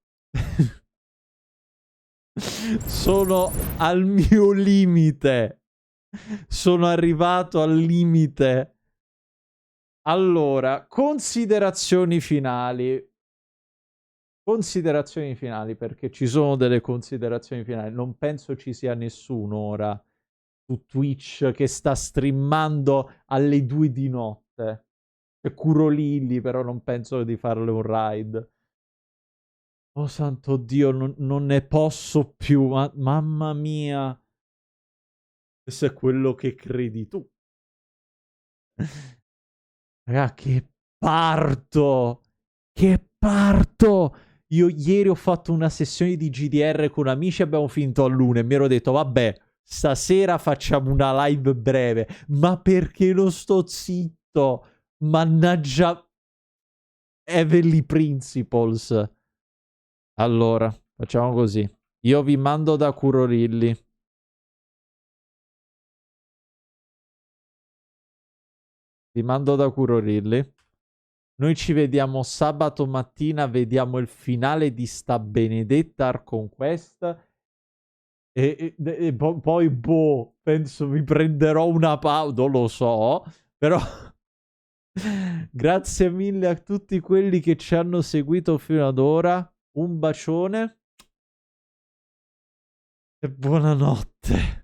Sono al mio limite. Sono arrivato al limite. Allora, considerazioni finali. Considerazioni finali, perché ci sono delle considerazioni finali. Non penso ci sia nessuno ora su Twitch che sta streamando alle 2 di notte. C'è Curolilli, però non penso di farle un raid. Oh santo Dio, non ne posso più. Mamma mia. Questo è quello che credi tu. Raga, che parto. Che parto. Io ieri ho fatto una sessione di GDR con amici, abbiamo finito all'1 e mi ero detto, vabbè, stasera facciamo una live breve. Ma perché non sto zitto? Mannaggia Heavenly Principles. Allora, facciamo così. Io vi mando da Curorilli. Vi mando da Curorilli. Noi ci vediamo sabato mattina, vediamo il finale di sta benedetta Archon Quest. E poi, boh, penso mi prenderò una pausa, non lo so, però... Grazie mille a tutti quelli che ci hanno seguito fino ad ora. Un bacione e buonanotte.